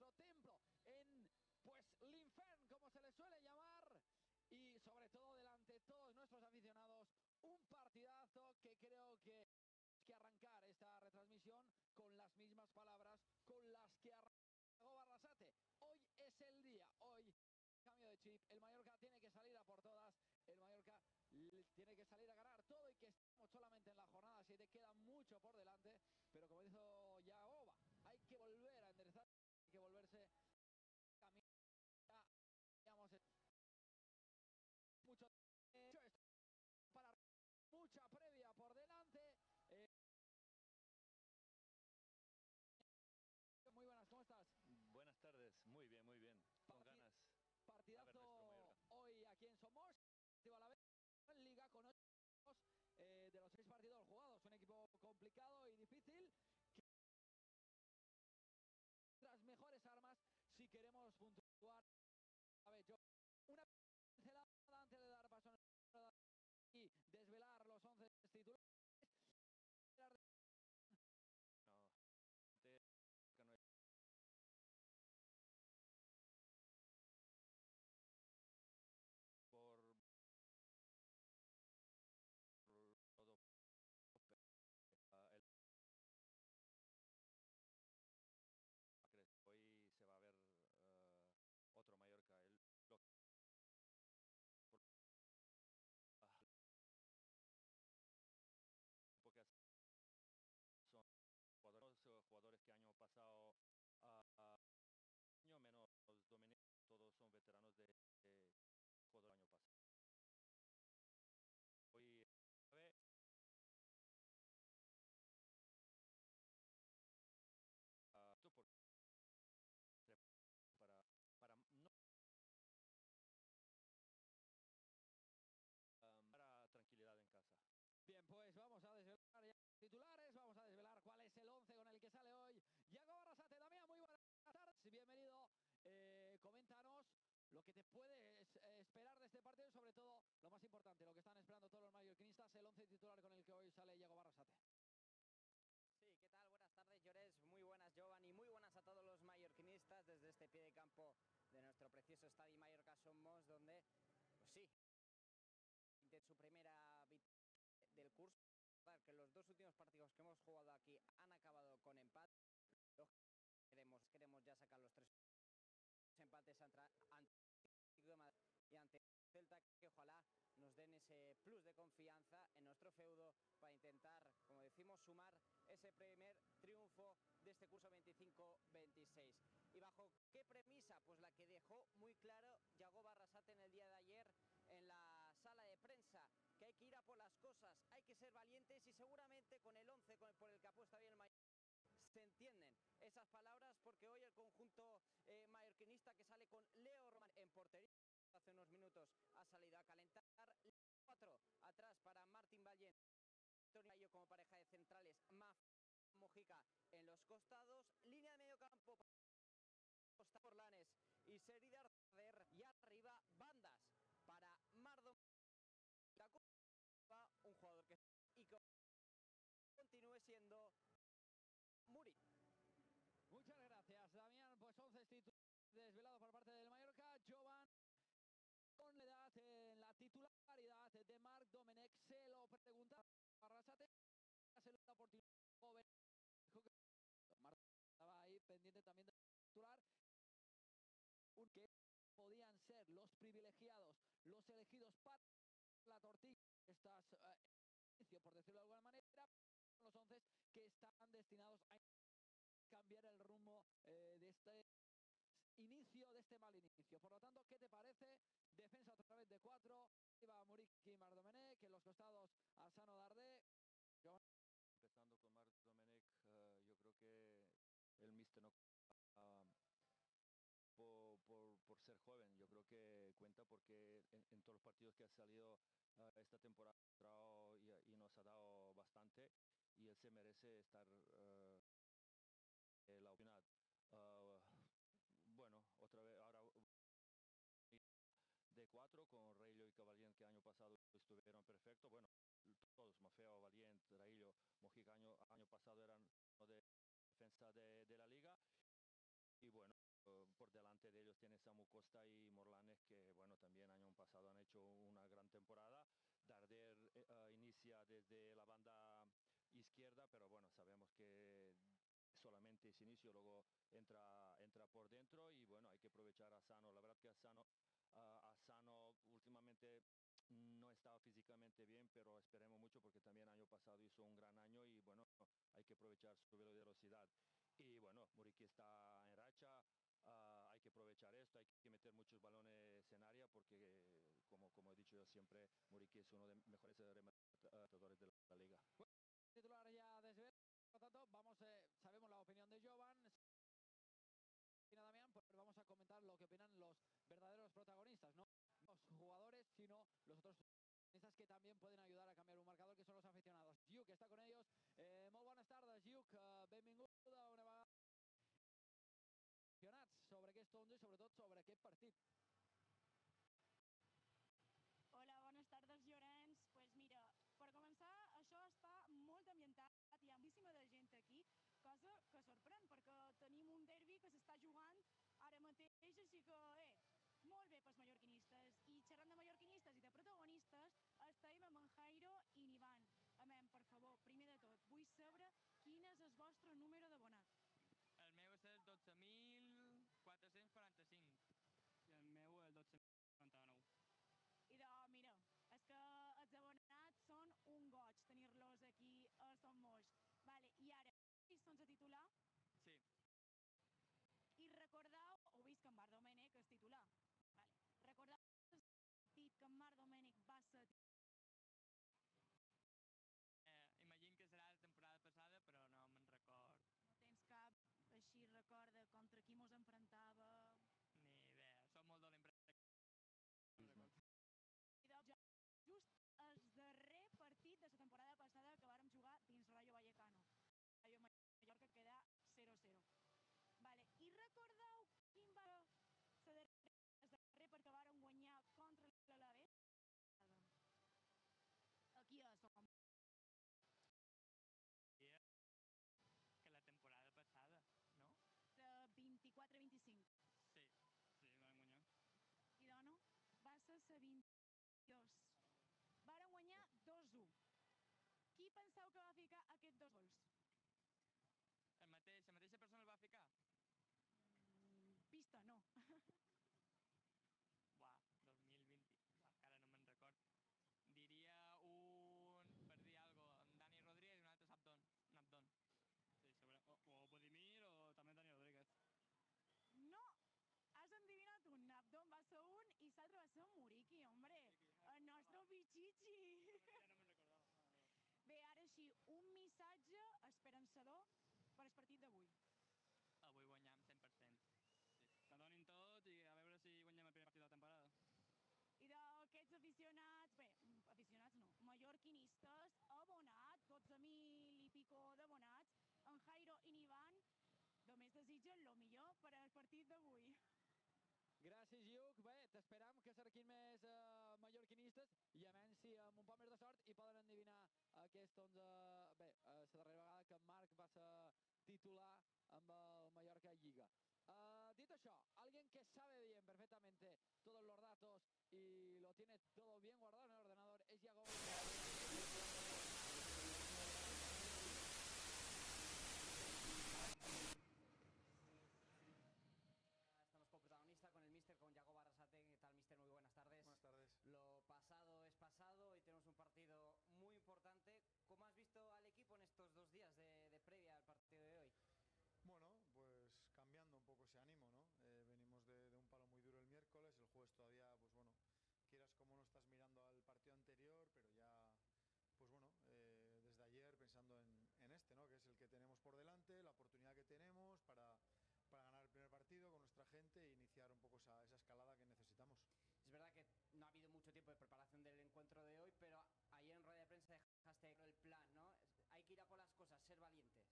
nuestro templo, en pues l'Infern, como se le suele llamar, y sobre todo delante de todos nuestros aficionados, un partidazo que creo que arrancar esta retransmisión con las mismas palabras con las que arrancó Barrasate. Hoy es el día, hoy cambio de chip, el Mallorca tiene que salir a por todas, el Mallorca tiene que salir a ganar todo y que estamos solamente en la jornada 7, queda mucho por delante, pero como dijo Yagoba, hay que volver a enderezar, hay que volverse a caminar, digamos, mucho para mucha previa por delante. Muy buenas, ¿cómo estás? Buenas tardes, muy bien, con ganas. Partidazo hoy aquí en Somos, Deportivo Alavés, LaLiga con 8 de los 6 partidos jugados, un equipo complicado y difícil, que las mejores armas si queremos puntuar. A ver, yo una pincelada antes de dar paso y desvelar los 11 titulares. No, que no por todo el hoy se va a ver otro Mallorca. Porque son jugadores que año pasado año menos Dominic, todos son veteranos de jugador año pasado. Hoy para no para tranquilidad en casa. Bien, pues vamos a desvelar ya titulares, vamos a desvelar cuál es el 11 con el que sale hoy Yago Barrasate. Damián, muy buenas tardes, bienvenido. Coméntanos lo que te puedes esperar de este partido y sobre todo lo más importante, lo que están esperando todos los mallorquinistas, el 11 titular con el que hoy sale Yago Barrasate. Sí, ¿qué tal? Buenas tardes, Llores. Muy buenas, Giovanni. Muy buenas a todos los mallorquinistas desde este pie de campo de nuestro precioso estadio Mallorca Somos, donde, pues sí, de su primera victoria del curso, que los dos últimos partidos que hemos jugado aquí han acabado con empate. Queremos ya sacar los 3 empates ante y ante Celta, que ojalá nos den ese plus de confianza en nuestro feudo para intentar, como decimos, sumar ese primer triunfo de este curso 25-26. ¿Y bajo qué premisa? Pues la que dejó muy claro Yago Barrasate en el día de ayer en la sala de prensa, que hay que ir a por las cosas, hay que ser valientes y seguramente con el 11 por el que apuesta bien el Mallorca se entienden esas palabras, porque hoy el conjunto mallorquinista, que sale con Leo Román en portería, hace unos minutos ha salido a calentar, 4 atrás para Martín Vallén, Antonio como pareja de centrales, Mojica en los costados, línea de medio campo para Forlanes y Serida Arder, y arriba bandas para Mardo, un jugador que continúe siendo Muri. Muchas gracias, Damián. Pues 11 títulos desvelados por parte del Mallorca. Jovan, con la edad en la titularidad de Marc Domenech, se lo preguntaba a Barrasate, se la oportunidad joven. Marc estaba ahí pendiente también de titular. Que podían ser los privilegiados, los elegidos para la tortilla, estas por decirlo de alguna manera, los 11 que están destinados a cambiar el rumbo de este inicio, de este mal inicio. Por lo tanto, ¿qué te parece? Defensa otra vez de 4, iba Muriqui y Mardomenech, que en los costados Asano Dardé. Empezando con Marc Domenech, yo creo que el míster no por ser joven, yo creo que cuenta, porque en todos los partidos que ha salido esta temporada y nos ha dado bastante, y él se merece estar en la oportunidad. Bueno, otra vez ahora de 4 con Raillo y Cavaliente, que año pasado estuvieron perfectos. Bueno, todos, Mafeo, Valiente, Raillo, Mojica, año pasado eran de defensa de la liga. Y bueno, por delante de ellos tiene Samu Costa y Morlanes, que bueno, también año pasado han hecho una gran temporada. Darder inicia desde la banda izquierda, pero bueno, sabemos que solamente es inicio, luego entra por dentro y bueno, hay que aprovechar a Sano. La verdad que a Sano últimamente no estaba físicamente bien, pero esperemos mucho porque también año pasado hizo un gran año y bueno, hay que aprovechar su velocidad. Y bueno, Muriqui está en racha, hay que aprovechar esto, hay que meter muchos balones en área porque, como he dicho yo siempre, Muriqui es uno de los mejores rematadores de la liga. Titular ya desvelado, por lo tanto, sabemos la opinión de Jovan, Damián, pues vamos a comentar lo que opinan los verdaderos protagonistas, no los jugadores, sino los otros protagonistas que también pueden ayudar a cambiar un marcador, que son los aficionados. Lluc está con ellos. Molt bones tardes, Lluc. Benvinguda una vegada. Sobre aquest 11 i sobretot sobre aquest partit. Hola, bones tardes, Llorenç. Pues mira, per començar, això està molt ambientat, hi ha moltíssima de gent aquí, cosa que sorprèn, perquè tenim un derbi que s'està jugant ara mateix, així que, molt bé pels mallorquinistes. I xerrant de mallorquinistes i de protagonistes, estem amb en Jairo i n'Ivan. Amem, per favor, primer de tot, vull saber quin és el vostre número d'abonat. El meu és el 12.445. I el meu el 12.049. I mira, és que els abonats són un goig tenir-los aquí a Son Moix. Vale, i ara, són a titular? Sí. I recordeu, heu vist que en Marc Domènech és titular. Vale. Recordeu el partit que en Marc Domènech va ser titular? Imagino que serà la temporada passada, però no me'n record. No tens cap així record de contra qui mos enfrontava? Ni idea, som molt dolents. Just el darrer partit de la temporada passada que vàrem jugar dins Rayo Vallecano. Rayo Mallorca queda 0-0. Vale. I recordeu quin va ser el darrer perquè vàrem guanyar contra l'Alavés? Aquí a Som. Que la temporada passada, no? De 24-25. Sí. Sí, vam guanyar. I dono, va ser la 22. Varen guanyar 2-1. Qui penseu que va ficar aquests 2 gols? La mateixa persona el va ficar? Pista, no. Buah, 2020. Encara no me'n record. Diria per dir alguna cosa, en Dani Rodríguez i un altre Abdon. Sí, o Budimir o també Dani Rodríguez. No, has endivinat un. Abdon va ser un i l'altre va ser Muriqui, hombre. El nostre pichichi. Ja no me'n recordava. Bé, ara sí, un missatge esperançador per al partit d'avui. Avui guanyam 100%. Sí. Que donin tot i a veure si guanyem el primer partit de la temporada. I d'aquests aficionats, aficionats no, mallorquinistes, abonats, 12.000 i pico d'abonats, en Jairo i n'Ivan només desitgen el millor per al partit d'avui. Gràcies, Lluc. Bé, t'esperam que cerquin més mallorquinistes i a menys si amb un poc més de sort i poden endevinar aquest 11... Bé, la darrera vegada que Marc va ser titular amb el Mallorca Lliga. Dit això, alguien que sabe bien perfectamente todos los datos y lo tiene todo bien guardado en el ordenador es Iago. Estamos con protagonista, con el míster, con Yago Barrasate. ¿Qué tal, míster? Muy buenas tardes. Buenas tardes. Lo pasado es pasado y tenemos un partido muy importante. ¿Cómo has visto al equipo en estos 2 días de previa al partido de hoy? Bueno, pues cambiando un poco ese ánimo, ¿no? Venimos de un palo muy duro el miércoles, el jueves todavía, pues bueno, quieras como no estás mirando al partido anterior, pero ya, pues bueno, desde ayer pensando en este, ¿no? Que es el que tenemos por delante, la oportunidad que tenemos para ganar el primer partido con nuestra gente e iniciar un poco esa escalada que necesitamos. Es verdad que no ha habido mucho tiempo de preparación del encuentro de hoy, pero ayer en rueda de prensa dejaste el plan, ¿no? Hay que ir a por las cosas, ser valientes.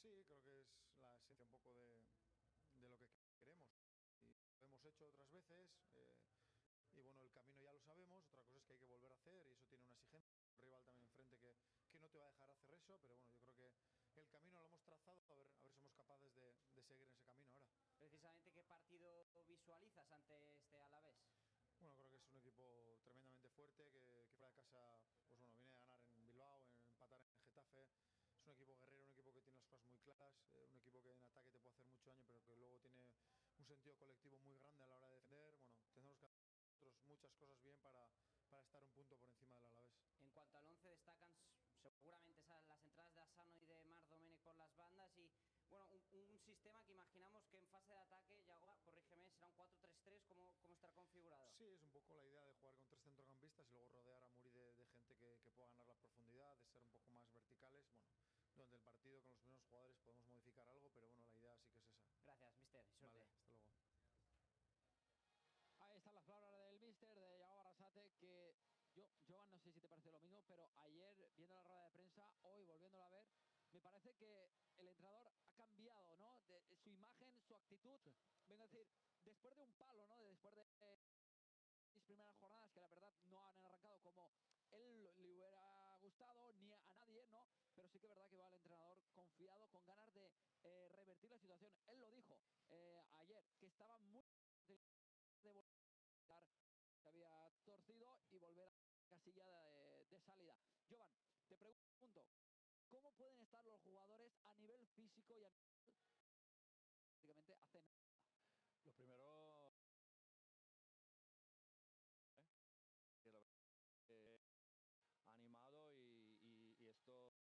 Sí, creo que es la esencia un poco de lo que queremos. Y lo hemos hecho otras veces y bueno, el camino ya lo sabemos, otra cosa es que hay que volver a hacer y eso tiene una exigencia. Un rival también enfrente que no te va a dejar hacer eso, pero bueno, yo creo que el camino lo hemos trazado, a ver si somos capaces de seguir en ese camino ahora. precisamente qué partido visualizas ante este Alavés. Bueno, creo que es un equipo tremendamente fuerte, que fuera de casa, pues bueno, viene a ganar en Bilbao, en empatar en Getafe. Es un equipo guerrero, un equipo que tiene las cosas muy claras, un equipo que en ataque te puede hacer mucho daño, pero que luego tiene un sentido colectivo muy grande a la hora de defender. Bueno, tenemos que hacer nosotros muchas cosas bien para estar un punto por encima del Alavés. En cuanto al 11 destacan seguramente las entradas de Asano y de Marc Domènech por las bandas y bueno, un sistema que imaginamos que en fase de ataque, Yago, corrígeme, será un 4-3-3, ¿cómo estará configurado? Sí, es un poco la idea de jugar con 3 centrocampistas y luego rodear a Muri de gente que pueda ganar la profundidad, de ser un poco más verticales. Bueno, durante el partido con los primeros jugadores podemos modificar algo, pero bueno, la idea sí que es esa. Gracias, mister. Suerte. Vale, hasta luego. Ahí están las palabras del míster, de Yago Arrasate, que yo, Jovan, no sé si te parece lo mismo, pero ayer, viendo la rueda de prensa, hoy volviéndola a ver, me parece que el entrenador ha cambiado, ¿no? De su imagen, su actitud. Vengo a decir, después de un palo, ¿no? Después de mis primeras jornadas, que la verdad no han arrancado como él le hubiera gustado, ni a nadie, ¿no? Pero sí que es verdad que va el entrenador confiado, con ganas de revertir la situación. Él lo dijo ayer, que estaba muy de volver, se había torcido y volver a la casilla de salida. Jovan, te pregunto, ¿cómo pueden estar los jugadores a nivel físico y a nivel prácticamente hace nada? Lo primero, animado y esto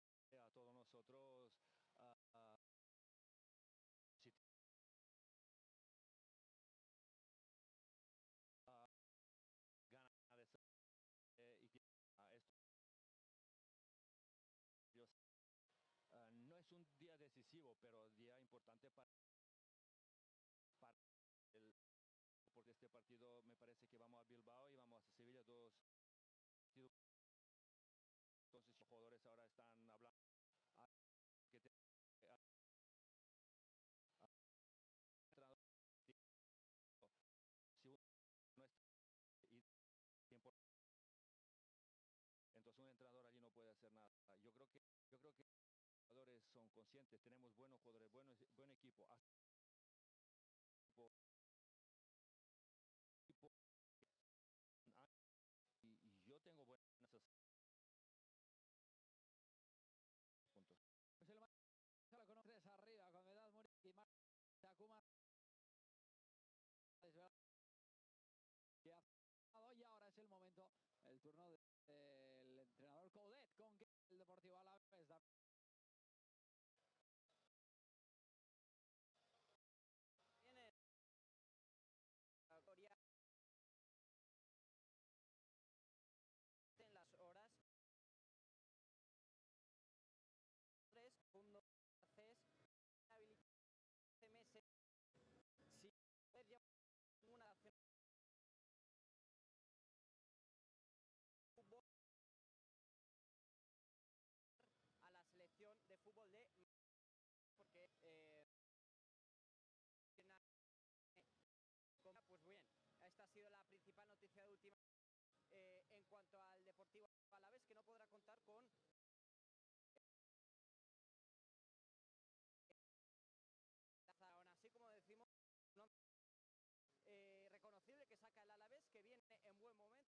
a todos nosotros ganas de ser, y que esto no es un día decisivo, pero día importante para el, porque este partido me parece que vamos a Bilbao y vamos a Sevilla, dos partidos. Entonces los jugadores ahora están hablando que si uno no está y tiempo, entonces un entrenador allí no puede hacer nada. Yo creo que los jugadores son conscientes, tenemos buenos jugadores, buen equipo, hasta equipo, y yo tengo buenas puntos. Pues el Mañola con 3 arriba, con Vedad Muri y Marc Takuma. Y ahora es el momento, el turno del entrenador Coudet con el Deportivo Alavés. Viene en las horas 3 segundos meses sin poder llevar ninguna acción fútbol a la selección de fútbol de porque pues bien, esta ha sido la principal noticia de última en cuanto al Deportivo Alavés, que no podrá contar con aún así, como decimos, reconocible que saca el Alavés, que viene en buen momento con su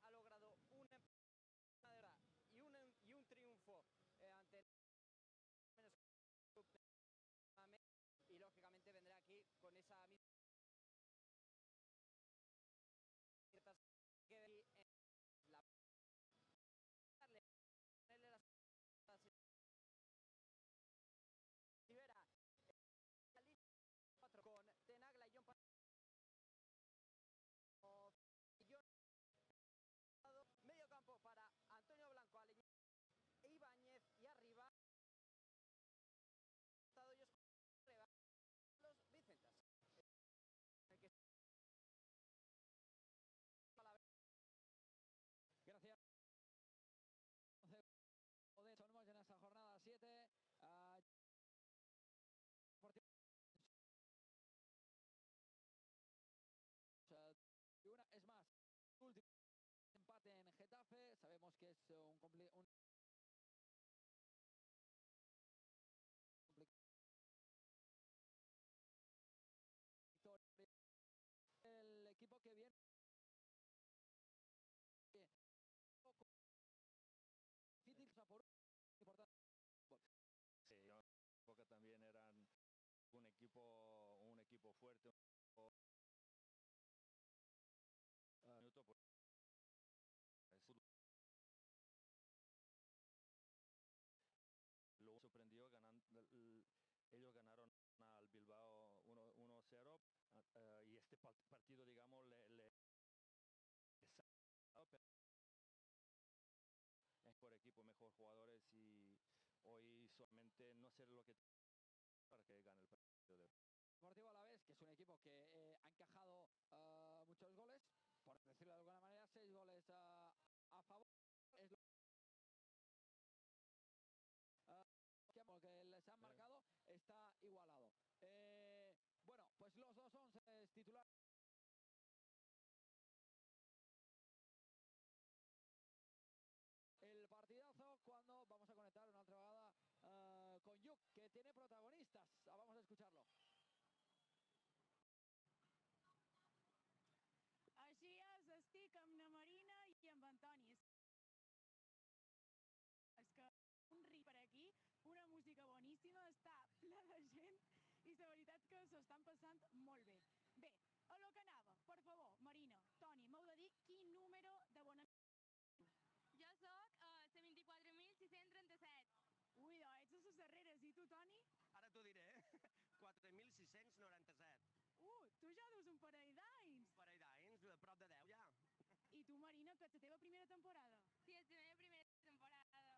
ha logrado una y un triunfo ante y lógicamente vendrá aquí con esa misma que la Rivera con Tenagla y John medio campo para Antonio Blanco, Aleñá e Ibáñez y arriba los Vicentas. Gracias. Somos en esta jornada 7. Es más, último empate en Getafe. Sabemos que es un un equipo fuerte, minuto, pues, luego sorprendió ellos ganaron al Bilbao 1-0 y este partido, digamos, le es por equipo, mejor jugadores, y hoy solamente no sé lo que para que gane el partido de Deportivo Alavés, que es un equipo que ha encajado muchos goles, por decirlo de alguna manera, 6 goles a favor. Es lo que les han marcado, está igualado. Bueno, pues los dos 11 titulares. El partidazo cuando vamos a conectar una altra vegada con Lluc, que tiene protagonistas. Vamos a escucharlo. Així és, estic amb na Marina i amb en Toni. És que un ric per aquí, una música boníssima, està ple de gent i la veritat que s'ho estan passant molt bé. Bé, a lo que anava, per favor, Marina, Toni, m'heu de dir quin número d'abonament. Jo sóc C24.637. Ui, doncs ets a les darreres. I tu, Toni? Ara t'ho diré, 4.697. Tu ja dus un parell d'anys. Un parell d'anys, a prop de 10 ja. I tu, Marina, que és la teva primera temporada? Sí, és la meva primera temporada.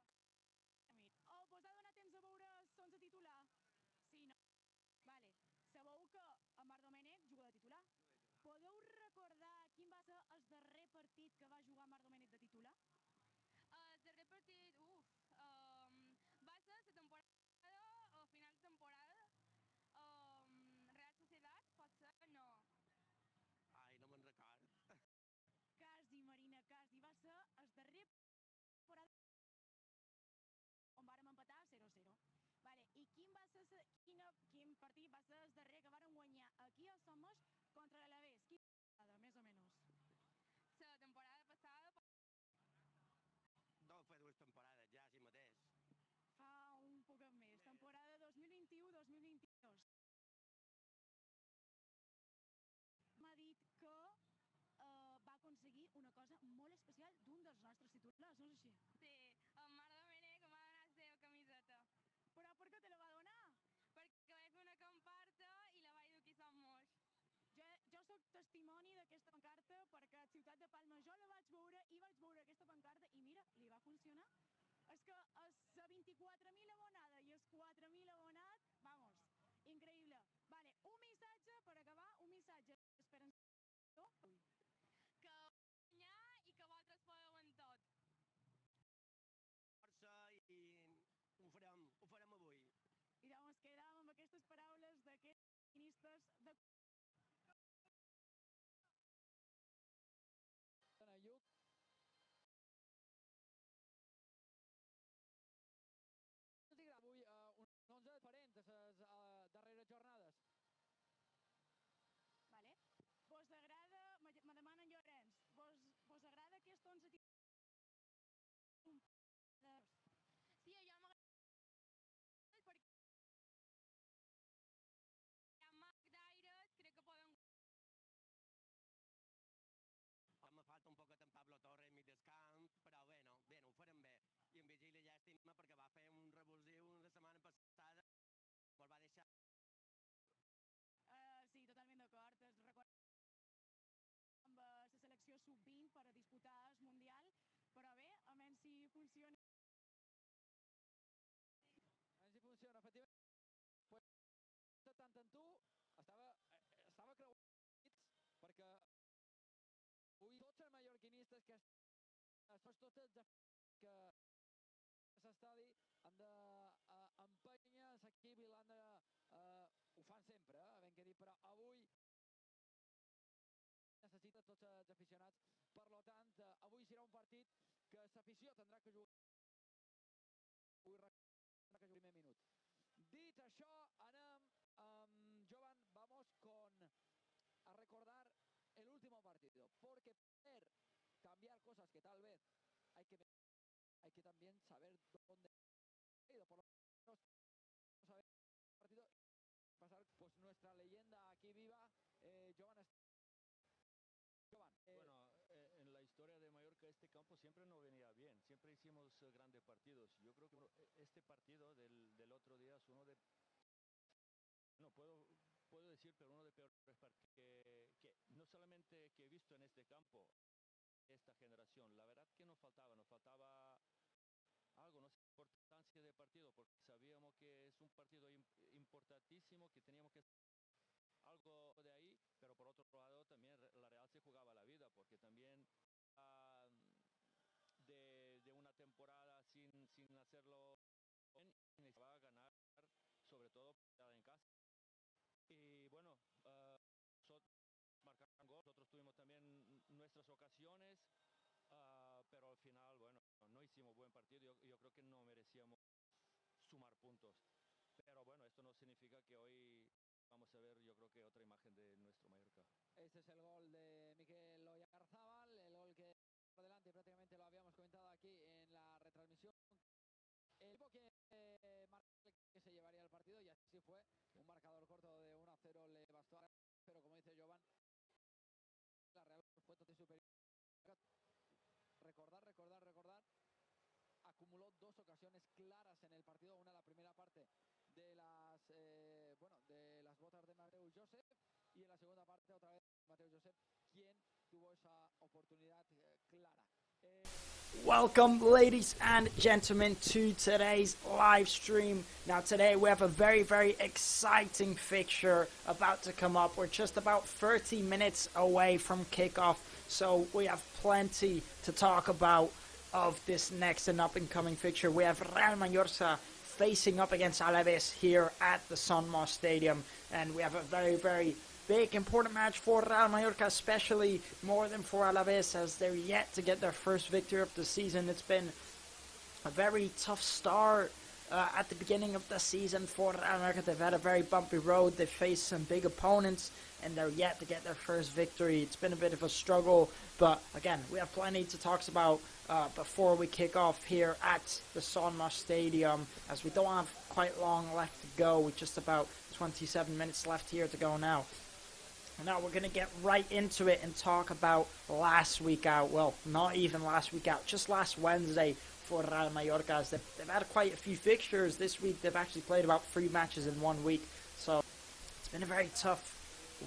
Oh, pues ha donat temps a veure l'11 titular? Sí, no? Vale. Sabeu que en Marc Domènech juga de titular? Podeu recordar quin va ser el darrer partit que va jugar Marc Domènech de titular? El darrer partit, va ser la temporada, o final de temporada, Real Societat, pot ser? No. Ai, no me'n record. Quasi, Marina, quasi. Va ser el darrer temporada on vàrem empatar 0-0. Vale. I quin partit va ser el darrer que vàrem guanyar aquí a Somos contra l'Alavés? Quina temporada, més o menys? La temporada passada... Deu fer 2 temporades ja, així mateix. Fa un poc més. Temporada 2021-2022. M'ha dit que va aconseguir una cosa molt especial d'un dels nostres titulars, no és així? Sí, en Marc Domènech em va donar la seva camiseta. Però per què te la va donar? Perquè vaig fer una comparsa i la vaig dur aquí a Sant Moix. Jo sóc testimoni d'aquesta pancarta perquè a Ciutat de Palma jo la vaig veure i vaig veure aquesta pancarta i mira, li va funcionar. És que els 24.000 abonada i els 4.000 abonats, vamos, increïble. Vale, un missatge per acabar, un missatge d'esperança. Que guanyar i que vosaltres podeu en tot. Força i ho farem avui. I doncs quedam amb aquestes paraules d'aquests ministres de... Lluc. Avui un 11 diferent de les darreres jornades. Vale. Vos agrada, me demanen Llorenç, vos agrada aquest 11 titulars? Sí, jo m'agrada perquè hi ha Matchdays, crec que poden... M'ha falta un poquet en Pablo Torres mig descamp, però bé, ho farem bé. I en Vigili llàstima perquè va fer un revulsiu la setmana passada, me'l va deixar. Sí, totalment d'acord. Es recorda amb la selecció sub-20 per a disputar el Mundial, però bé, almenys si funciona. Almenys si funciona, efectivament. Pues, tant en tu, estava creuant perquè avui tots els mallorquinistes que tots els que l'estadi han d'empènyer l'equip i l'han de... ho fan sempre, ben que dir, però avui necessita tots els aficionats. Per tant, avui serà un partit que l'afició tindrà que jugar. Avui tindrà que jugar el primer minut. Dit això, anem amb Jovan, vamos a recordar el último partido, porque poder cambiar cosas que tal vez hay que también saber dónde ha ido, por lo menos saber el partido y pasar pues nuestro banda aquí viva. Jovan, Bueno, en la historia de Mallorca este campo siempre no venía bien, siempre hicimos grandes partidos. Yo creo que este partido del otro día es uno de, no puedo decir, pero uno de peores partidos que no solamente que he visto en este campo, esta generación. La verdad que nos faltaba algo, no sé, importancia de partido, porque sabíamos que es un partido importantísimo, que teníamos que algo de ahí, pero por otro lado también la Real se jugaba la vida, porque también ah, de una temporada sin hacerlo bien, necesitaba ganar, sobre todo en casa. Y bueno, marcaron gol, nosotros tuvimos también nuestras ocasiones, pero al final, bueno, no hicimos buen partido. Yo creo que no merecíamos sumar puntos. Pero bueno, esto no significa que hoy vamos a ver, yo creo que otra imagen de nuestro Mallorca. Este es el gol de Mikel Oyarzábal, el gol que por delante prácticamente lo habíamos comentado aquí en la retransmisión. El equipo que que se llevaría el partido, y así fue, un marcador corto de 1-0 le bastó a, pero como dice Jovan, la Real fue totalmente superior. Recordar, acumuló dos ocasiones claras en el partido, una en la primera parte de las botas de Mateu Josep, y en la segunda parte otra vez Mateu Josep quien tuvo esa oportunidad clara. Welcome, ladies and gentlemen, to today's live stream. Now, today we have a very, very exciting fixture about to come up. We're just about 30 minutes away from kickoff, so we have plenty to talk about of this next and up-and-coming fixture. We have Real Mallorca facing up against Alavés here at the San Marcos Stadium, and we have a very, very big, important match for Real Mallorca, especially more than for Alavés, as they're yet to get their first victory of the season. It's been a very tough start at the beginning of the season for Real Mallorca. They've had a very bumpy road. They've faced some big opponents, and they're yet to get their first victory. It's been a bit of a struggle, but again, we have plenty to talk about before we kick off here at the San Marcos Stadium, as we don't have quite long left to go, with just about 27 minutes left here to go now. Now we're going to get right into it and talk about last week out. Well, not even last week out, just last Wednesday for Real Mallorca. They've had quite a few fixtures this week. They've actually played about 3 matches in 1 week. So it's been a very tough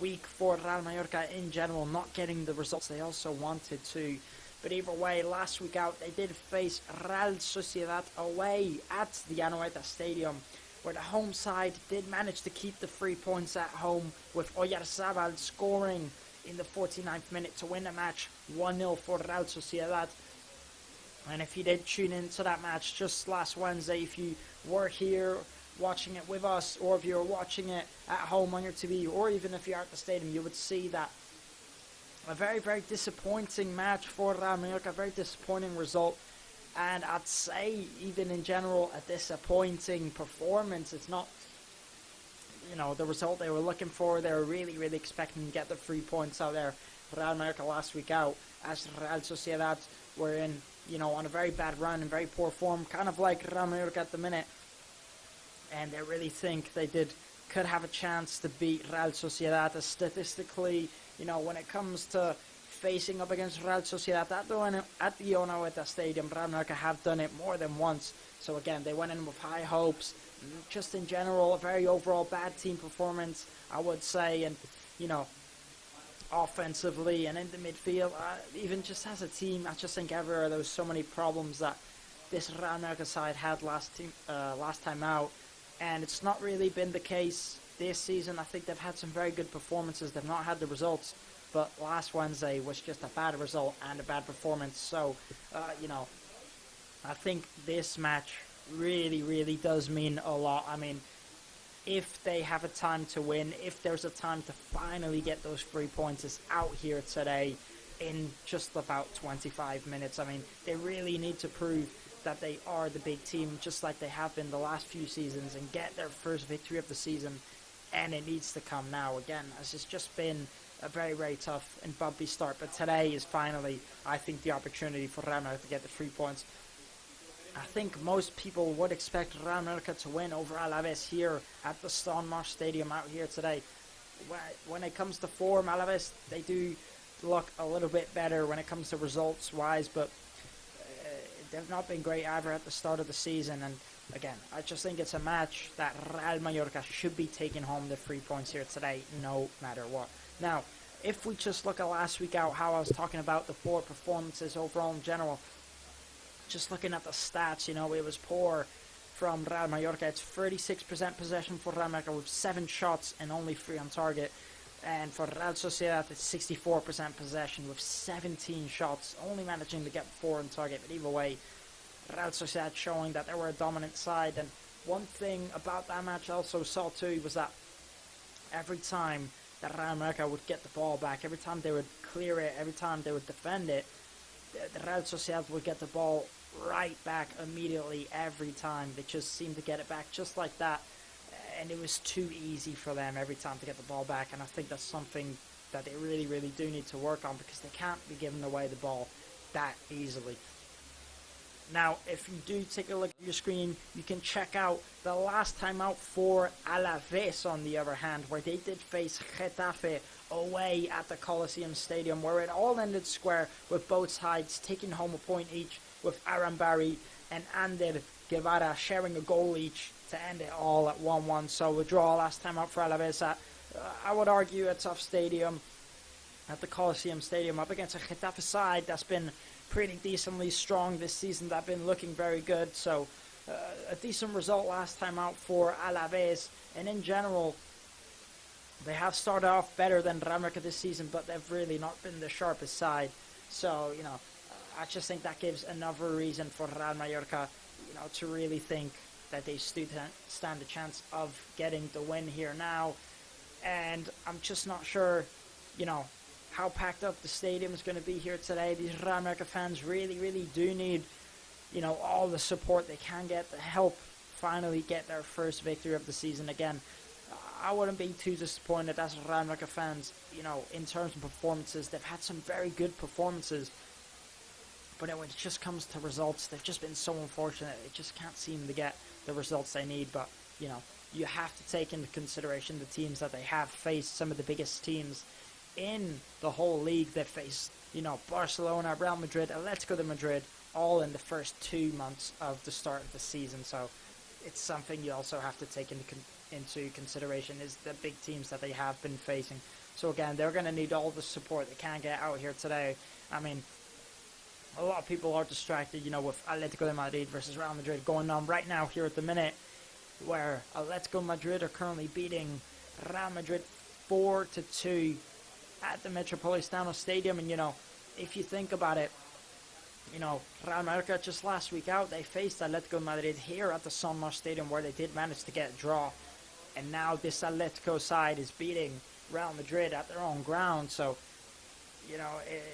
week for Real Mallorca in general, not getting the results they also wanted to. But either way, last week out, they did face Real Sociedad away at the Anoeta Stadium, where the home side did manage to keep the 3 points at home, with Oyarzábal scoring in the 49th minute to win the match 1-0 for Real Sociedad. And if you did tune into that match just last Wednesday, if you were here watching it with us, or if you were watching it at home on your TV, or even if you're at the stadium, you would see that a very, very disappointing match for Real Mallorca, a very disappointing result. And I'd say, even in general, a disappointing performance. It's not, the result they were looking for. They were really, really expecting to get the 3 points out there. Real Mallorca last week out, as Real Sociedad were in, on a very bad run and very poor form, kind of like Real Mallorca at the minute. And they really think they could have a chance to beat Real Sociedad. Statistically, when it comes to facing up against Real Sociedad at the Anoeta Stadium, Real Mallorca have done it more than once. So again, they went in with high hopes. Just in general, a very overall bad team performance, I would say. And, offensively and in the midfield, even just as a team, I just think everywhere there was so many problems that this Real Mallorca side had last time out. And it's not really been the case this season. I think they've had some very good performances. They've not had the results. But last Wednesday was just a bad result and a bad performance. So, I think this match really, really does mean a lot. I mean, if they have a time to win, if there's a time to finally get those 3 points, it's out here today in just about 25 minutes. I mean, they really need to prove that they are the big team, just like they have been the last few seasons, and get their first victory of the season. And it needs to come now again, as it's just been a very, very tough and bumpy start. But today is finally, I think, the opportunity for Real Mallorca to get the 3 points. I think most people would expect Real Mallorca to win over Alavés here at the San Marcos Stadium out here today. when it comes to form, Alavés, they do look a little bit better when it comes to results-wise, but they've not been great either at the start of the season. And again, I just think it's a match that Real Mallorca should be taking home the 3 points here today, no matter what. Now, if we just look at last week out, how I was talking about the poor performances overall in general, just looking at the stats, it was poor from Real Mallorca. It's 36% possession for Real Mallorca with 7 shots and only 3 on target. And for Real Sociedad, it's 64% possession with 17 shots, only managing to get 4 on target. But either way, Real Sociedad showing that they were a dominant side. And one thing about that match I also saw too was that every time that Real Mallorca would get the ball back, every time they would clear it, every time they would defend it, the Real Sociedad would get the ball right back immediately every time. They just seemed to get it back just like that. And it was too easy for them every time to get the ball back. And I think that's something that they really, really do need to work on, because they can't be giving away the ball that easily. Now, if you do take a look at your screen, you can check out the last time out for Alavés, on the other hand, where they did face Getafe away at the Coliseum Stadium, where it all ended square with both sides taking home a point each, with Arambari and Ander Guevara sharing a goal each to end it all at 1-1. So a draw last time out for Alavés at, I would argue, a tough stadium, at the Coliseum Stadium, up against a Getafe side that's been pretty decently strong this season, that's been looking very good. So a decent result last time out for Alavés, and in general they have started off better than Real Mallorca this season, but they've really not been the sharpest side. So I just think that gives another reason for Real Mallorca to really think that they stand a chance of getting the win here now. And I'm just not sure how packed up the stadium is going to be here today. These Real Mallorca fans really, really do need, all the support they can get to help finally get their first victory of the season. Again, I wouldn't be too disappointed as Real Mallorca fans, in terms of performances. They've had some very good performances, but when it just comes to results, they've just been so unfortunate. They just can't seem to get the results they need. But, you have to take into consideration the teams that they have faced, some of the biggest teams in the whole league. They faced, Barcelona, Real Madrid, Atletico de Madrid, all in the first 2 months of the start of the season. So it's something you also have to take into consideration, is the big teams that they have been facing. So again, they're going to need all the support they can get out here today. I mean, a lot of people are distracted, with Atletico de Madrid versus Real Madrid going on right now here at the minute, where Atletico Madrid are currently beating Real Madrid 4-2 at the Metropolitano Stadium. And, if you think about it, Real Mallorca just last week out, they faced Atletico Madrid here at the San Martin Stadium, where they did manage to get a draw. And now this Atletico side is beating Real Madrid at their own ground. So,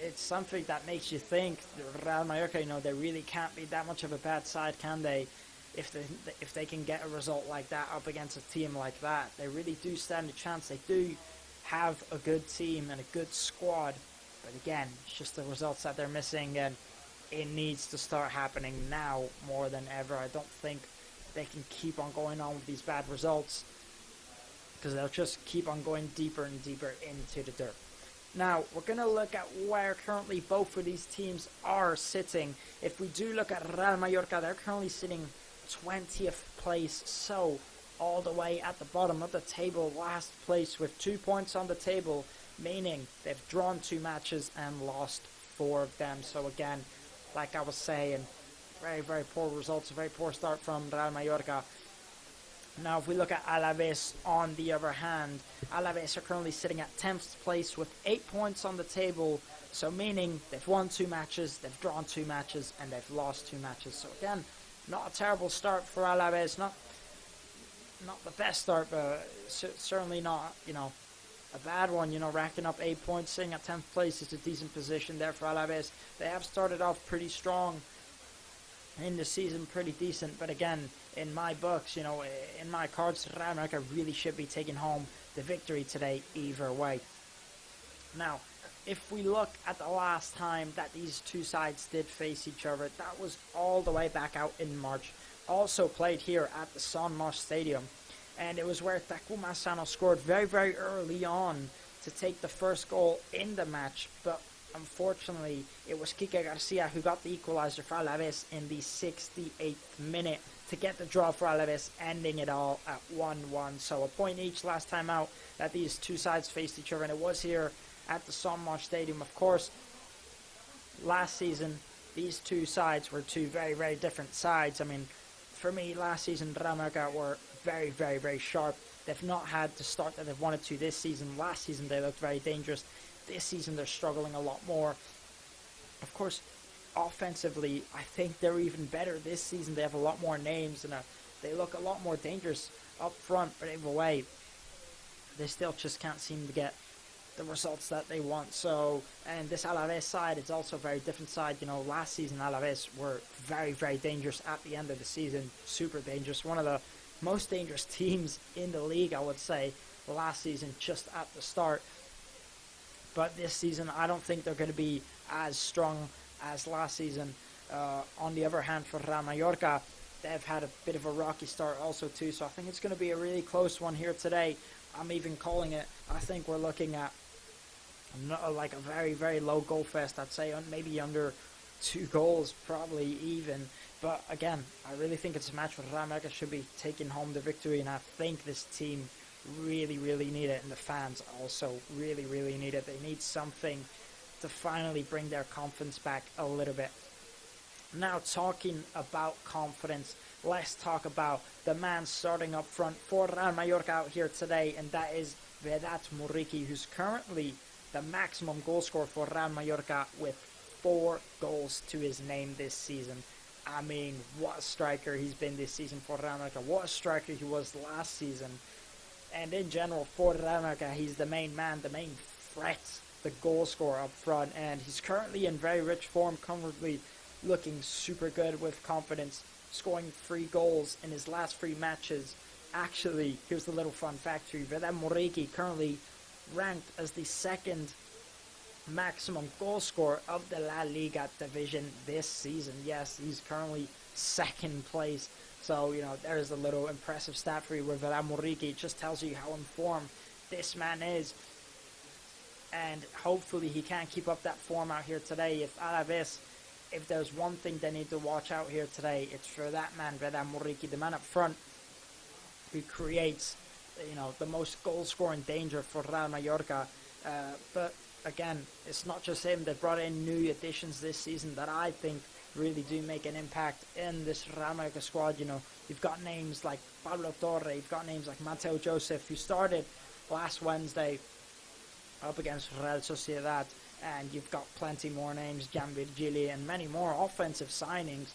it's something that makes you think Real Mallorca, they really can't be that much of a bad side, can they? If they can get a result like that up against a team like that, they really do stand a chance. They do have a good team and a good squad, but again, it's just the results that they're missing, and it needs to start happening now more than ever. I don't think they can keep on going on with these bad results, because they'll just keep on going deeper and deeper into the dirt. Now, we're going to look at where currently both of these teams are sitting. If we do look at Real Mallorca, they're currently sitting 20th place, so all the way at the bottom of the table, last place with 2 points on the table, meaning they've drawn 2 matches and lost 4 of them. So again, like I was saying, very, very poor results, a very poor start from Real Mallorca. Now, if we look at Alavés, on the other hand, Alavés are currently sitting at 10th place with 8 points on the table, so meaning they've won 2 matches, they've drawn 2 matches, and they've lost 2 matches. So again, not a terrible start for Alavés, not the best start, but certainly not, a bad one. Racking up 8 points, sitting at 10th place is a decent position there for Alavés. They have started off pretty strong in the season, pretty decent, but again, in my books, in my cards, Real Mallorca really should be taking home the victory today either way. Now, if we look at the last time that these two sides did face each other, that was all the way back out in March. Also played here at the San Martin Stadium. and it was where Takuma Sano scored very, very early on to take the first goal in the match, but unfortunately it was Kike Garcia who got the equalizer for Alavés in the 68th minute to get the draw for Alavés, ending it all at 1-1. So a point each last time out that these two sides faced each other, and it was here at the Sonmosh Stadium. Of course, last season these two sides were two very, very different sides. I mean, for me, last season Real Mallorca were very, very, very sharp. They've not had the start that they've wanted to this season. Last season they looked very dangerous. This season they're struggling a lot more. Of course, offensively, I think they're even better this season. They have a lot more names, and they look a lot more dangerous up front, but either way, they still just can't seem to get the results that they want. So, and this Alavés side is also a very different side. You know, last season Alavés were very, very dangerous at the end of the season. Super dangerous. One of the most dangerous teams in the league, I would say, last season, just at the start. But this season, I don't think they're going to be as strong as last season. On the other hand, for Real Mallorca, they've had a bit of a rocky start also too. So I think it's going to be a really close one here today. I'm even calling it. I think we're looking at like a very, very low goal fest. I'd say maybe under 2 goals, probably even. But again, I really think it's a match where Real Mallorca should be taking home the victory, and I think this team really, really need it, and the fans also really, really need it. They need something to finally bring their confidence back a little bit. Now, talking about confidence, let's talk about the man starting up front for Real Mallorca out here today, and that is Vedat Muriqi, who's currently the maximum goal scorer for Real Mallorca with 4 goals to his name this season. I mean, what a striker he's been this season for Real Mallorca. What a striker he was last season. And in general, for Real Mallorca, he's the main man, the main threat, the goal scorer up front. And he's currently in very rich form, currently looking super good with confidence, scoring 3 goals in his last 3 matches. Actually, here's the little fun fact for you. Vedat Muriqi currently ranked as the 2nd maximum goal scorer of the LaLiga division this season. Yes, he's currently 2nd place. So, you know, there's a little impressive stat for you with Vedat Muriqi. It just tells you how informed this man is. And hopefully he can keep up that form out here today. If Alavés, if there's one thing they need to watch out here today, it's for that man, Vedat Muriqi, the man up front who creates, you know, the most goal-scoring danger for Real Mallorca. But again, it's not just him. They brought in new additions this season that I think really do make an impact in this Real Mallorca squad. You know, you've got names like Pablo Torre, you've got names like Mateo Joseph, who started last Wednesday up against Real Sociedad, and you've got plenty more names, Jan Virgili, and many more offensive signings.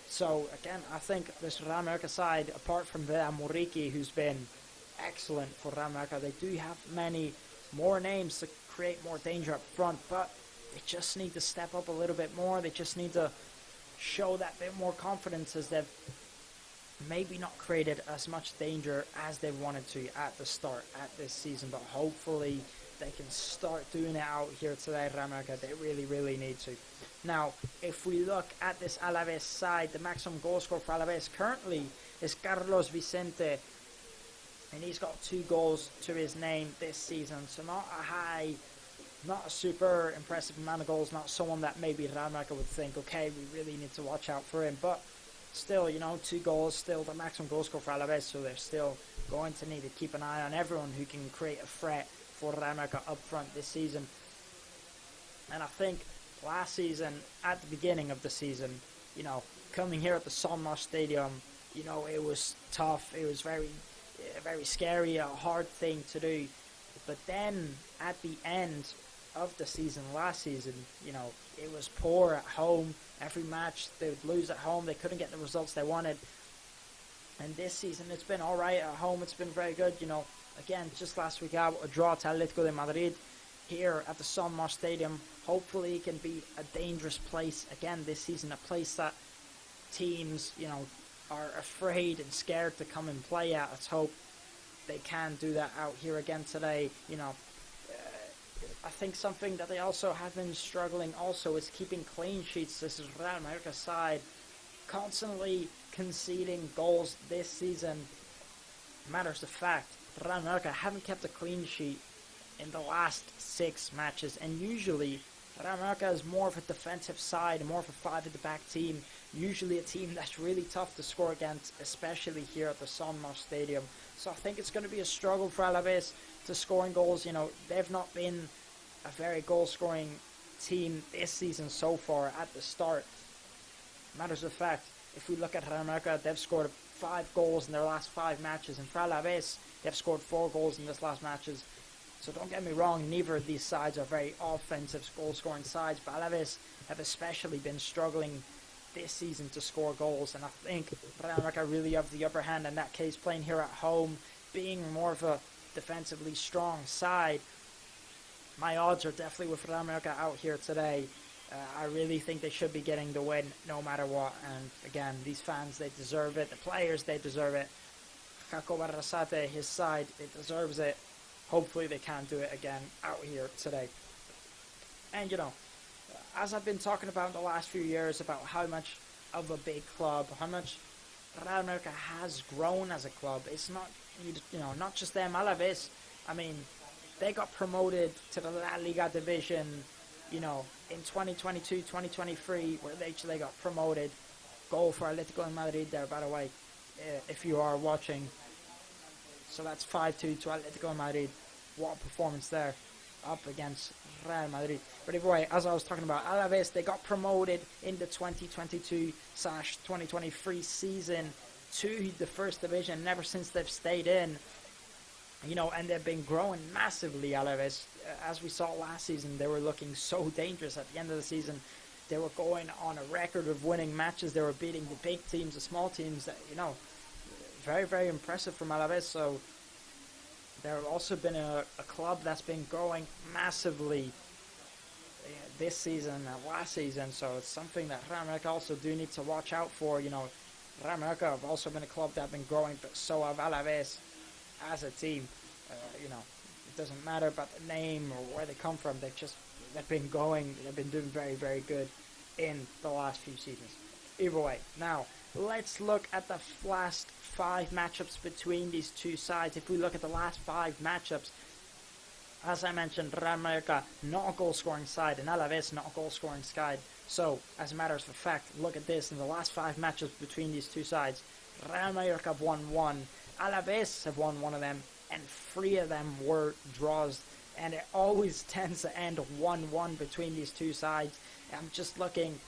So again, I think this Real Mallorca side, apart from Vedat Muriqi, who's been excellent for Real Mallorca, they do have many more names to create more danger up front, but they just need to step up a little bit more. They just need to show that bit more confidence, as they've maybe not created as much danger as they wanted to at the start at this season, but hopefully they can start doing it out here today, Real Mallorca. They really, really need to. Now, if we look at this Alavés side, the maximum goal scorer for Alavés currently is Carlos Vicente, and he's got 2 goals to his name this season. So not a super impressive amount of goals, not someone that maybe Real Mallorca would think, okay, we really need to watch out for him. But still, you know, 2 goals, still the maximum goal scorer for Alavés, so they're still going to need to keep an eye on everyone who can create a threat for Real Mallorca up front this season. And I think last season, at the beginning of the season, you know, coming here at the Sonmosh Stadium, you know, it was tough. It was very, very scary, a hard thing to do. But then at the end of the season, last season, you know, it was poor at home. Every match they would lose at home. They couldn't get the results they wanted. And this season, it's been all right at home. It's been very good, you know. Again, just last week out, a draw to Atletico de Madrid here at the Sonmosh Stadium. Hopefully it can be a dangerous place again this season, a place that teams, you know, are afraid and scared to come and play at. Let's hope they can do that out here again today. You know, I think something that they also have been struggling also is keeping clean sheets. This is Real Mallorca's side constantly conceding goals this season. matters of fact, Real Mallorca haven't kept a clean sheet in the last 6 matches, and usually Real Mallorca is more of a defensive side, more of a 5-at-the-back team, usually a team that's really tough to score against, especially here at the Sonmos Stadium. So I think it's going to be a struggle for Alavés to scoring goals. They've not been a very goal-scoring team this season so far at the start. Matters of fact, if we look at Real Mallorca, they've scored 5 goals in their last 5 matches, and for Alavés, they've scored 4 goals in this last matches. So don't get me wrong, neither of these sides are very offensive goal-scoring sides, but Alavés have especially been struggling this season to score goals, and I think Real Mallorca really have the upper hand in that case, playing here at home, being more of a defensively strong side. My odds are definitely with Real Mallorca out here today. I really think they should be getting the win no matter what, and again, these fans, they deserve it, the players, they deserve it. Kako Barrasate, his side, it deserves it. Hopefully they can do it again out here today. And as I've been talking about in the last few years about how much of a big club, how much Real Mallorca has grown as a club, it's not, not just them, Alavés. I mean, they got promoted to the LaLiga division, in 2022, 2023, where they actually got promoted. Goal for Atletico Madrid there, by the way, if you are watching. So that's 5-2 to Atletico Madrid. What a performance there, up against Real Madrid. But anyway, as I was talking about, Alavés, they got promoted in the 2022/2023 season to the first division. And ever since they've stayed in, and they've been growing massively, Alavés. As we saw last season, they were looking so dangerous at the end of the season. They were going on a record of winning matches. They were beating the big teams, the small teams. That very, very impressive from Alavés. So they've also been a club that's been growing massively this season and last season. So it's something that Real Mallorca also do need to watch out for. Real Mallorca have also been a club that have been growing, but so have Alavés as a team. It doesn't matter about the name or where they come from. They've been going. They've been doing very, very good in the last few seasons. Either way, now let's look at the last 5 matchups between these two sides. If we look at the last 5 matchups, as I mentioned, Real Mallorca not a goal-scoring side, and Alavés not a goal-scoring side. So, as a matter of fact, look at this. In the last 5 matchups between these two sides, Real Mallorca have won 1, Alavés have won 1 of them, and 3 of them were draws. And it always tends to end 1-1 between these two sides. I'm just looking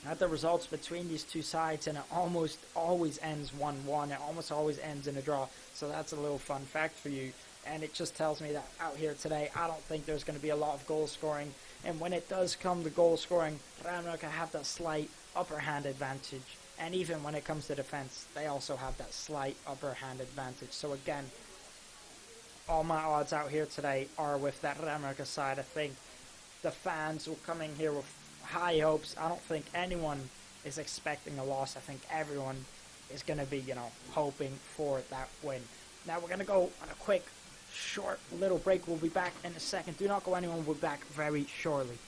at the results between these two sides, and it almost always ends 1-1. It almost always ends in a draw. So that's a little fun fact for you. And it just tells me that out here today, I don't think there's going to be a lot of goal scoring. And when it does come to goal scoring, Real Mallorca have that slight upper hand advantage. And even when it comes to defense, they also have that slight upper hand advantage. So again, all my odds out here today are with that Real Mallorca side. I think the fans will come in here with high hopes. I don't think anyone is expecting a loss. I think everyone is going to be, hoping for that win. Now we're going to go on a quick, short little break. We'll be back in a second. Do not go anywhere. We'll be back very shortly.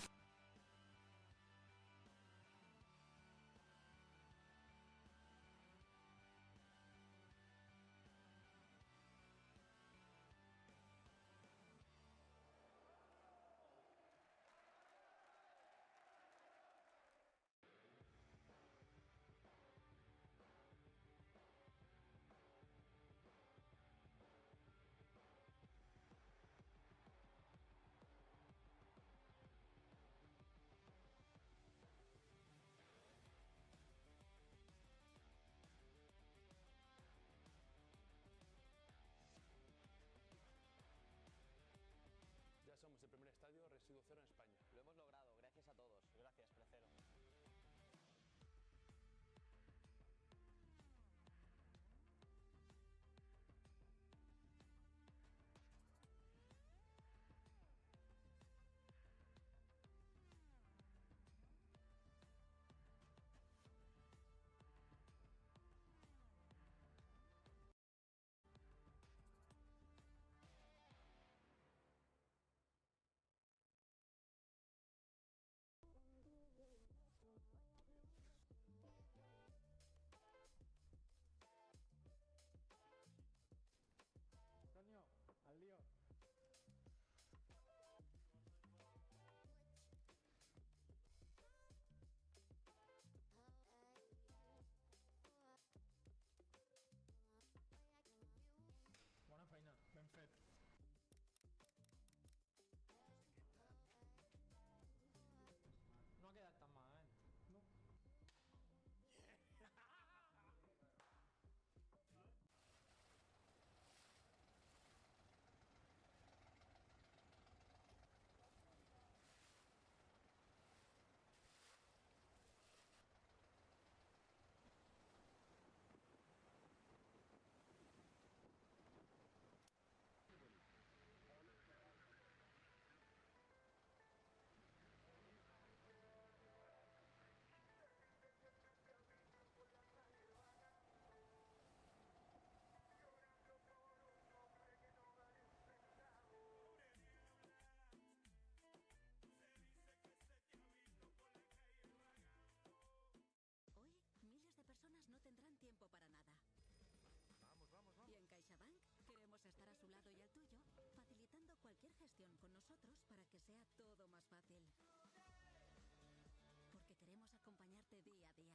este día a día.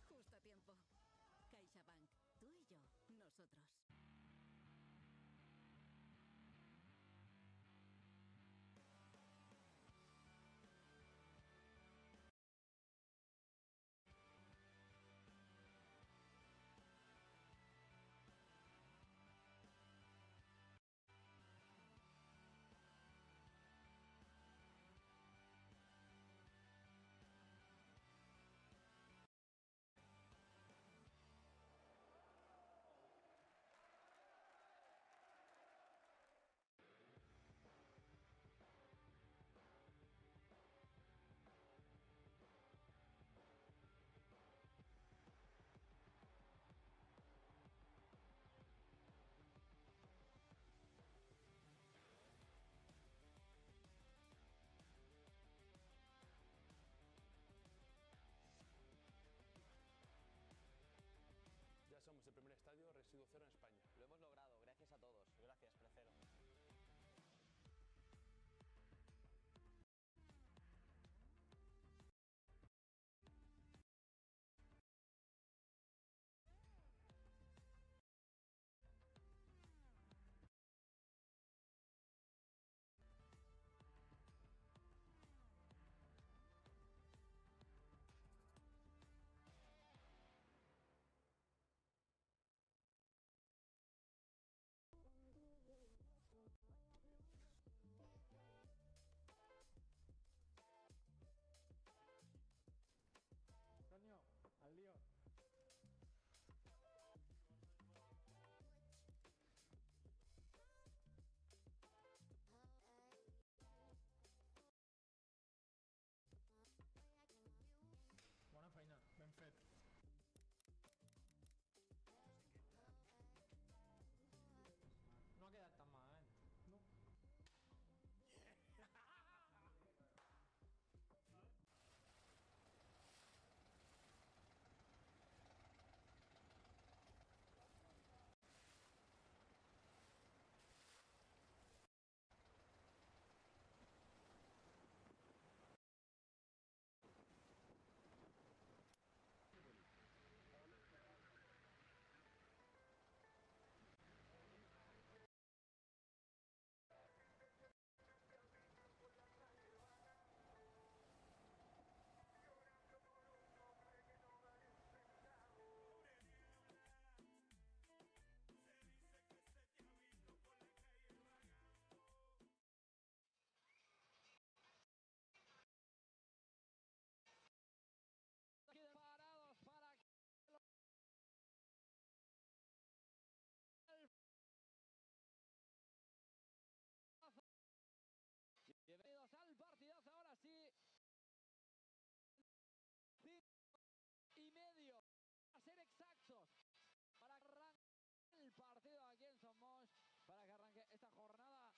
Justo a tiempo. CaixaBank, tú y yo, nosotros. Ya somos el primer estadio residuo cero en España. Lo hemos logrado, gracias a todos. Gracias, Precero. Antonio, al lío. Bona feina, ben fet. No ha quedat tan malament. No. Parados para que bienvenidos al partidazo, ahora sí. 5:30, a ser exactos, para arrancar el partido aquí en Somos, para que arranque esta jornada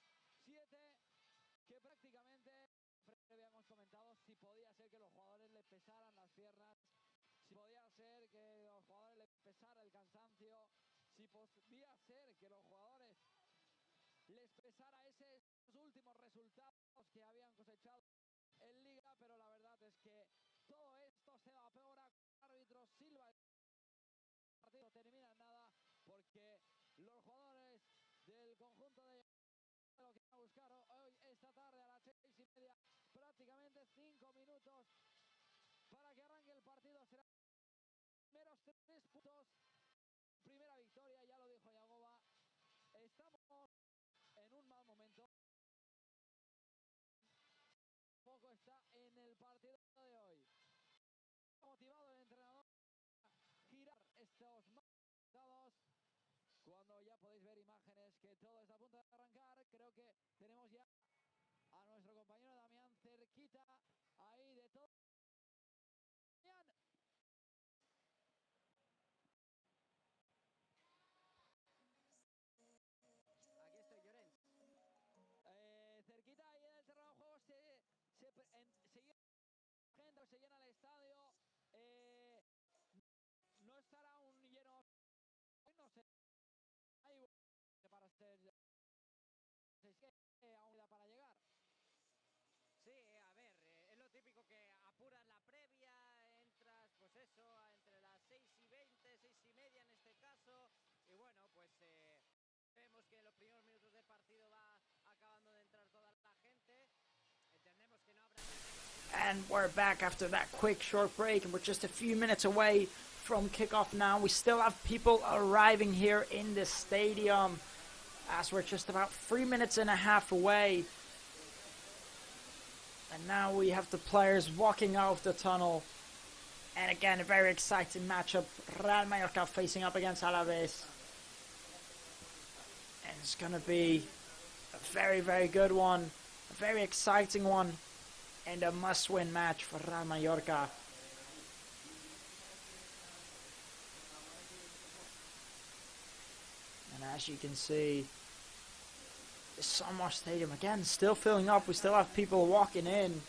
7, que prácticamente habíamos comentado si podía ser que los jugadores le pesaran las piernas, si podía ser que los jugadores le pesara el cansancio, si podía ser que los jugadores les pesara esos últimos resultados que habían cosechado en Liga, pero la verdad es que todo esto se evapora. Árbitro silba, el partido termina en nada, porque los jugadores del conjunto de lo que van a buscar hoy esta tarde a las 6:30, prácticamente 5 minutos para que arranque el partido. Serán los primeros 3 puntos, primera victoria, ya lo dijo Yagoba. Estamos en un mal momento. Poco está en el partido de hoy. Motivado el entrenador a girar estos marcados. Cuando ya podéis ver imágenes que todo está a punto de arrancar, creo que tenemos ya a nuestro compañero Damián cerquita ahí de todo. Damián. Aquí estoy, Llorens. Cerquita ahí en el terreno de juego se llena el estadio. No estará un lleno, no sé, hay para ser, es que aún queda para llegar. Sí, a ver, es lo típico que apuras la previa en eso, entre las 6:20, 6:30 en este caso. Y bueno, pues vemos que en los primeros minutos de partido va acabando de entrar toda la gente. Entendemos que no habrá... And we're back after that quick short break, and we're just a few minutes away from kickoff now. We still have people arriving here in the stadium, as we're just about 3 minutes and a half away. And now we have the players walking out of the tunnel. And again, a very exciting matchup. Real Mallorca facing up against Alavés. And it's going to be a very, very good one. A very exciting one. And a must-win match for Real Mallorca. And as you can see, the Sunwatch Stadium again still filling up. We still have people walking in.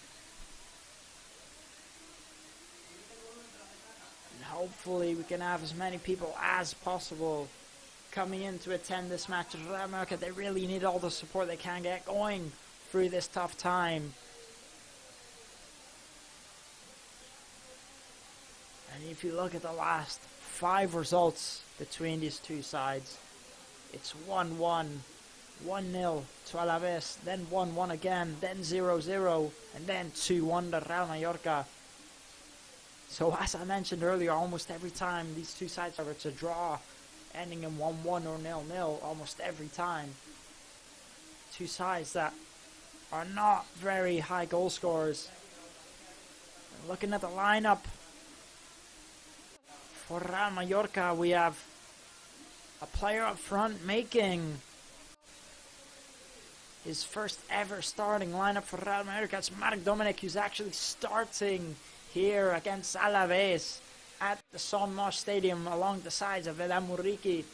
And hopefully we can have as many people as possible coming in to attend this match. Real Mallorca, they really need all the support they can get going through this tough time. And if you look at the last 5 results between these two sides, it's 1-1, 1-0 to Alavés, then 1-1 again, then 0-0, and then 2-1 to Real Mallorca. So as I mentioned earlier, almost every time these two sides are to draw, ending in 1-1 or 0-0, almost every time. Two sides that are not very high goal scorers. And looking at the lineup, for Real Mallorca, we have a player up front making his first ever starting lineup for Real Mallorca. It's Marc Dominic, who's actually starting here against Alavés at the Sunwatch Stadium along the sides of Vedat Muriqi.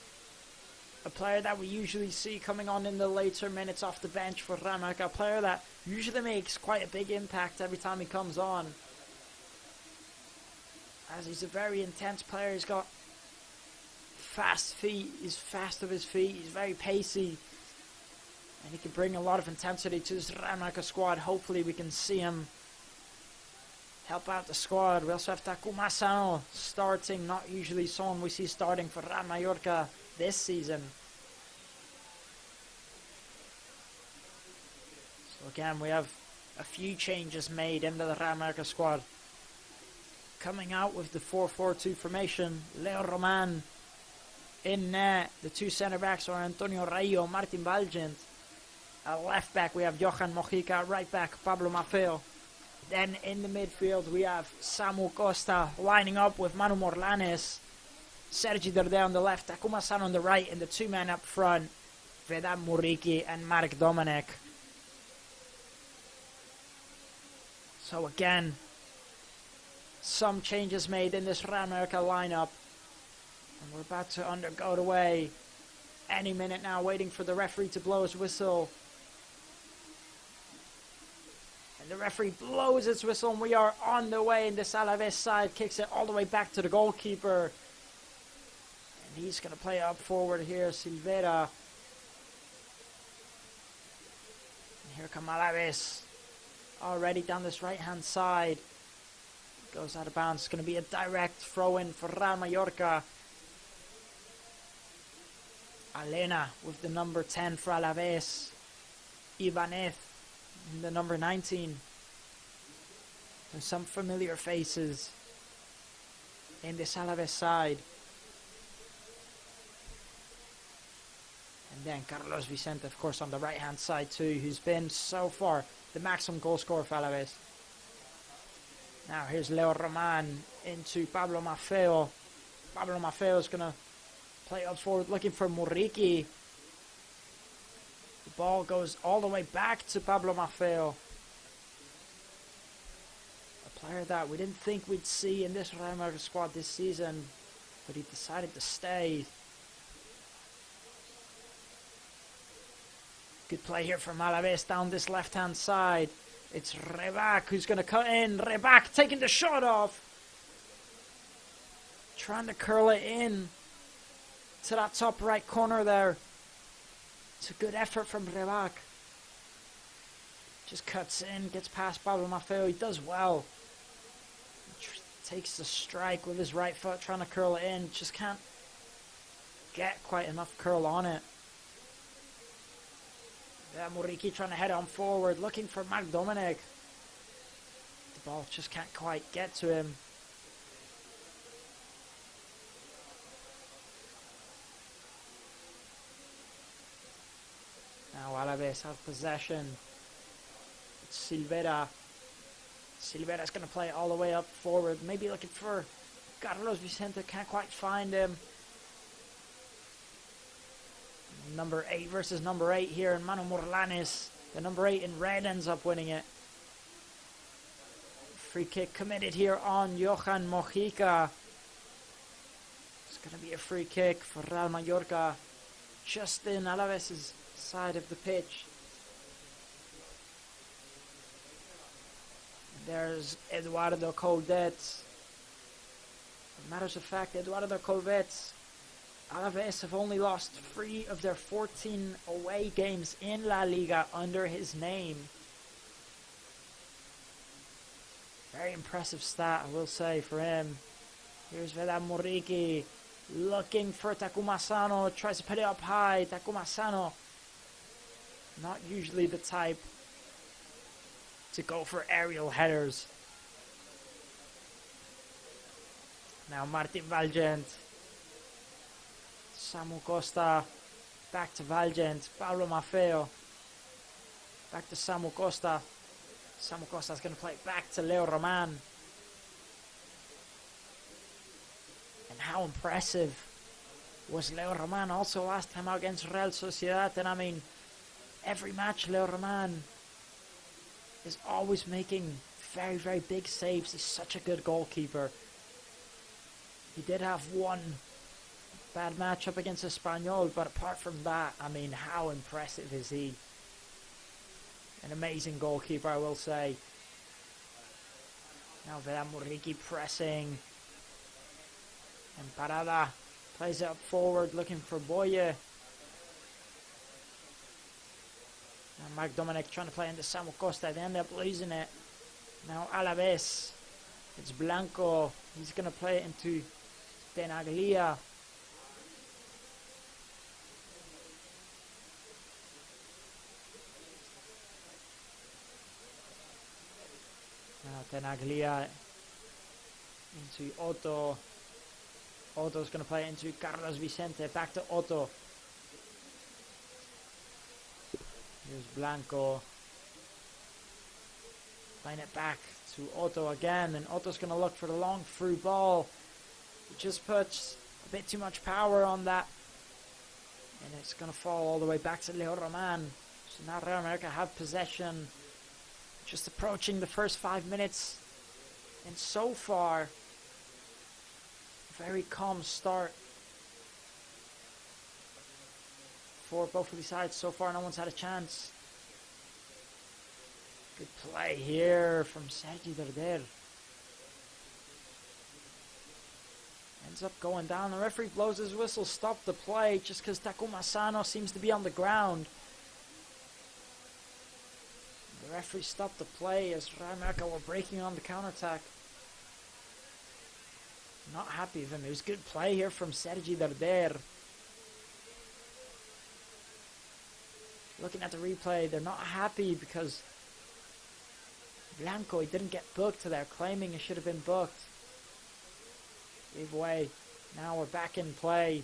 A player that we usually see coming on in the later minutes off the bench for Real Mallorca. A player that usually makes quite a big impact every time he comes on, as he's a very intense player. He's got fast feet, he's fast of his feet, he's very pacey, and he can bring a lot of intensity to this Real Mallorca squad. Hopefully we can see him help out the squad. We also have Takuma Sano starting, not usually someone we see starting for Real Mallorca this season. So again, we have a few changes made into the Real Mallorca squad. Coming out with the 4-4-2 formation, Leo Roman in net. The two centre backs are Antonio Rayo, Martin Valgent. At left back we have Johan Mojica, right back Pablo Maffeo. Then in the midfield we have Samu Costa lining up with Manu Morlanes, Sergi Derde on the left, Takuma San on the right, and the two men up front, Vedat Muriqi and Marc Dominic. So again, some changes made in this Real Mallorca lineup, and we're about to undergo it away any minute now, waiting for the referee to blow his whistle. And the referee blows his whistle, and we are on the way. And this Alavés side kicks it all the way back to the goalkeeper, and he's going to play up forward here, Silvera. And here come Alavés, already down this right hand side. Goes out of bounds. It's going to be a direct throw in for Real Mallorca. Alena with the number 10 for Alavés. Ibanez in the number 19. There's some familiar faces in this Alavés side. And then Carlos Vicente, of course, on the right hand side too, who's been so far the maximum goal scorer for Alavés. Now here's Leo Roman into Pablo Maffeo. Pablo Maffeo is going to play up forward looking for Muriqi. The ball goes all the way back to Pablo Maffeo. A player that we didn't think we'd see in this Real Mallorca squad this season, but he decided to stay. Good play here from Alavés down this left hand side. It's Rebac who's going to cut in. Rebac taking the shot off. Trying to curl it in to that top right corner there. It's a good effort from Rebac. Just cuts in, gets past Pablo Maffeo. He does well. Takes the strike with his right foot, trying to curl it in. Just can't get quite enough curl on it. Muriqi trying to head on forward, looking for Mark Dominic. The ball just can't quite get to him. Now Alavés have possession. It's Silvera. Silvera's going to play it all the way up forward. Maybe looking for Carlos Vicente. Can't quite find him. Number 8 versus number 8 here. And Manu Morlanes, the number 8 in red, ends up winning it. Free kick committed here on Johan Mojica. It's going to be a free kick for Real Mallorca. Just in Alavés' side of the pitch. There's Eduardo Coudet. As a matter of fact, Eduardo Coudet, Alavés have only lost 3 of their 14 away games in LaLiga under his name. Very impressive stat, I will say, for him. Here's Vedat Muriqi looking for Takuma Sano. Tries to put it up high. Takuma Sano, not usually the type to go for aerial headers. Now Martin Valgent. Samu Costa. Back to Valgent. Pablo Maffeo. Back to Samu Costa. Samu Costa's going to play it back to Leo Roman. And how impressive was Leo Roman also last time out against Real Sociedad. And I mean, every match Leo Roman is always making very, very big saves. He's such a good goalkeeper. He did have one bad matchup against Espanyol, but apart from that, I mean, how impressive is he? An amazing goalkeeper, I will say. Now Vedat Muriqi pressing. And Parada plays it up forward, looking for Boye. Now Mark Dominic trying to play into Samu Costa. They end up losing it. Now Alavés. It's Blanco. He's going to play it into Tenaglia. Now Tenaglia into Otto. Otto's going to play it into Carlos Vicente. Back to Otto. Here's Blanco. Playing it back to Otto again. And Otto's going to look for the long through ball. It just puts a bit too much power on that. And it's going to fall all the way back to Leo Roman. So now Real America have possession. Just approaching the first 5 minutes. And so far, very calm start for both of these sides. So far, no one's had a chance. Good play here from Sergi Darder. Ends up going down. The referee blows his whistle, stop the play, just because Takuma Sano seems to be on the ground. The referee stopped the play as Real America were breaking on the counterattack. Not happy with him. It was good play here from Sergi Darder. Looking at the replay, they're not happy because Blanco, he didn't get booked. They're claiming he should have been booked. Gave away. Now we're back in play.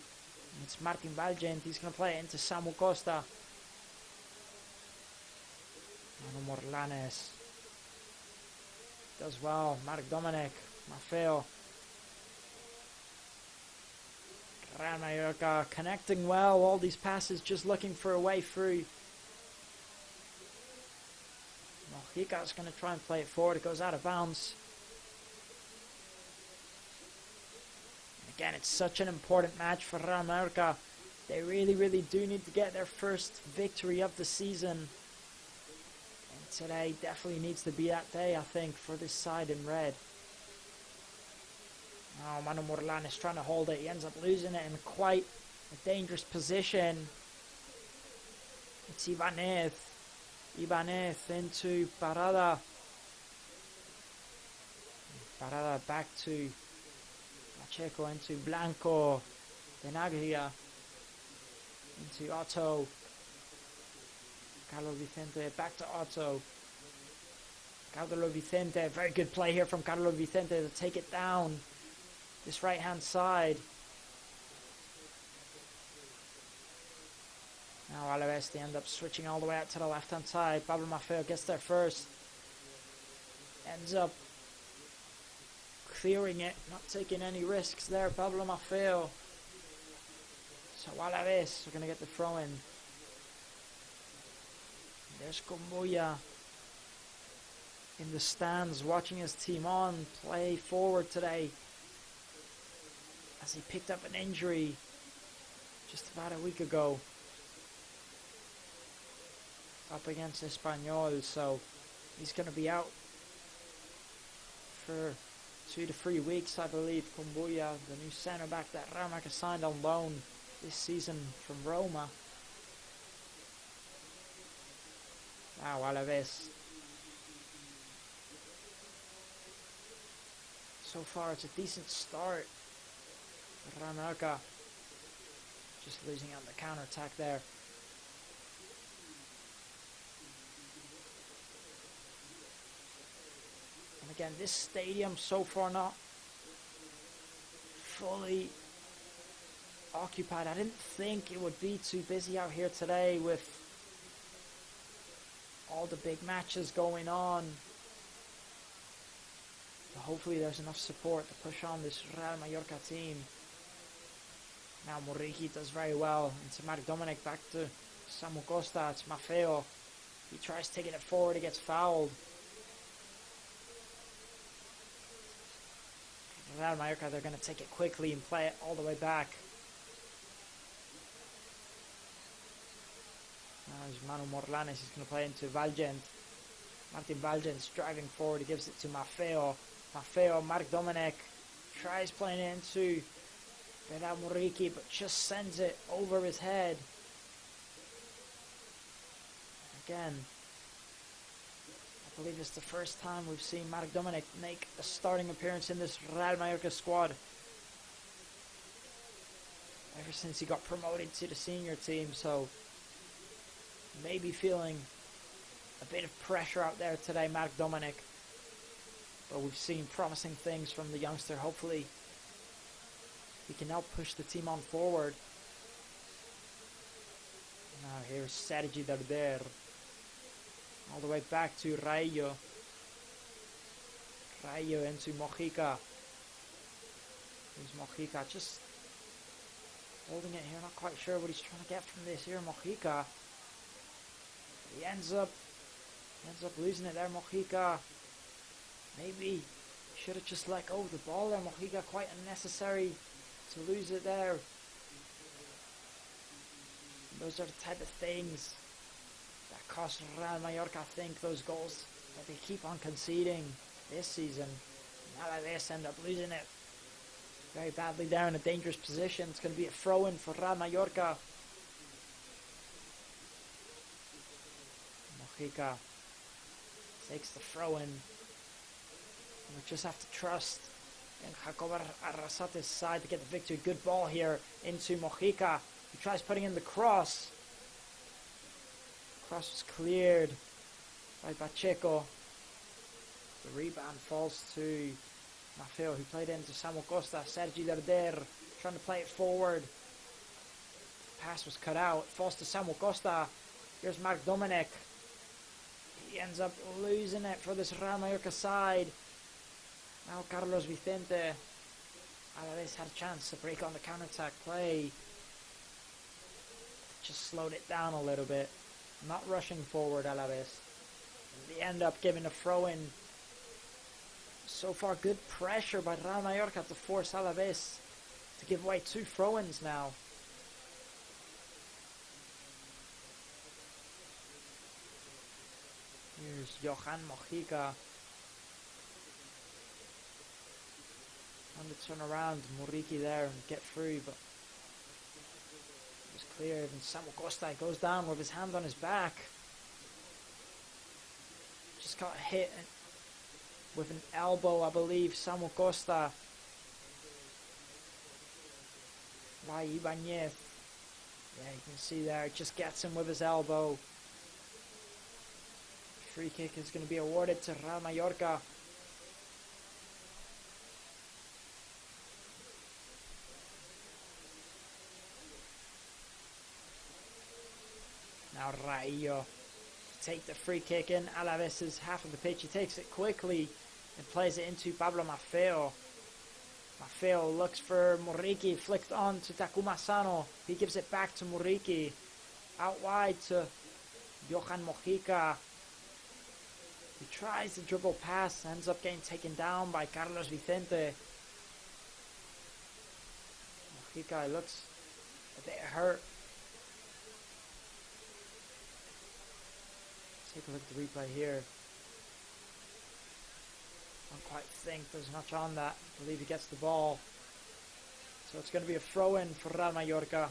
It's Martin Valgent. He's going to play it into Samu Costa. Manu Morlanes. Does well. Mark Dominic. Maffeo. Real Mallorca connecting well. All these passes just looking for a way through. Mojica's going to try and play it forward. It goes out of bounds. And again, it's such an important match for Real Mallorca. They really, really do need to get their first victory of the season. And today definitely needs to be that day, I think, for this side in red. Now Manu Morlan is trying to hold it. He ends up losing it in quite a dangerous position. It's Ibanez. Ibanez into Parada. Parada back to Pacheco, into Blanco, Benaglia, into Otto, Carlos Vicente, back to Otto, Carlos Vicente, very good play here from Carlos Vicente to take it down this right hand side. Now Alavés, they end up switching all the way out to the left hand side. Pablo Maffeo gets there first, ends up clearing it, not taking any risks there, Pablo Maffeo. So Alavés are going to get the throw in. There's Combuya in the stands watching his team on play forward today, as he picked up an injury just about a week ago up against Espanyol, so he's going to be out for 2 to 3 weeks, I believe. Combuya, the new centre back that Real Mallorca signed on loan this season from Roma. Now Alavés, so far it's a decent start. Real Mallorca just losing on the counter attack there. And again, this stadium so far not fully occupied. I didn't think it would be too busy out here today with all the big matches going on. But hopefully there's enough support to push on this Real Mallorca team. Now Muriqui does very well. Into Marc Dominic, back to Samu Costa. It's Maffeo. He tries taking it forward, he gets fouled. Real Mallorca, they're going to take it quickly and play it all the way back. Now there's Manu Morlanes, he's going to play into Valgent. Martin Valgent's driving forward, he gives it to Maffeo. Maffeo, Marc Dominic tries playing it into Bernard Muriqui, but just sends it over his head. Again, I believe it's the first time we've seen Marc Dominic make a starting appearance in this Real Mallorca squad ever since he got promoted to the senior team, so maybe feeling a bit of pressure out there today, Marc Dominic. But we've seen promising things from the youngster. Hopefully he can help push the team on forward. Now here's Sergi Darder. All the way back to Rayo. Rayo into Mojica. Here's Mojica just holding it here. Not quite sure what he's trying to get from this here, Mojica. He ends up losing it there, Mojica. Maybe should have just let go of the ball there, Mojica. Quite unnecessary to lose it there. Those are the type of things that cost Real Mallorca, I think, those goals that they keep on conceding this season. Now that they end up losing it very badly there in a dangerous position. It's going to be a throw-in for Real Mallorca. Mojica takes the throw-in. We just have to trust in Jacob Arrasate's side to get the victory. Good ball here into Mojica. He tries putting in the cross. Cross was cleared by Pacheco. The rebound falls to Maffeo, who played it into Samu Costa. Sergi Darder trying to play it forward. The pass was cut out. It falls to Samu Costa. Here's Marc Dominic. He ends up losing it for this Real Mallorca side. Now Carlos Vicente. Alavés had a chance to break on the counter-attack play. Just slowed it down a little bit. Not rushing forward, Alavés. They end up giving a throw-in. So far, good pressure by Real Mallorca to force Alavés to give away 2 throw-ins now. Here's Johan Mojica. Trying to turn around Muriqui there and get through, but it was clear. Even Samu Costa goes down with his hand on his back. Just got hit with an elbow, I believe. Samu Costa. By Ibanez. Yeah, you can see there, just gets him with his elbow. Free kick is going to be awarded to Real Mallorca. Now Raillo take the free kick in Alavés' half of the pitch. He takes it quickly and plays it into Pablo Maffeo. Maffeo looks for Muriqi, flicked on to Takuma Sano. He gives it back to Muriqi. Out wide to Johan Mojica. He tries the dribble pass, ends up getting taken down by Carlos Vicente. Mojica looks a bit hurt. Take a look at the replay here. Don't quite think there's much on that. I believe he gets the ball. So it's going to be a throw-in for Real Mallorca.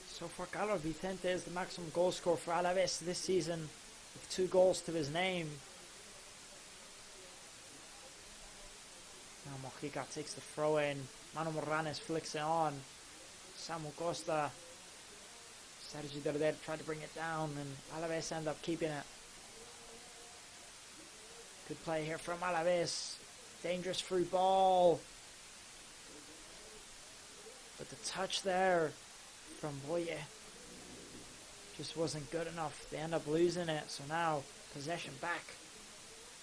So far, Carlos Vicente is the maximum goal scorer for Alavés this season, with 2 goals to his name. Now Mojica takes the throw-in. Manu Morales flicks it on. Samu Costa. Sergi Derder tried to bring it down, and Alavés end up keeping it. Good play here from Alavés. Dangerous free ball. But the touch there from Boye just wasn't good enough. They end up losing it. So now possession back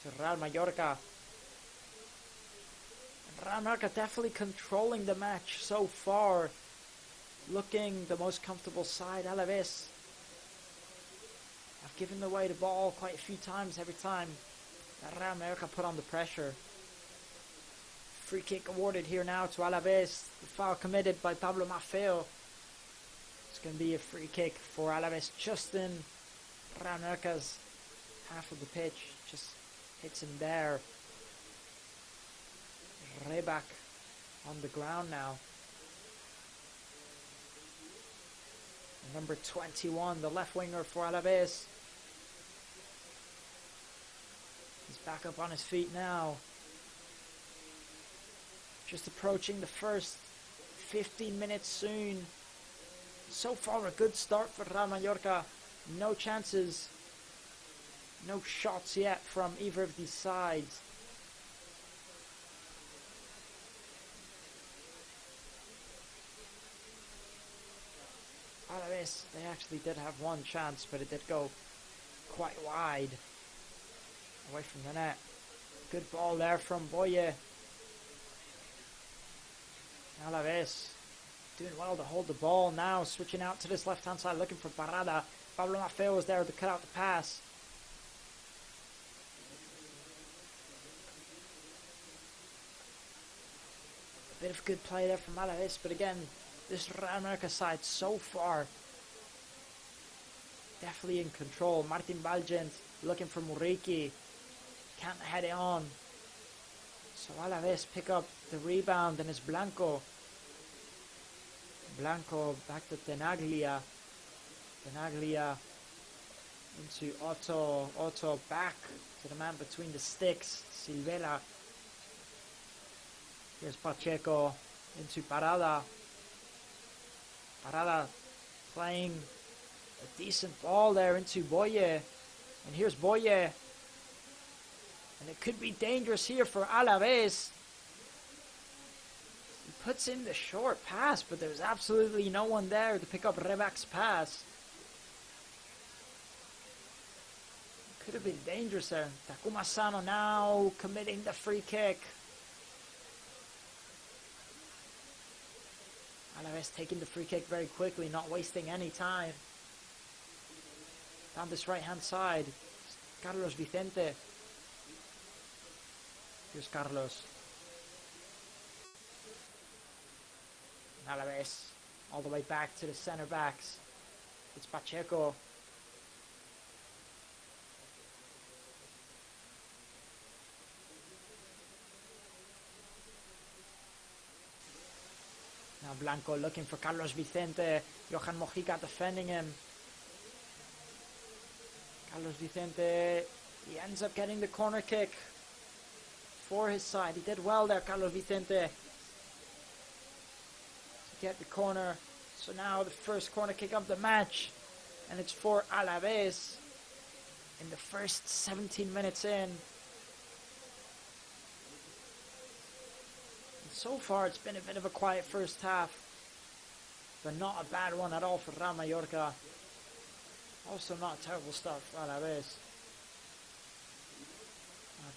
to Real Mallorca. And Real Mallorca definitely controlling the match so far. Looking the most comfortable side. Alavés have given away the ball quite a few times. Every time that Real Mallorca put on the pressure. Free kick awarded here now to Alavés. The foul committed by Pablo Maffeo. It's going to be a free kick for Alavés just in Real Mallorca's half of the pitch. Just hits him there. Reback on the ground now. Number 21, the left winger for Alavés. He's back up on his feet now. Just approaching the first 15 minutes soon. So far a good start for Real Mallorca. No chances. No shots yet from either of these sides. Alavés, they actually did have one chance, but it did go quite wide. Away from the net. Good ball there from Boye. Alavés doing well to hold the ball now. Switching out to this left hand side, looking for Parada. Pablo Maffeo was there to cut out the pass. A bit of good play there from Alavés, but again, this Real Mallorca side so far definitely in control. Martin Balgent looking for Muriqi. Can't head it on. So Alavés pick up the rebound, and it's Blanco. Blanco back to Tenaglia. Tenaglia into Otto. Otto back to the man between the sticks. Silvera. Here's Pacheco into Parada. Parada playing a decent ball there into Boye. And here's Boye. And it could be dangerous here for Alavés. He puts in the short pass, but there's absolutely no one there to pick up Rebac's pass. Could have been dangerous there. Takuma Sano now committing the free kick. Alavés taking the free kick very quickly, not wasting any time. Down this right hand side, Carlos Vicente. Here's Carlos. Alavés all the way back to the center backs. It's Pacheco. Now Blanco looking for Carlos Vicente. Johan Mojica defending him. Carlos Vicente He ends up getting the corner kick for his side. He did well there, Carlos Vicente, to get the corner. So now the first corner kick of the match, and it's for Alavés in the first 17 minutes in. And so far it's been a bit of a quiet first half, but not a bad one at all for Real Mallorca. Also not a terrible start for Alavés.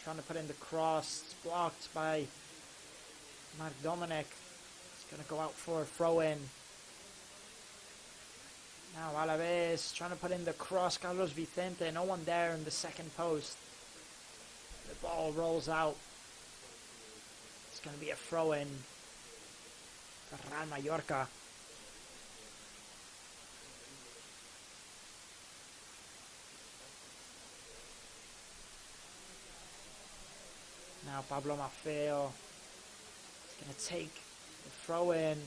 Trying to put in the cross. It's blocked by Marc Dominic. It's going to go out for a throw-in. Now Alavés trying to put in the cross. Carlos Vicente. No one there in the second post. The ball rolls out. It's going to be a throw-in for Real Mallorca. Now Pablo Maffeo is going to take the throw-in.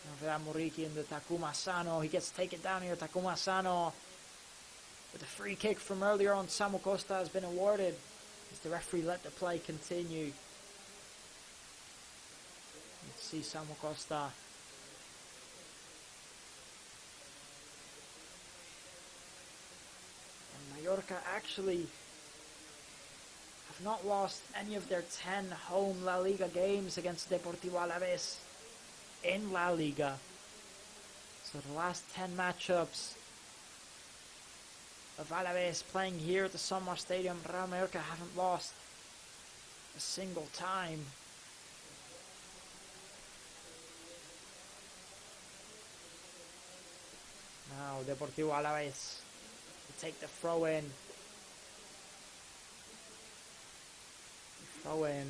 Now Vera Muriqui and the Takuma Sano. He gets taken down here. Takuma Sano with a free kick from earlier on. Samu Costa has been awarded as the referee let the play continue. Let's see Samu Costa. And Mallorca actually have not lost any of their 10 home La Liga games against Deportivo Alavés in La Liga. So the last 10 matchups of Alavés playing here at the Sunmar Stadium, Real Mallorca haven't lost a single time. Now Deportivo Alavés will take the throw in. Throw in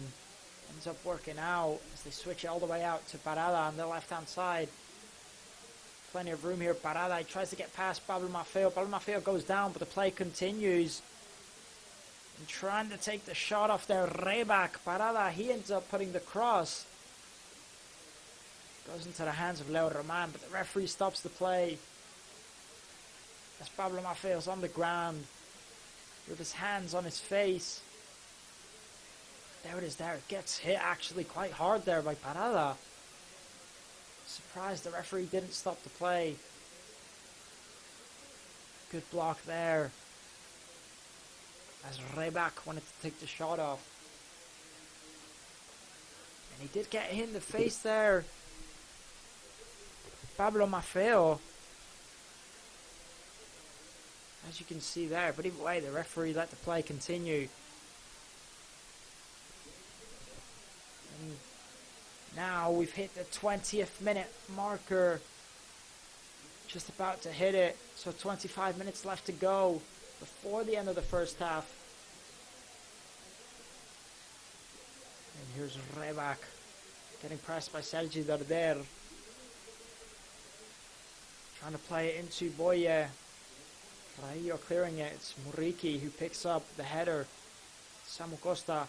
ends up working out as they switch it all the way out to Parada on the left hand side. Plenty of room here. Parada, he tries to get past Pablo Maffeo. Pablo Maffeo goes down, but the play continues. And trying to take the shot off there, Reback. Parada, he ends up putting the cross. Goes into the hands of Leo Roman, but the referee stops the play as Pablo Maffeo's on the ground with his hands on his face. There it is there. It gets hit actually quite hard there by Parada. Surprised the referee didn't stop the play. Good block there as Reback wanted to take the shot off. And he did get hit in the face there. Pablo Maffeo, as you can see there. But either way, the referee let the play continue. And now we've hit the 20th minute marker. Just about to hit it. So 25 minutes left to go before the end of the first half. And here's Reback getting pressed by Sergi Darder. Trying to play it into Boye. Raillo clearing it. It's Muriqui who picks up the header. Samu Costa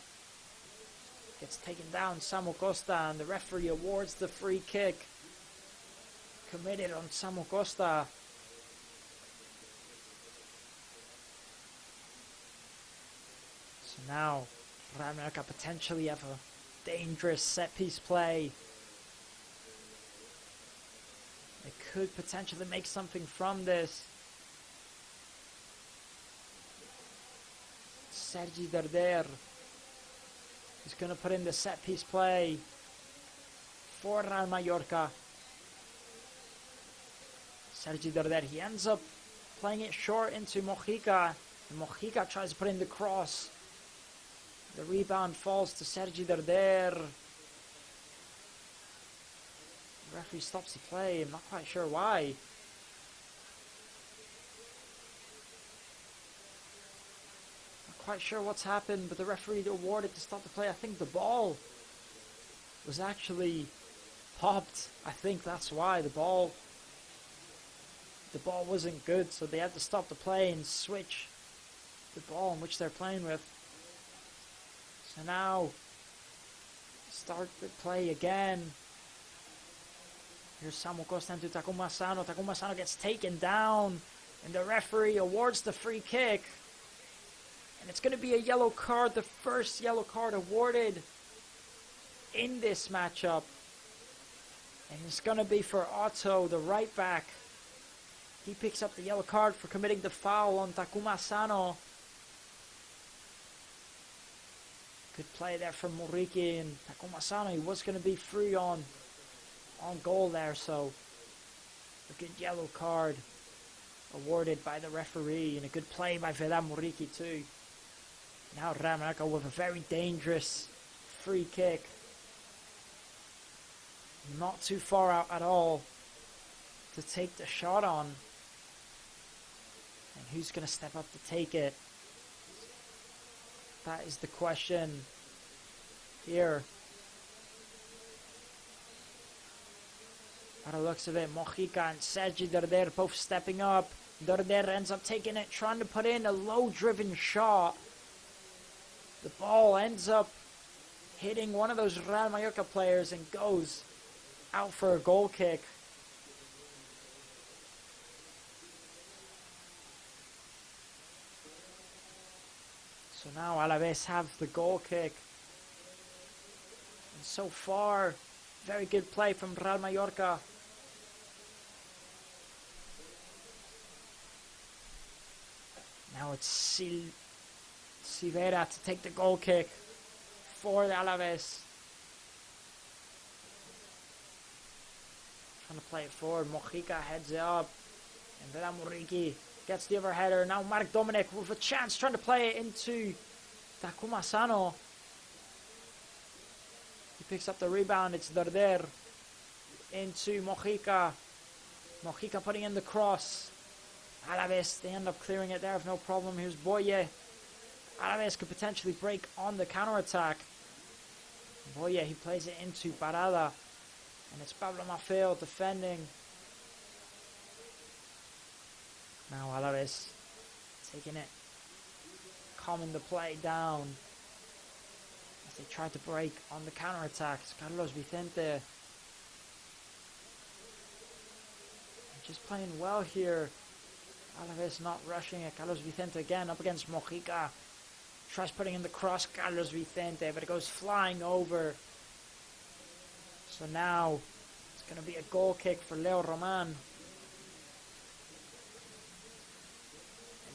gets taken down. Samu Costa, and the referee awards the free kick committed on Samu Costa. So now Real Mallorca potentially have a dangerous set piece play. They could potentially make something from this. Sergi Darder is going to put in the set piece play for Real Mallorca. Sergi Darder, he ends up playing it short into Mojica. And Mojica tries to put in the cross. The rebound falls to Sergi Darder. The referee stops the play. I'm not quite sure why. Quite sure what's happened, but the referee awarded to stop the play. I think the ball was actually popped. I think that's why the ball wasn't good, so they had to stop the play and switch the ball in which they're playing with. So now start the play again. Here's Samu Costa into Takuma Sano. Takuma Sano gets taken down, and the referee awards the free kick And it's going to be a yellow card, the first yellow card awarded in this matchup. And it's going to be for Otto, the right back. He picks up the yellow card for committing the foul on Takuma Sano. Good play there from Moriki, and Takuma Sano, he was going to be free on goal there, so a good yellow card awarded by the referee, and a good play by Vedan Moriki too. Now Real Mallorca with a very dangerous free kick. Not too far out at all to take the shot on. And who's going to step up to take it? That is the question here. By the looks of it, Mojica and Sergi Darder both stepping up. Darder ends up taking it, trying to put in a low-driven shot. The ball ends up hitting one of those Real Mallorca players and goes out for a goal kick. So now Alavés have the goal kick. And so far, very good play from Real Mallorca. Now it's Silvera to take the goal kick for the Alavés. Trying to play it forward. Mojica heads it up. And Vedan Moriki gets the overheader. Now Mark Dominic with a chance, trying to play it into Takuma Sano. He picks up the rebound. It's Darder into Mojica. Mojica putting in the cross. Alavés, they end up clearing it there with no problem. Here's Boye. Alavés could potentially break on the counter-attack. Boye, he plays it into Parada. And it's Pablo Maffeo defending. Now Alavés taking it, calming the play down as they try to break on the counter-attack. It's Carlos Vicente. Just playing well here. Alavés not rushing it. Carlos Vicente again up against Mojica. Tries putting in the cross, Carlos Vicente, but it goes flying over. So now it's going to be a goal kick for Leo Roman. And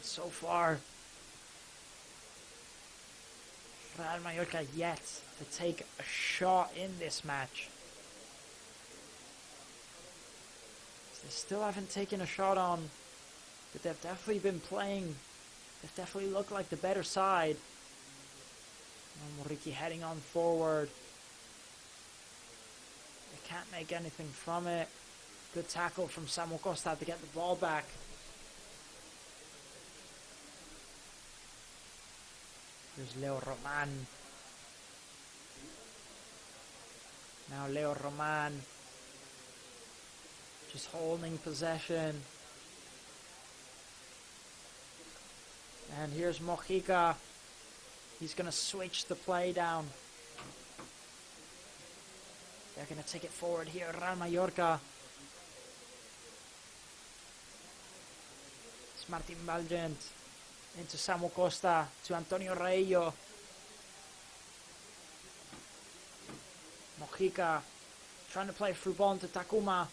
so far, Real Mallorca yet to take a shot in this match. They still haven't taken a shot on, but they've definitely been playing. They've definitely looked like the better side. Moriki heading on forward. They can't make anything from it. Good tackle from Samu Costa to get the ball back. Here's Leo Roman. Now Leo Roman just holding possession. And here's Mojica. He's going to switch the play down. They're going to take it forward here. Real Mallorca. It's Martin Balgent into Samu Costa to Antonio Reillo. Mojica trying to play through ball into Takuma.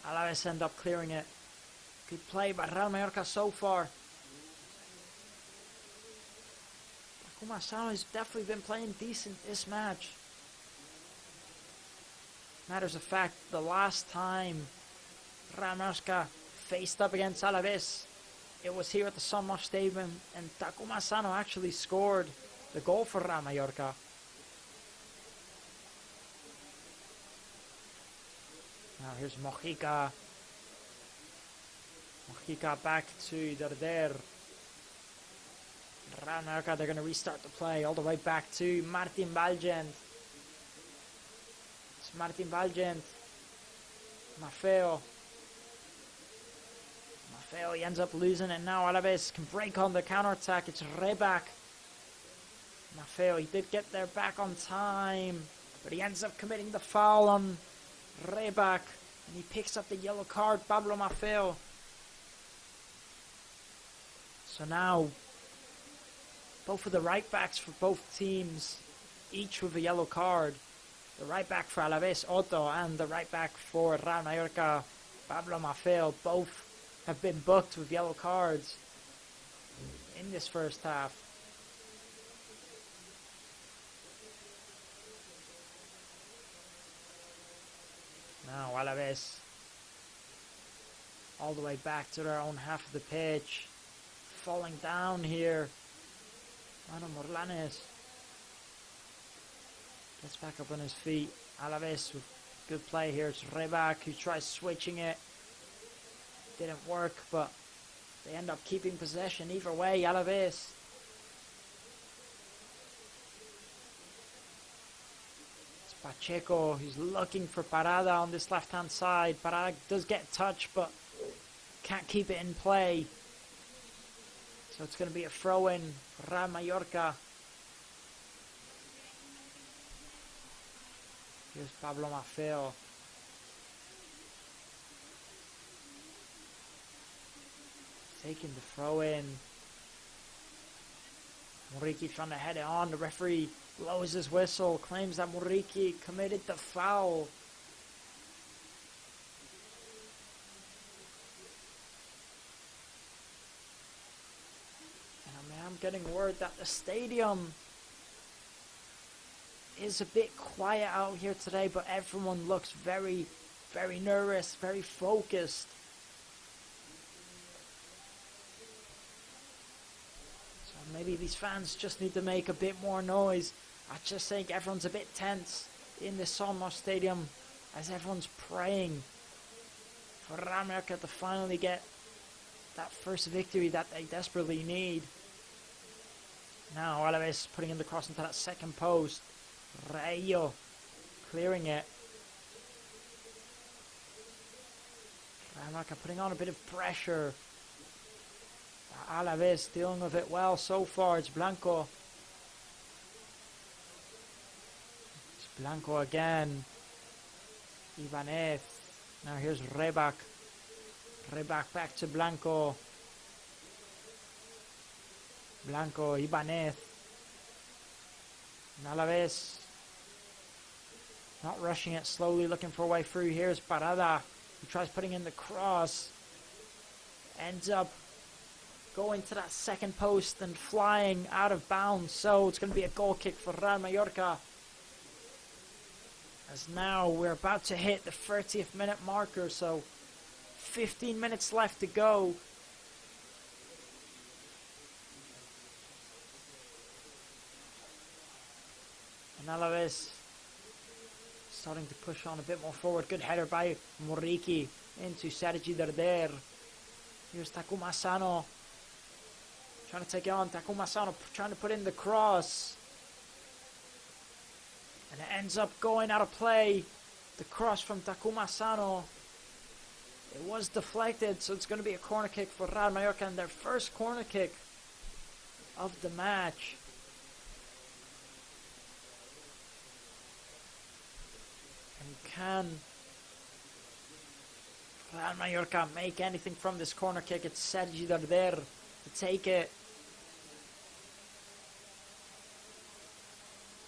Alavés end up clearing it. Good play by Real Mallorca so far. Takuma Sano has definitely been playing decent this match. Matters of fact, the last time Real Mallorca faced up against Alavés, it was here at the Son Moix Stadium, and Takuma Sano actually scored the goal for Real Mallorca. Now here's Mojica. Mojica back to Darder. Real Mallorca, they're going to restart the play all the way back to Martin Balgent. It's Martin Balgent. Maffeo. Maffeo, he ends up losing it now. Alavés can break on the counter-attack. It's Reback. Maffeo, he did get there back on time, but he ends up committing the foul on Reback. And he picks up the yellow card, Pablo Maffeo. So now Both of the right backs for both teams, each with a yellow card. The right back for Alavés, Otto, and the right back for Real Mallorca, Pablo Maffeo, both have been booked with yellow cards in this first half. Now Alavés all the way back to their own half of the pitch. Falling down here. Mano Morlanes gets back up on his feet. Alavés with good play here. It's Rebac who tries switching it. Didn't work, but they end up keeping possession. Either way, Alavés. It's Pacheco who's looking for Parada on this left-hand side. Parada does get touched, but can't keep it in play. So it's going to be a throw-in for Real Mallorca. Here's Pablo Maffeo. Taking the throw-in. Muriqui trying to head it on. The referee blows his whistle. Claims that Muriqui committed the foul. I'm getting word that the stadium is a bit quiet out here today, but everyone looks very, very nervous, very focused. So maybe these fans just need to make a bit more noise. I just think everyone's a bit tense in the Somos Stadium as everyone's praying for Real Mallorca to finally get that first victory that they desperately need. Now Alavés putting in the cross into that second post. Rayo clearing it. Real Mallorca putting on a bit of pressure. Alavés dealing with it well so far. It's Blanco. It's Blanco again. Ibanez. Now here's Rebac. Rebac back to Blanco. Blanco, Ibanez. Alavés not rushing it, slowly looking for a way through. Here's Parada, who tries putting in the cross. Ends up going to that second post and flying out of bounds. So it's going to be a goal kick for Real Mallorca. As now we're about to hit the 30th minute marker, so 15 minutes left to go. And Alavés starting to push on a bit more forward. Good header by Muriqui into Sergi Darder. Here's Takuma Sano trying to take it on. Takuma Sano trying to put in the cross. And it ends up going out of play. The cross from Takuma Sano. It was deflected, so it's going to be a corner kick for Real Mallorca, and their first corner kick of the match. And can Real Mallorca make anything from this corner kick? It's Sergi Darder to take it.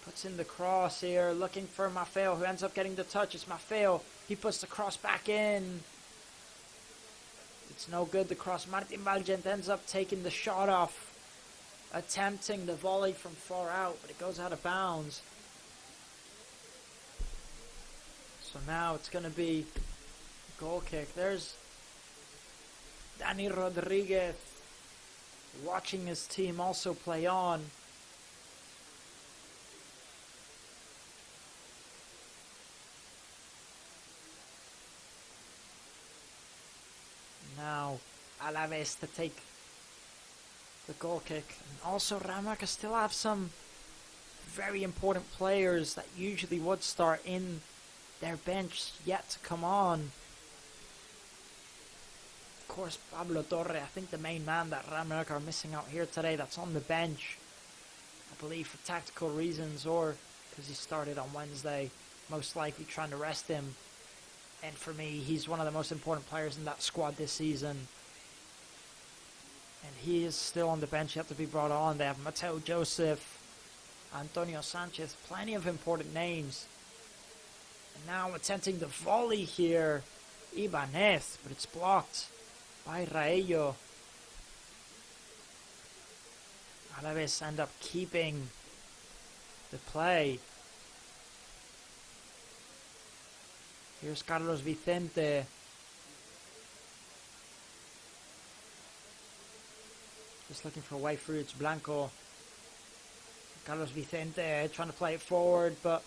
Puts in the cross here, looking for Maffeo, who ends up getting the touch. It's Maffeo. He puts the cross back in. It's no good, the cross. Martin Valgent ends up taking the shot off, attempting the volley from far out, but it goes out of bounds. So now it's going to be a goal kick. There's Dani Rodriguez watching his team also play on. Now Alavés to take the goal kick. And also Real Mallorca still have some very important players that usually would start in their bench yet to come on. Of course, Pablo Torre, I think the main man that Real Mallorca are missing out here today, that's on the bench. I believe for tactical reasons or because he started on Wednesday, most likely trying to rest him. And for me, he's one of the most important players in that squad this season. And he is still on the bench, yet to be brought on. They have Mateo Joseph, Antonio Sanchez, plenty of important names. And now attempting the volley here, Ibanez, but it's blocked by Raello. Alavés end up keeping the play. Here's Carlos Vicente. Just looking for a way through. It's Blanco. Carlos Vicente trying to play it forward, but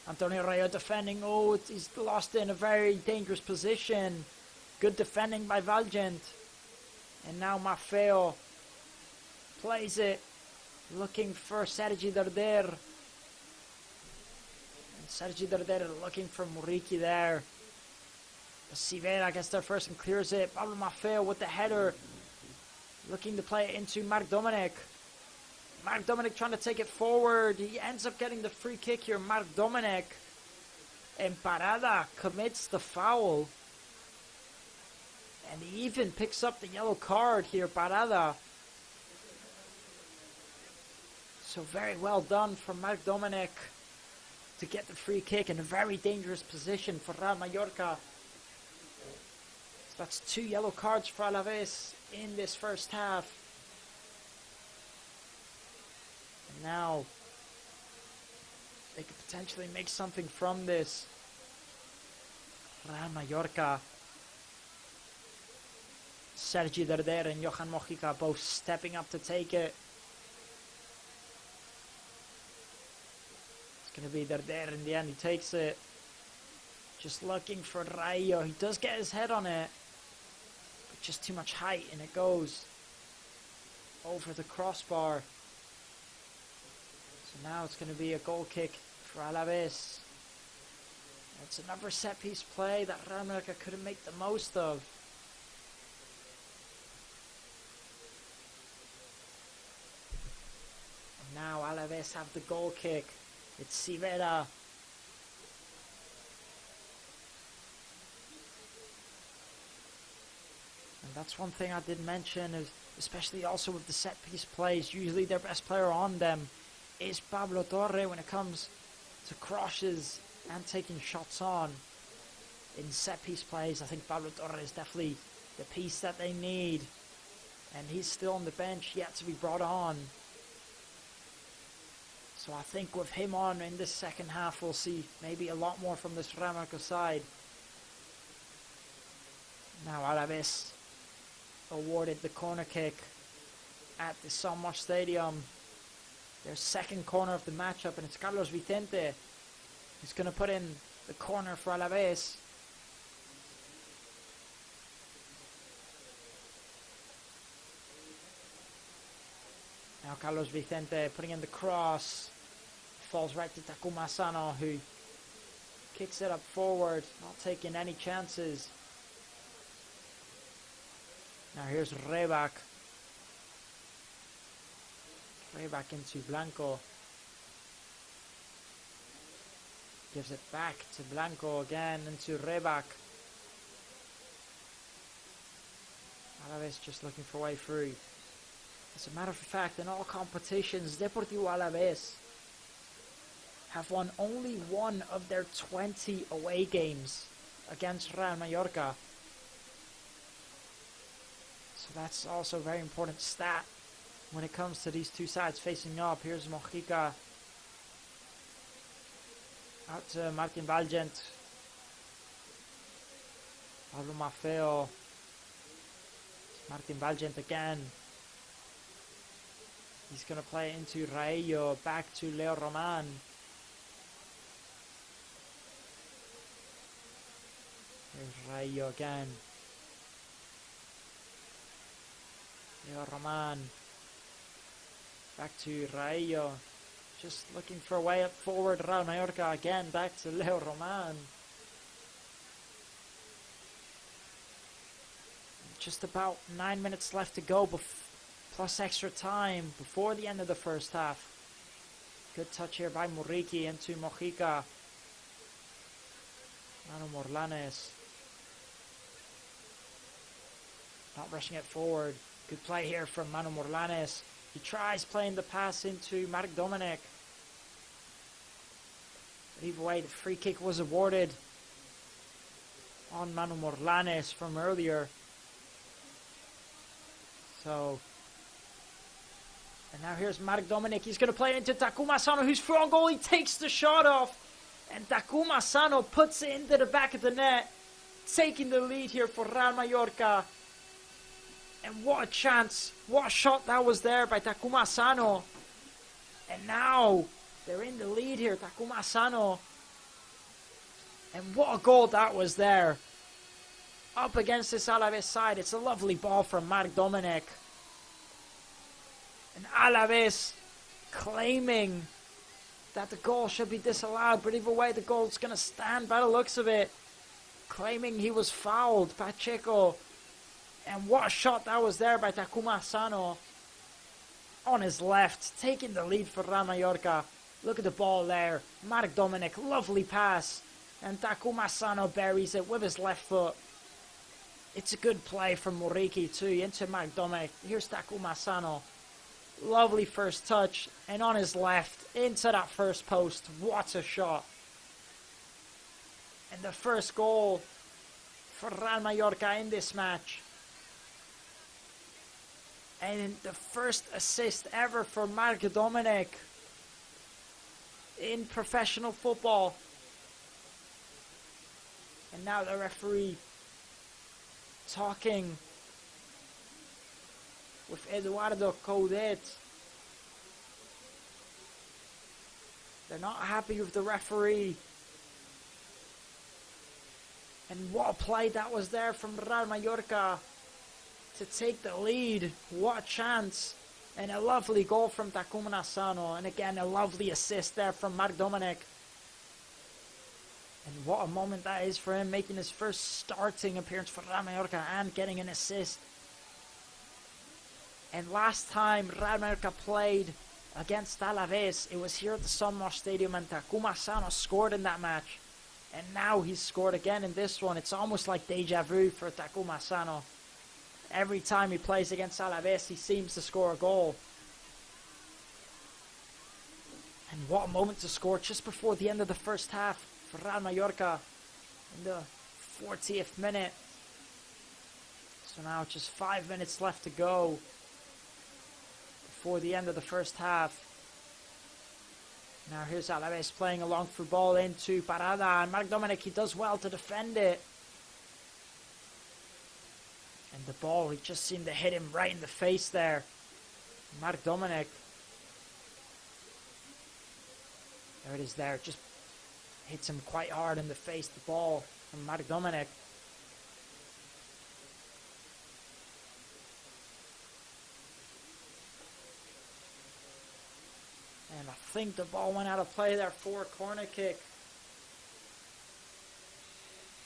Antonio Rayo defending. Oh, he's lost in a very dangerous position. Good defending by Valgent. And now Maffeo plays it. Looking for Sergi Darder. And Sergi Darder looking for Muriqui there. Sivera gets there first and clears it. Pablo Maffeo with the header. Looking to play it into Marc Dominic. Marc Dominic trying to take it forward. He ends up getting the free kick here. Marc Dominic. And Parada commits the foul. And he even picks up the yellow card here, Parada. So very well done from Marc Dominic to get the free kick in a very dangerous position for Real Mallorca. So that's 2 yellow cards for Alavés in this first half. And now they could potentially make something from this. Real Mallorca. Sergi Darder and Johan Mojica both stepping up to take it. It's going to be Darder in the end. He takes it. Just looking for Rayo. He does get his head on it. But just too much height and it goes over the crossbar. So now it's going to be a goal kick for Alavés. It's another set piece play that Real Mallorca couldn't make the most of. And now Alavés have the goal kick. It's Sivera. And that's one thing I did mention, is especially also with the set piece plays, usually their best player on them is Pablo Torre when it comes to crosses and taking shots on. In set piece plays, I think Pablo Torre is definitely the piece that they need. And he's still on the bench, yet to be brought on. So I think with him on in this second half, we'll see maybe a lot more from this Real Mallorca side. Now Alavés awarded the corner kick at the San Marcos Stadium. Their second corner of the matchup, and it's Carlos Vicente who's going to put in the corner for Alavés. Now Carlos Vicente putting in the cross. Falls right to Takuma Asano, who kicks it up forward, not taking any chances. Now here's Rebac. Rebac into Blanco. Gives it back to Blanco again, into Rebac. Alavés just looking for a way through. As a matter of fact, in all competitions, Deportivo Alavés have won only one of their 20 away games against Real Mallorca. So that's also a very important stat when it comes to these two sides facing up. Here's Mojica. Out to Martin Valgent. Pablo Maffeo. Martin Valgent again. He's going to play into Raello. Back to Leo Roman. Here's Raello again. Leo Roman. Back to Raello. Just looking for a way up forward. Real Mallorca again. Back to Leo Roman. Just about 9 minutes left to go, plus extra time before the end of the first half. Good touch here by Muriqui into Mojica. Manu Morlanes. Not rushing it forward. Good play here from Manu Morlanes. He tries playing the pass into Mark Dominic. But either way, the free kick was awarded on Manu Morlanes from earlier. So, and now here's Mark Dominic. He's going to play it into Takuma Asano, who's through on goal. He takes the shot off. And Takuma Asano puts it into the back of the net, taking the lead here for Real Mallorca. And what a chance. What a shot that was there by Takuma Asano. And now they're in the lead here, Takuma Asano. And what a goal that was there. Up against this Alavés side. It's a lovely ball from Mark Dominic. And Alavés claiming that the goal should be disallowed. But either way, the goal's going to stand by the looks of it. Claiming he was fouled, Pacheco. And what a shot that was there by Takuma Asano. On his left, taking the lead for Real Mallorca. Look at the ball there. Mark Dominic, lovely pass. And Takuma Asano buries it with his left foot. It's a good play from Moriki too, into Mark Dominic. Here's Takuma Asano. Lovely first touch. And on his left, into that first post. What a shot. And the first goal for Real Mallorca in this match. And the first assist ever for Mark Dominic in professional football. And now the referee talking with Eduardo Coudet. They're not happy with the referee. And what a play that was there from Real Mallorca to take the lead. What a chance. And a lovely goal from Takuma Asano. And again, a lovely assist there from Mark Dominic. And what a moment that is for him, making his first starting appearance for Real Mallorca and getting an assist. And last time Real Mallorca played against Alavés, it was here at the Sunmosh Stadium, and Takuma Asano scored in that match. And now he's scored again in this one. It's almost like deja vu for Takuma Asano. Every time he plays against Alavés, he seems to score a goal. And what a moment to score just before the end of the first half for Real Mallorca in the 40th minute. So now just 5 minutes left to go before the end of the first half. Now here's Alavés playing a long through ball into Parada. And Mark Dominic, he does well to defend it. And the ball, he just seemed to hit him right in the face there. Mark Dominic. There it is there. Just hits him quite hard in the face, the ball from Mark Dominic. And I think the ball went out of play there for a corner kick.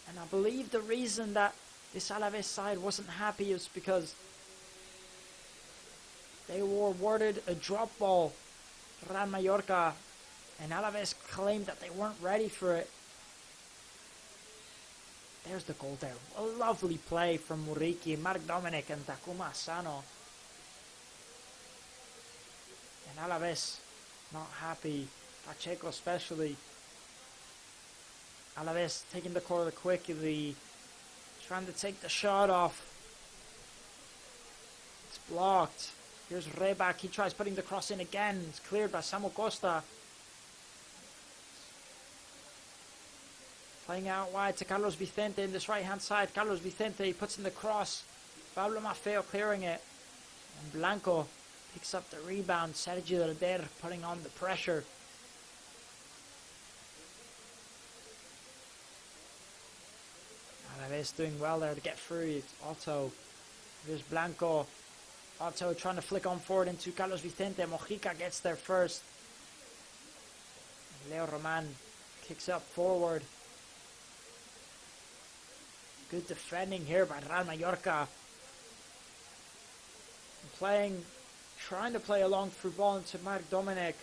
And I believe the reason that this Alavés side wasn't happy is because they were awarded a drop ball, Real Mallorca, and Alavés claimed that they weren't ready for it. There's the goal there. A lovely play from Muriqi, Mark Dominic and Takuma Asano. And Alavés not happy, Pacheco especially. Alavés taking the corner quickly, trying to take the shot off. It's blocked. Here's Reback. He tries putting the cross in again. It's cleared by Samu Costa. Playing out wide to Carlos Vicente in this right hand side. Carlos Vicente puts in the cross. Pablo Maffeo clearing it. And Blanco picks up the rebound. Sergio Alder putting on the pressure. Alavés doing well there to get through. It's Otto. There's Blanco. Otto trying to flick on forward into Carlos Vicente. Mojica gets there first. Leo Roman kicks up forward. Good defending here by Real Mallorca. Trying to play a long through ball into Mark Dominic.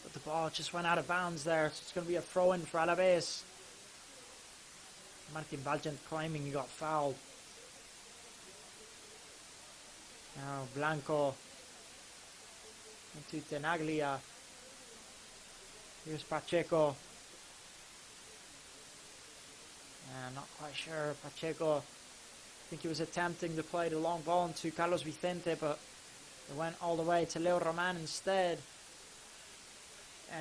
But the ball just went out of bounds there. So it's going to be a throw-in for Alavés. Martin Valgent claiming he got fouled. Now Blanco into Tenaglia. Here's Pacheco. Not quite sure. Pacheco, I think he was attempting to play the long ball into Carlos Vicente, but it went all the way to Leo Roman instead.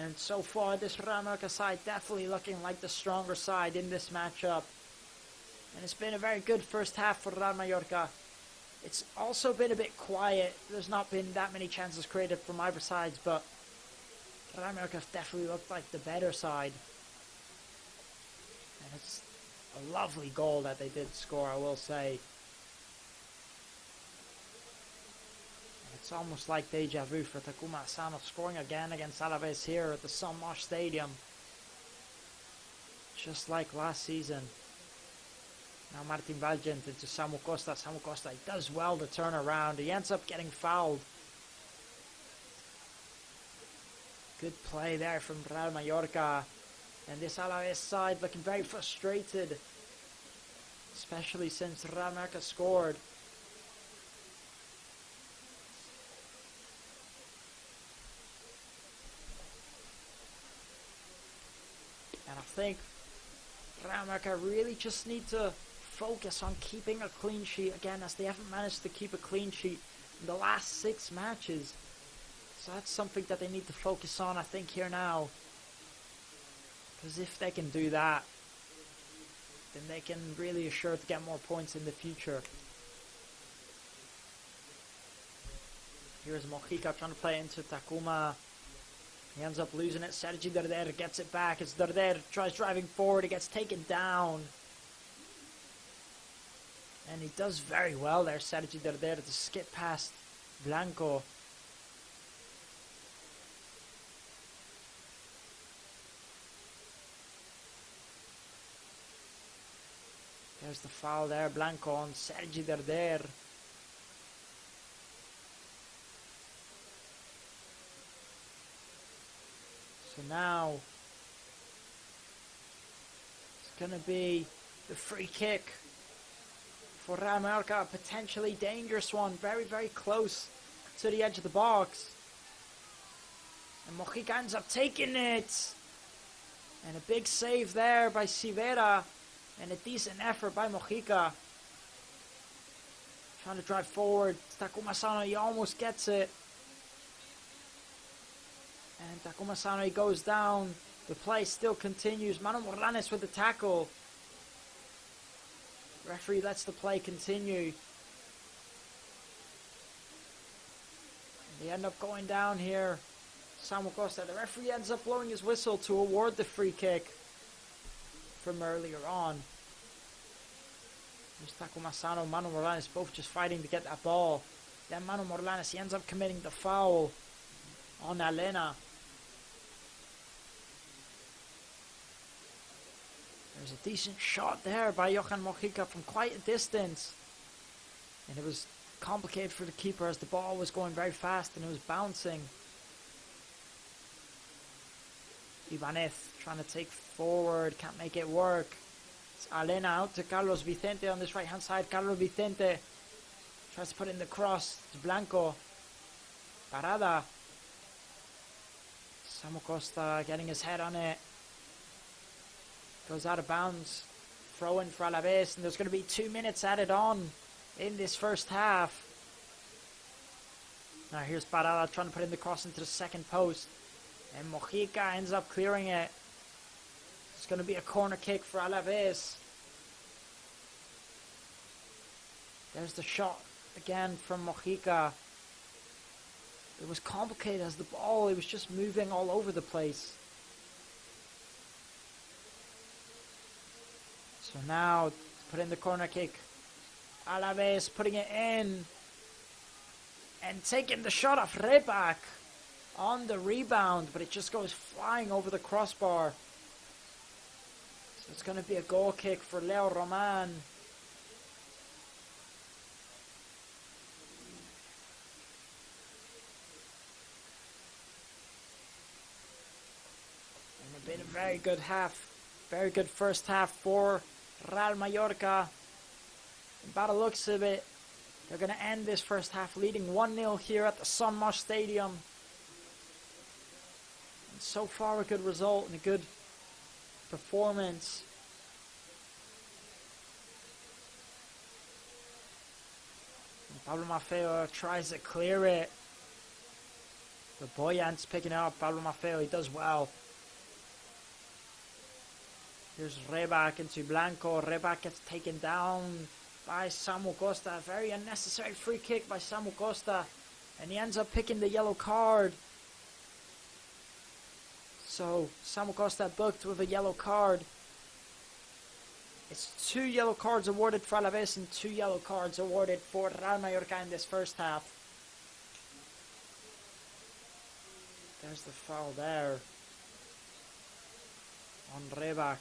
And so far, this Real Mallorca side definitely looking like the stronger side in this matchup. And it's been a very good first half for Real Mallorca. It's also been a bit quiet. There's not been that many chances created from either sides, but Real Mallorca definitely looked like the better side. And it's a lovely goal that they did score, I will say. It's almost like deja vu for Takuma Asano scoring again against Alavés here at the San Marsh Stadium. Just like last season. Now Martin Valgent into Samu Costa. Samu Costa, he does well to turn around. He ends up getting fouled. Good play there from Real Mallorca. And this Alavés side looking very frustrated. Especially since Real Mallorca scored. And I think Real Mallorca really just need to focus on keeping a clean sheet again, as they haven't managed to keep a clean sheet in the last 6 matches. So that's something that they need to focus on, I think, here now. Because if they can do that, then they can really assure to get more points in the future. Here's Mojica trying to play into Takuma. He ends up losing it. Sergi Darder gets it back. It's Darder tries driving forward. He gets taken down. And he does very well there, Sergi Darder, to skip past Blanco. There's the foul there, Blanco on Sergi Darder. So now it's going to be the free kick for Real Mallorca, a potentially dangerous one, very, very close to the edge of the box. And Mojica ends up taking it. And a big save there by Sivera. And a decent effort by Mojica. Trying to drive forward. Takuma Sano, he almost gets it. And Takuma Sano, he goes down. The play still continues. Manu Morlanes with the tackle. Referee lets the play continue. And they end up going down here. Samu Costa. The referee ends up blowing his whistle to award the free kick from earlier on. There's Takuma Sano, Manu Morlanes, both just fighting to get that ball. Then Manu Morlanes, he ends up committing the foul on Elena. There's a decent shot there by Johan Mojica from quite a distance. And it was complicated for the keeper as the ball was going very fast and it was bouncing. Ibanez trying to take forward, can't make it work. It's Elena out to Carlos Vicente on this right hand side. Carlos Vicente tries to put in the cross. It's Blanco. Parada. Samu Costa getting his head on it. Goes out of bounds. Throw in for Alavés, and there's going to be 2 minutes added on in this first half. Now here's Parada trying to put in the cross into the second post. And Mojica ends up clearing it. It's going to be a corner kick for Alavés. There's the shot again from Mojica. It was complicated as the ball, it was just moving all over the place. So now, put in the corner kick. Alavés putting it in. And taking the shot off Reback on the rebound, but it just goes flying over the crossbar. So it's going to be a goal kick for Leo Roman. And it's been a very good half. Very good first half for Real Mallorca. And by the looks of it, They're going to end this first half leading 1-0 here at the Son Mosh Stadium. And so far a good result and a good performance. And Pablo Maffeo tries to clear it. But Boyan's picking it up. Pablo Maffeo, he does well. Here's Rebac into Blanco. Rebac gets taken down by Samu Costa. Very unnecessary free kick by Samu Costa. And he ends up picking the yellow card. So Samu Costa booked with a yellow card. It's 2 yellow cards awarded for Alavés and 2 yellow cards awarded for Real Mallorca in this first half. There's the foul there on Rebac.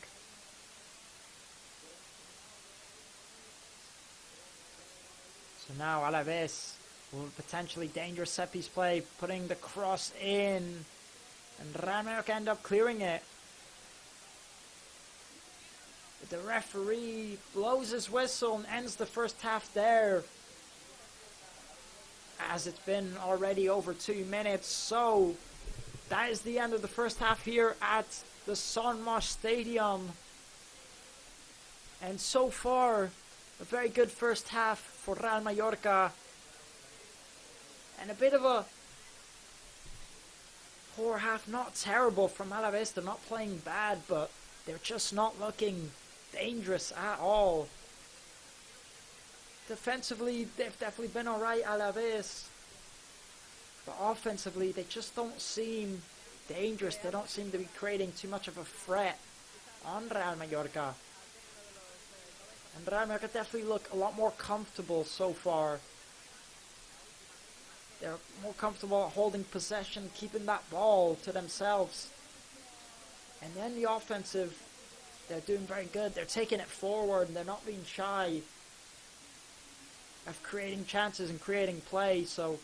So now Alavés will potentially dangerous set piece play, putting the cross in, and Real Mallorca end up clearing it. But the referee blows his whistle and ends the first half there, as it's been already over 2 minutes. So that is the end of the first half here at the Son Mosh Stadium. And so far, a very good first half for Real Mallorca. And a bit of a poor half, not terrible from Alavés. They're not playing bad, but they're just not looking dangerous at all. Defensively, they've definitely been alright, Alavés. But offensively, they just don't seem dangerous. They don't seem to be creating too much of a threat on Real Mallorca. And Real Mallorca definitely look a lot more comfortable so far. They're more comfortable holding possession, keeping that ball to themselves. And then the offensive, they're doing very good. They're taking it forward and they're not being shy of creating chances and creating play. So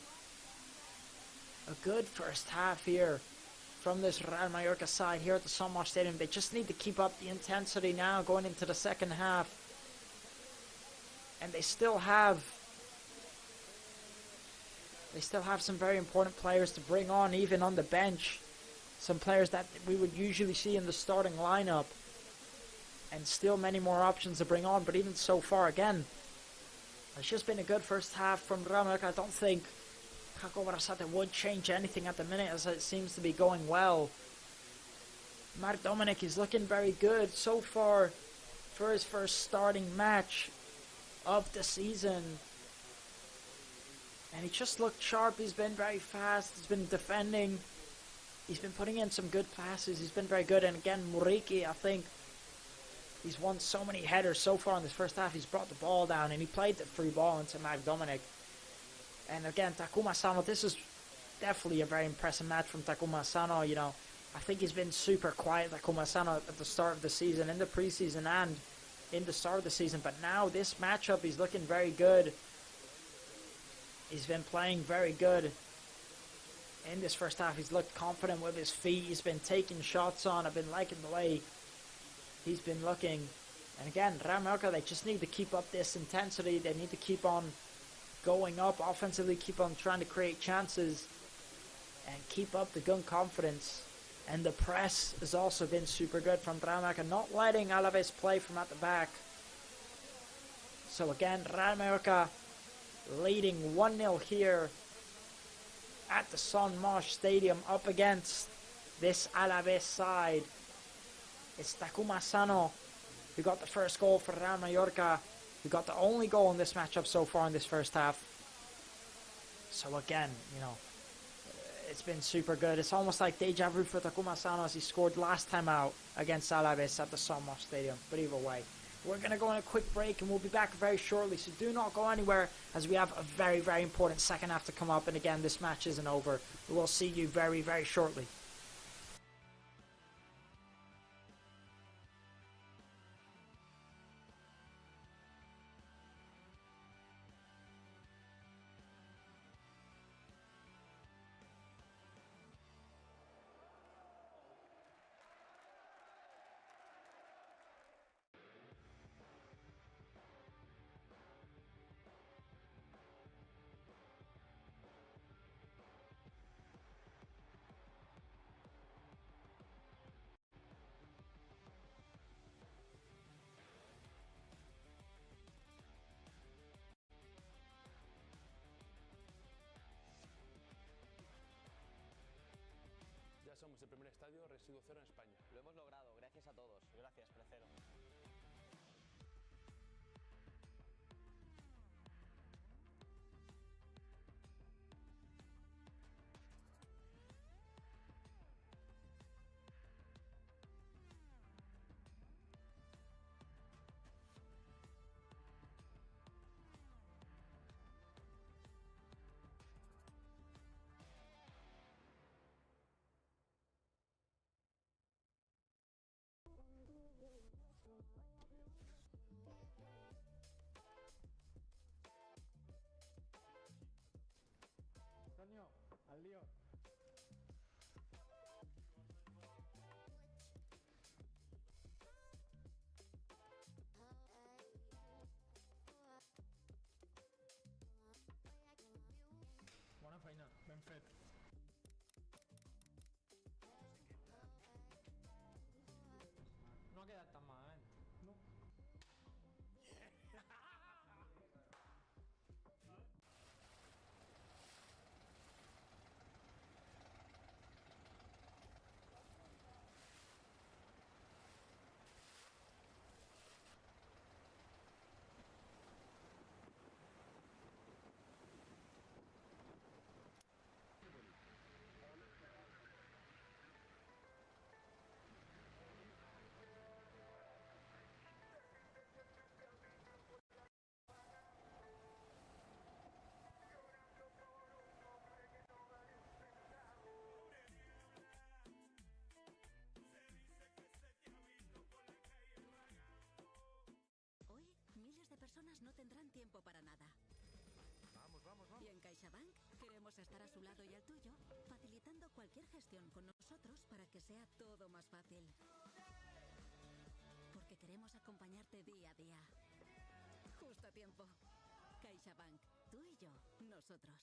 a good first half here from this Real Mallorca side here at the Son Mosh Stadium. They just need to keep up the intensity now going into the second half. And they still have some very important players to bring on, even on the bench. Some players that we would usually see in the starting lineup. And still many more options to bring on. But even so far, again, it's just been a good first half from Real Mallorca. I don't think Paco Barasate would change anything at the minute, as it seems to be going well. Marc Dominic is looking very good so far for his first starting match of the season. And he just looked sharp. He's been very fast. He's been defending. He's been putting in some good passes. He's been very good. And again, Muriqi, I think he's won so many headers so far in this first half. He's brought the ball down and he played the free ball into Marc Dominic. And again, Takuma Sano, this is definitely a very impressive match from Takuma Sano. You know, I think he's been super quiet, Takuma Sano, at the start of the season, in the preseason and in the start of the season. But now this matchup, he's looking very good. He's been playing very good in this first half. He's looked confident with his feet. He's been taking shots on. I've been liking the way he's been looking. And again, Real Mallorca, they just need to keep up this intensity. They need to keep on going up offensively, keep on trying to create chances, and keep up the gun confidence. And the press has also been super good from Real Mallorca, not letting Alavés play from at the back. So again, Real Mallorca leading 1-0 here at the Son Mosh Stadium up against this Alavés side. It's Takuma Sano who got the first goal for Real Mallorca, who got the only goal in this matchup so far in this first half. So again, you know, it's been super good. It's almost like deja vu for Takuma Sano, as he scored last time out against Alavés at the Son Mosh Stadium. But either way, we're going to go on a quick break and we'll be back very shortly. So do not go anywhere, as we have a very, very important second half to come up. And again, this match isn't over. We will see you very, very shortly. somos el primer estadio residuo cero en España. Lo hemos logrado, gracias a todos. Gracias, Precero. Antonio, al lío. Bona feina, ben fet. No ha quedat tan malament. No. Miles de personas no tendrán tiempo para nada. Vamos, vamos, Y en CaixaBank queremos estar a su lado y al tuyo, facilitando cualquier gestión con nosotros para que sea todo más fácil. Porque queremos acompañarte día a día. Justo a tiempo. CaixaBank, tú y yo, nosotros.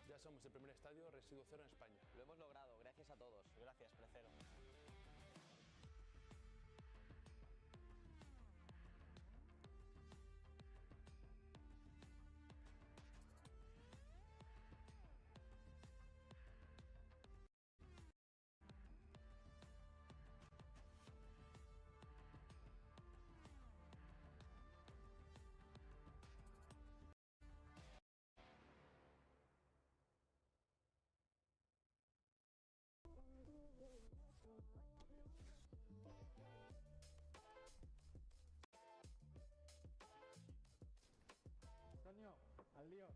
Ya somos el primer estadio residuo cero en España. Lo hemos logrado, gracias a todos. Gracias, Precero. Antonio, al lío.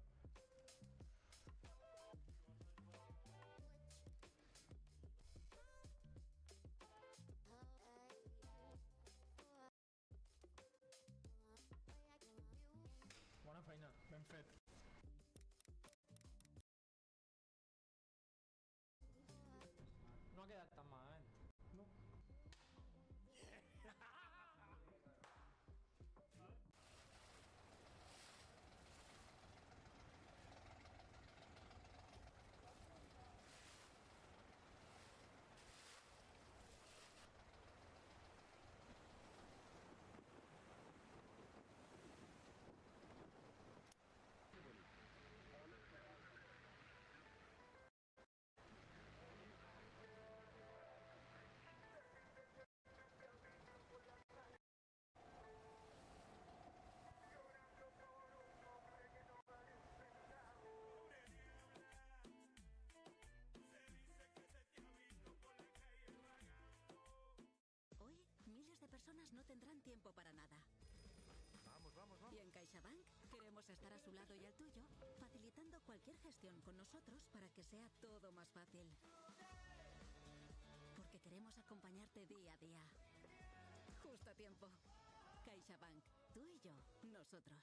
Bona feina, ben fet. No ha quedat tan malament. No. CaixaBank queremos estar a su lado y al tuyo, facilitando cualquier gestión con nosotros para que sea todo más fácil. Porque queremos acompañarte día a día. Justo a tiempo. CaixaBank, tú y yo, nosotros.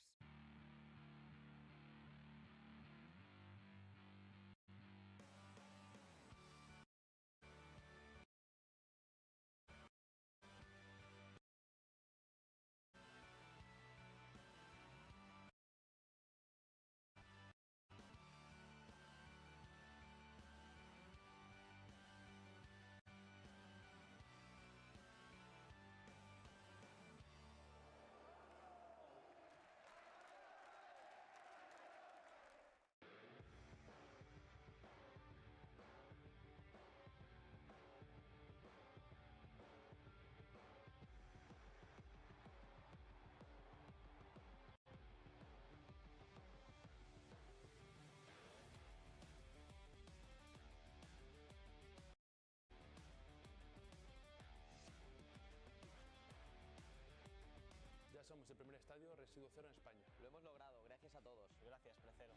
Ya somos el primer estadio residuo cero en España. Lo hemos logrado, gracias a todos. Gracias, Precero.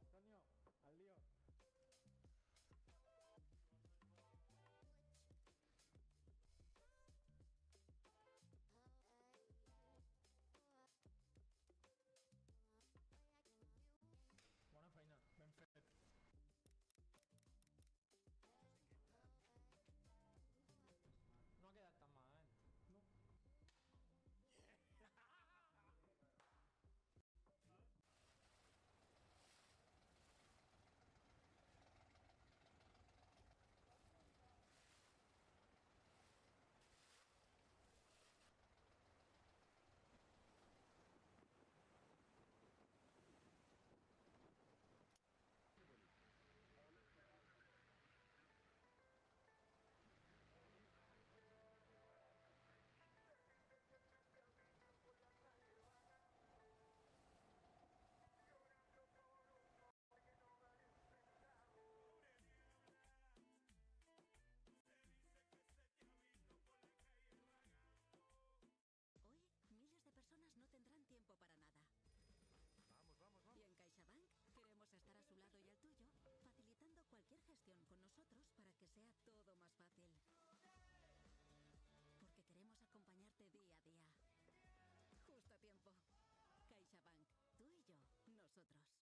Antonio, al lío. Bona feina, ben fet. No ha quedat tan malament. No. Hoy, miles de personas no tendrán tiempo para nada. Vamos, vamos, Y vamos. en CaixaBank queremos estar a su lado y al tuyo, facilitando cualquier gestión con nosotros para que sea todo más fácil. Porque queremos acompañarte día a día. Justo a tiempo. CaixaBank, tú y yo, nosotros.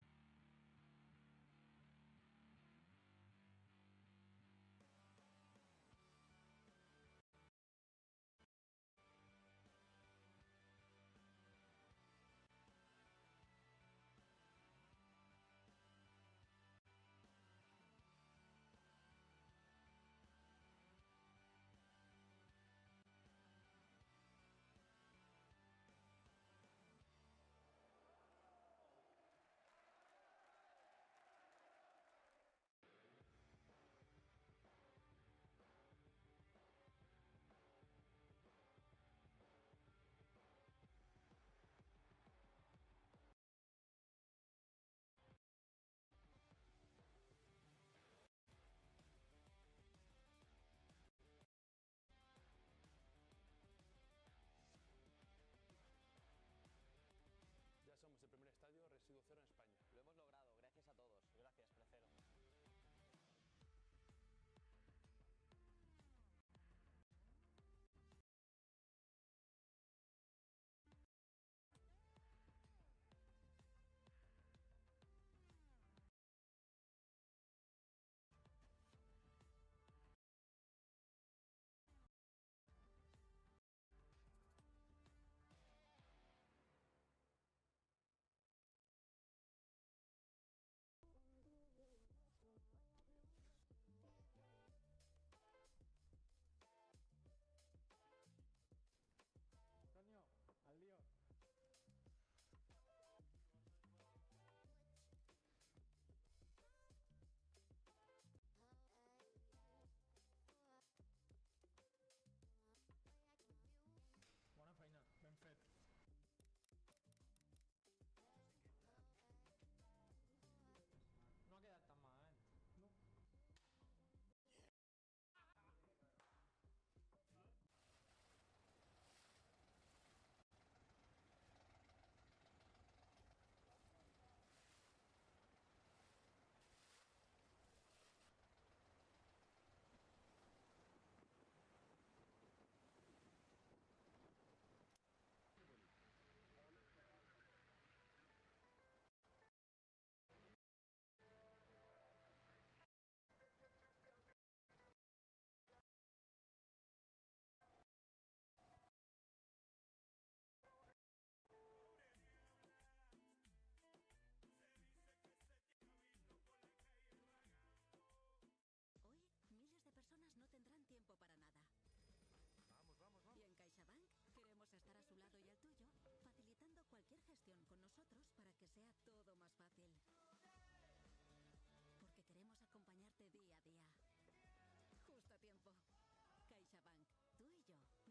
día a día. Justo a tiempo. CaixaBank, tú y yo, nosotros.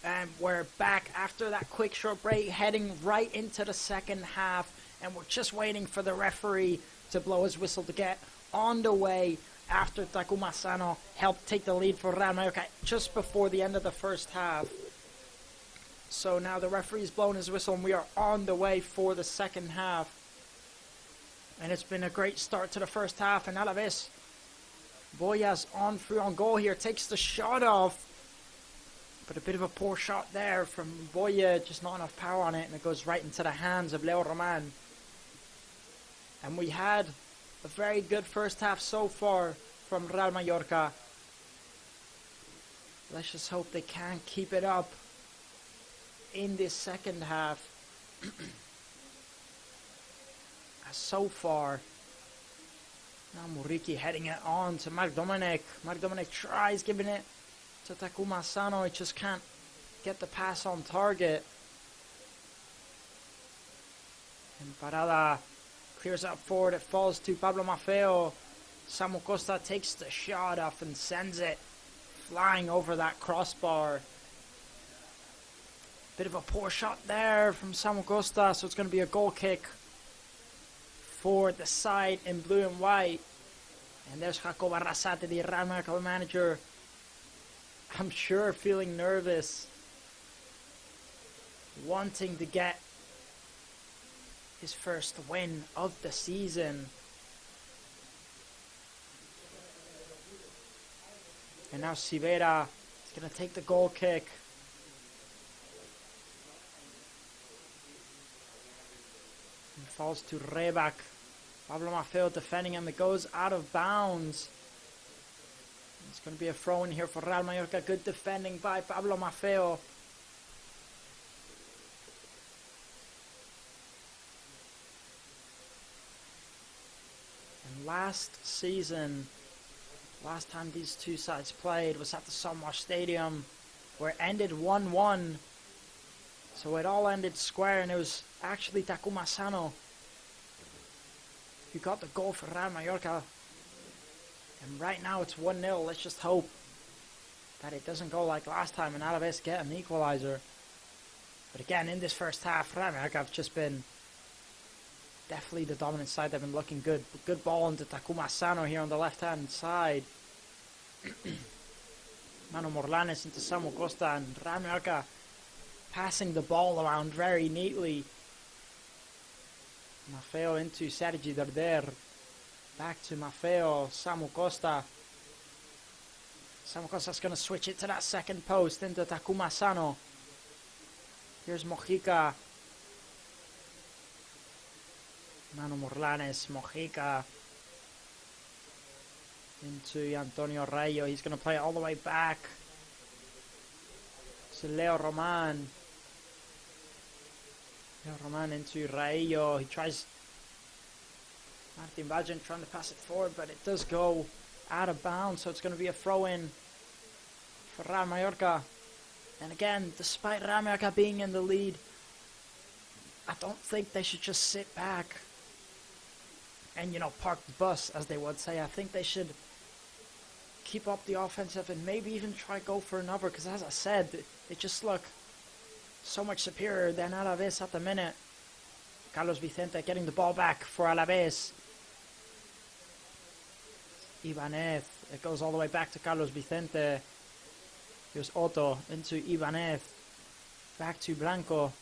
And we're back after that quick short break, heading right into the second half, and we're just waiting for the referee to blow his whistle to get on the way after Takuma Sano helped take the lead for Real Mallorca just before the end of the first half. So now the referee's blown his whistle and we are on the way for the second half. And it's been a great start to the first half, and Alavés, Boya's on through on goal here, takes the shot off. But a bit of a poor shot there from Boya, just not enough power on it, and it goes right into the hands of Leo Roman. And we had a very good first half so far from Real Mallorca. Let's just hope they can keep it up in this second half. As so far, now Muriqi heading it on to Marc Dominic. Marc Dominic tries giving it to Takuma Sano. He just can't get the pass on target. And Parada clears up forward. It falls to Pablo Maffeo. Samu Costa takes the shot off and sends it flying over that crossbar. Bit of a poor shot there from Samu Costa, so it's going to be a goal kick for the side in blue and white. And there's Jacob Arrasate, the Real Mallorca manager, I'm sure feeling nervous, wanting to get his first win of the season. And now Sivera is going to take the goal kick. And falls to Rebac. Pablo Maffeo defending him. It goes out of bounds. It's going to be a throw in here for Real Mallorca. Good defending by Pablo Maffeo. And last season, last time these two sides played was at the Sunwash Stadium, where it ended 1-1. So it all ended square, and it was actually Takuma Sano who got the goal for Real Mallorca. And right now it's 1-0. Let's just hope that it doesn't go like last time and Alavés get an equalizer. But again, in this first half, Real Mallorca have just been definitely the dominant side. They've been looking good. Good ball into Takuma Sano here on the left-hand side. Manu Morlanes into Samu Costa, and Real Mallorca passing the ball around very neatly. Maffeo into Sergi Darder. Back to Maffeo, Samu Costa. Samu Costa's going to switch it to that second post into Takuma Sano. Here's Mojica. Manu Morlanes, Mojica. Into Antonio Rayo. He's going to play it all the way back to Leo Roman. Leo Roman into Rayo. He tries... Martin Bajen trying to pass it forward, but it does go out of bounds, so it's going to be a throw-in for Real Mallorca. And again, despite Real Mallorca being in the lead, I don't think they should just sit back and, park the bus, as they would say. I think they should keep up the offensive and maybe even try go for another, because as I said, they just look so much superior than Alavés at the minute. Carlos Vicente getting the ball back for Alavés. Ibanez, it goes all the way back to Carlos Vicente. Here's Otto into Ibanez. Back to Blanco.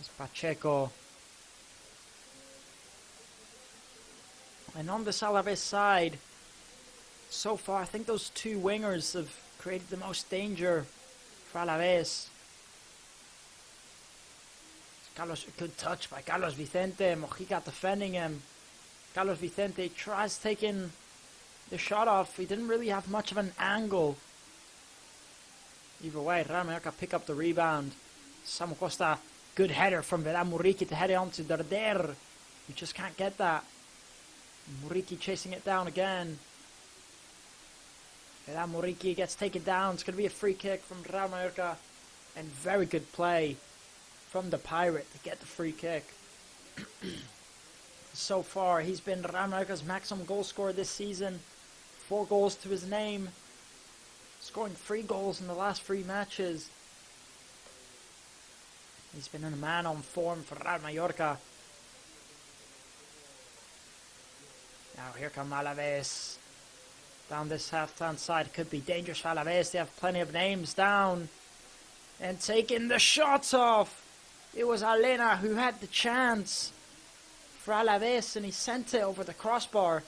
It's Pacheco. And on the Alavés side, so far I think those two wingers have created the most danger for Alavés. Carlos, good touch by Carlos Vicente. Mojica defending him. Carlos Vicente tries taking the shot off. He didn't really have much of an angle. Either way, Real Mallorca pick up the rebound. Samu Costa, good header from Vedat Muriqi to head it on to Darder. You just can't get that. Muriqi chasing it down again. Vedat Muriqi gets taken down. It's going to be a free kick from Real Mallorca. And very good play from the Pirate to get the free kick. So far, he's been Real Mallorca's maximum goal scorer this season. 4 goals to his name. Scoring 3 goals in the last 3 matches. He's been in a man on form for Real Mallorca. Now here come Alavés. Down this half-hand side. Could be dangerous for Alavés. They have plenty of names down. And taking the shots off. It was Alena who had the chance for Alavés, and he sent it over the crossbar.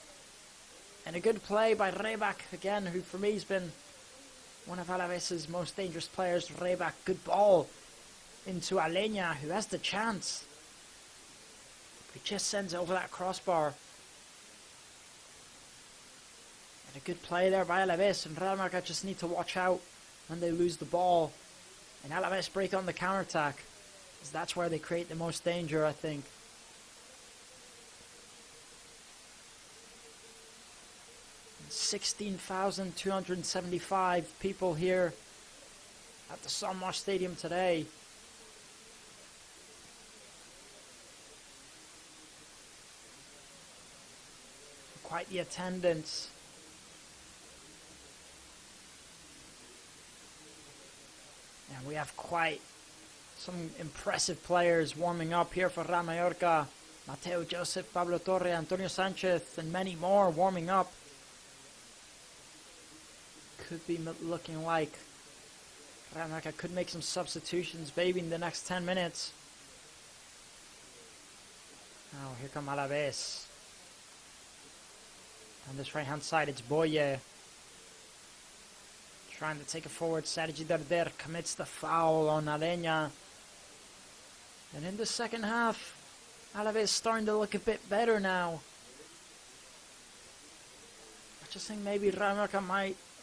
And a good play by Rebak again, who for me has been one of Alavés' most dangerous players. Rebak, good ball into Alena, who has the chance. He just sends it over that crossbar. And a good play there by Alavés, and Real Mallorca just need to watch out when they lose the ball. And Alavés break on the counter-attack, because that's where they create the most danger, I think. And 16,275 people here at the Sanmar Stadium today. Quite the attendance. And we have quite some impressive players warming up here for Real Mallorca. Mateo Joseph, Pablo Torre, Antonio Sanchez, and many more warming up. Could be looking like Real Mallorca could make some substitutions maybe in the next 10 minutes. Now here come Alavés. On this right hand side it's Boye. Trying to take it forward. Sergi Darder commits the foul on Alena. And in the second half, Alavés starting to look a bit better now. I just think maybe Real Mallorca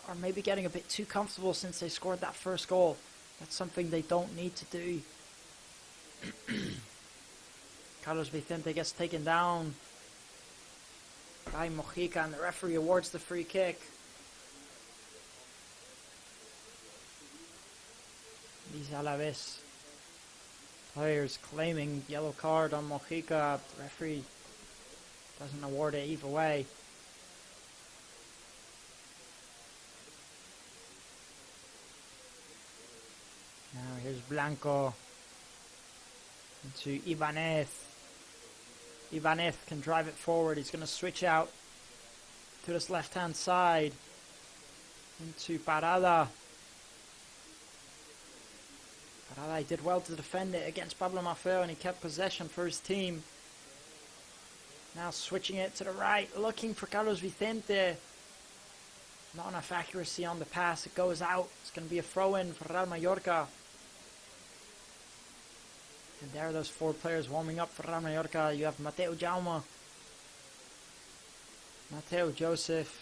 are maybe getting a bit too comfortable since they scored that first goal. That's something they don't need to do. Carlos Vicente gets taken down by Mojica, and the referee awards the free kick. These Alavés players claiming yellow card on Mojica. The referee doesn't award it either way. Now here's Blanco into Ibanez. Ibanez can drive it forward. He's going to switch out to this left hand side into Parada. Parada did well to defend it against Pablo Maffeo, and he kept possession for his team. Now switching it to the right, looking for Carlos Vicente. Not enough accuracy on the pass. It goes out. It's going to be a throw-in for Real Mallorca. And there are those 4 players warming up for Real Mallorca. You have Mateo Jaume, Mateo Joseph,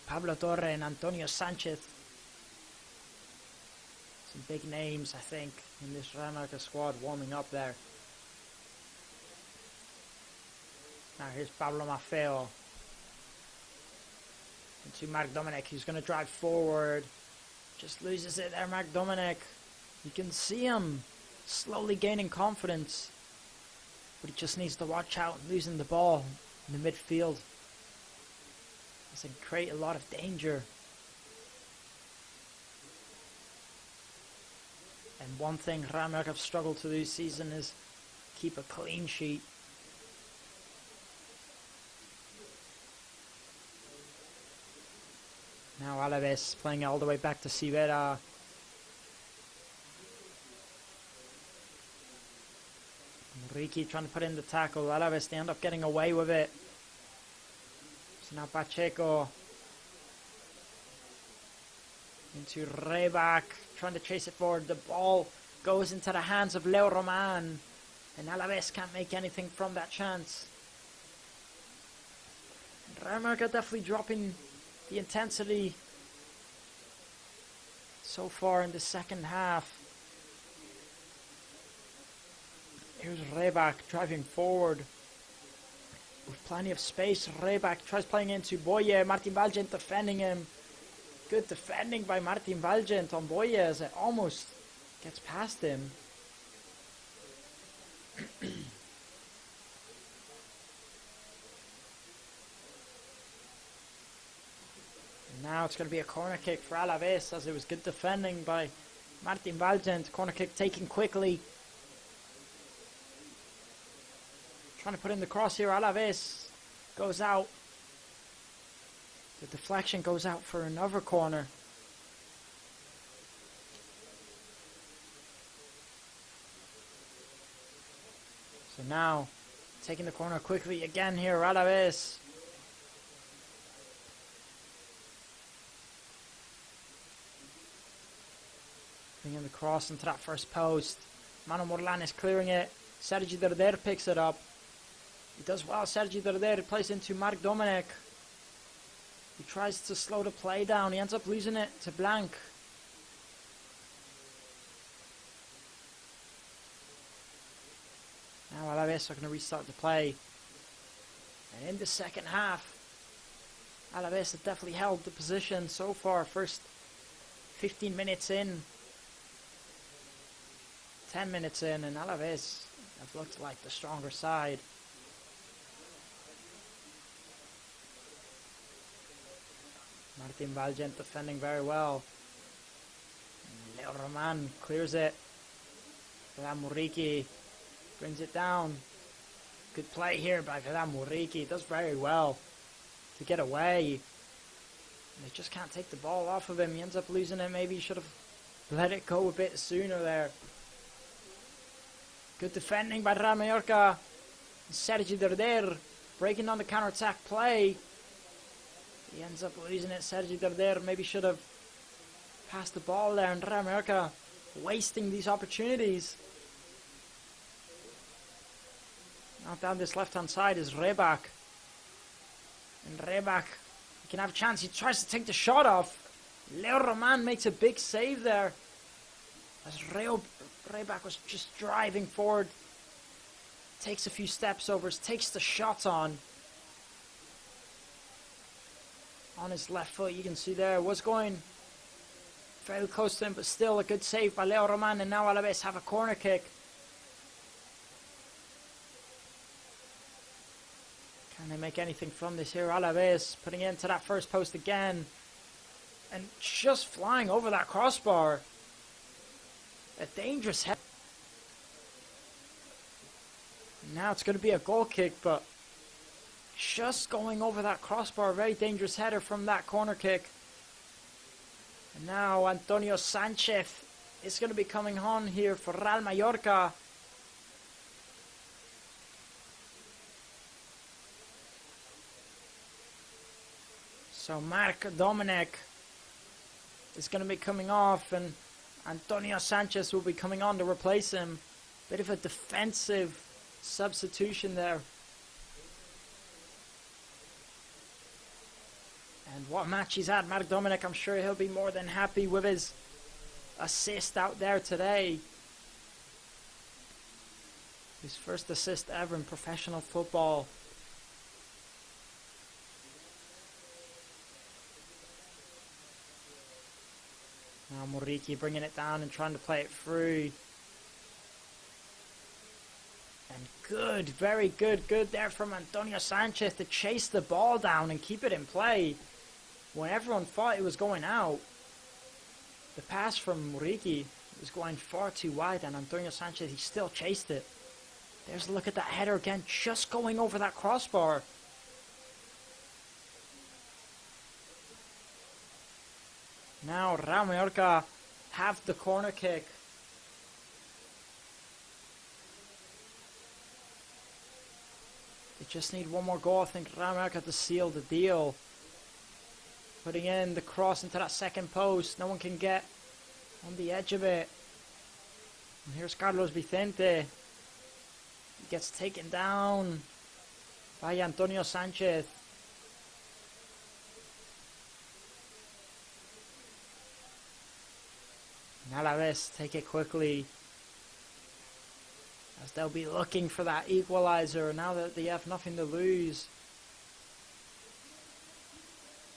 Pablo Torre, and Antonio Sanchez. Some big names, I think, in this Real Mallorca squad warming up there. Now here's Pablo Maffeo into Marc Dominic, who's going to drive forward. Just loses it there, Marc Dominic. You can see him slowly gaining confidence, but he just needs to watch out losing the ball in the midfield. This can create a lot of danger. And one thing Real Mallorca have struggled to this season is keep a clean sheet. Now Alavés playing all the way back to Sivera. Ricky trying to put in the tackle. Alavés, they end up getting away with it. So now Pacheco into Rebak, trying to chase it forward. The ball goes into the hands of Leo Roman, and Alavés can't make anything from that chance. Real Mallorca definitely dropping the intensity so far in the second half. Here's Rebak driving forward with plenty of space. Rebak tries playing into Boye. Martin Valgent defending him. Good defending by Martin Valgent on Boye as it almost gets past him. Now it's going to be a corner kick for Alavés, as it was good defending by Martin Valgent. Corner kick taken quickly. Trying to put in the cross here. Alavés goes out. The deflection goes out for another corner. So now, taking the corner quickly again here, Alavés. Bringing the cross into that first post. Manu Morlan is clearing it. Sergi Derder picks it up. He does well. Sergi Derder plays into Marc Dominic. He tries to slow the play down. He ends up losing it to Blanc. Now Alavés are going to restart the play. And in the second half, Alavés have definitely held the position so far. First 15 minutes in. 10 minutes in, and Alavés have looked like the stronger side. Martin Valgent defending very well. Leo Roman clears it. Vedan Muriqi brings it down. Good play here by Vedan Muriqi. Does very well to get away. And they just can't take the ball off of him. He ends up losing it. Maybe he should have let it go a bit sooner there. Good defending by Real Mallorca. Sergi Derder breaking on the counter-attack play. He ends up losing it. Sergi Derder maybe should have passed the ball there, and Real Mallorca wasting these opportunities. Now down this left-hand side is Rebak. And Rebak, he can have a chance. He tries to take the shot off. Leo Roman makes a big save there. As Rebak was just driving forward. Takes a few steps over, takes the shot on his left foot. You can see there, was going very close to him, but still a good save by Leo Roman. And now Alavés have a corner kick. Can they make anything from this here? Alavés putting it into that first post again. And just flying over that crossbar. A dangerous head. Now it's going to be a goal kick, but just going over that crossbar. Very dangerous header from that corner kick. And now Antonio Sanchez is going to be coming on here for Real Mallorca. So Marc Dominic is going to be coming off, and Antonio Sanchez will be coming on to replace him. Bit of a defensive substitution there. And what match he's had, Marc Dominic. I'm sure he'll be more than happy with his assist out there today. His first assist ever in professional football. Now Muriqi bringing it down and trying to play it through. And good, very good there from Antonio Sanchez to chase the ball down and keep it in play. When everyone thought it was going out, the pass from Muriqi was going far too wide, and Antonio Sanchez, he still chased it. There's a look at that header again, just going over that crossbar. Now Real Mallorca have the corner kick. They just need one more goal, I think, Real Mallorca to seal the deal. Putting in the cross into that second post. No one can get on the edge of it. And here's Carlos Vicente. He gets taken down by Antonio Sanchez. And Alavés take it quickly, as they'll be looking for that equalizer now that they have nothing to lose.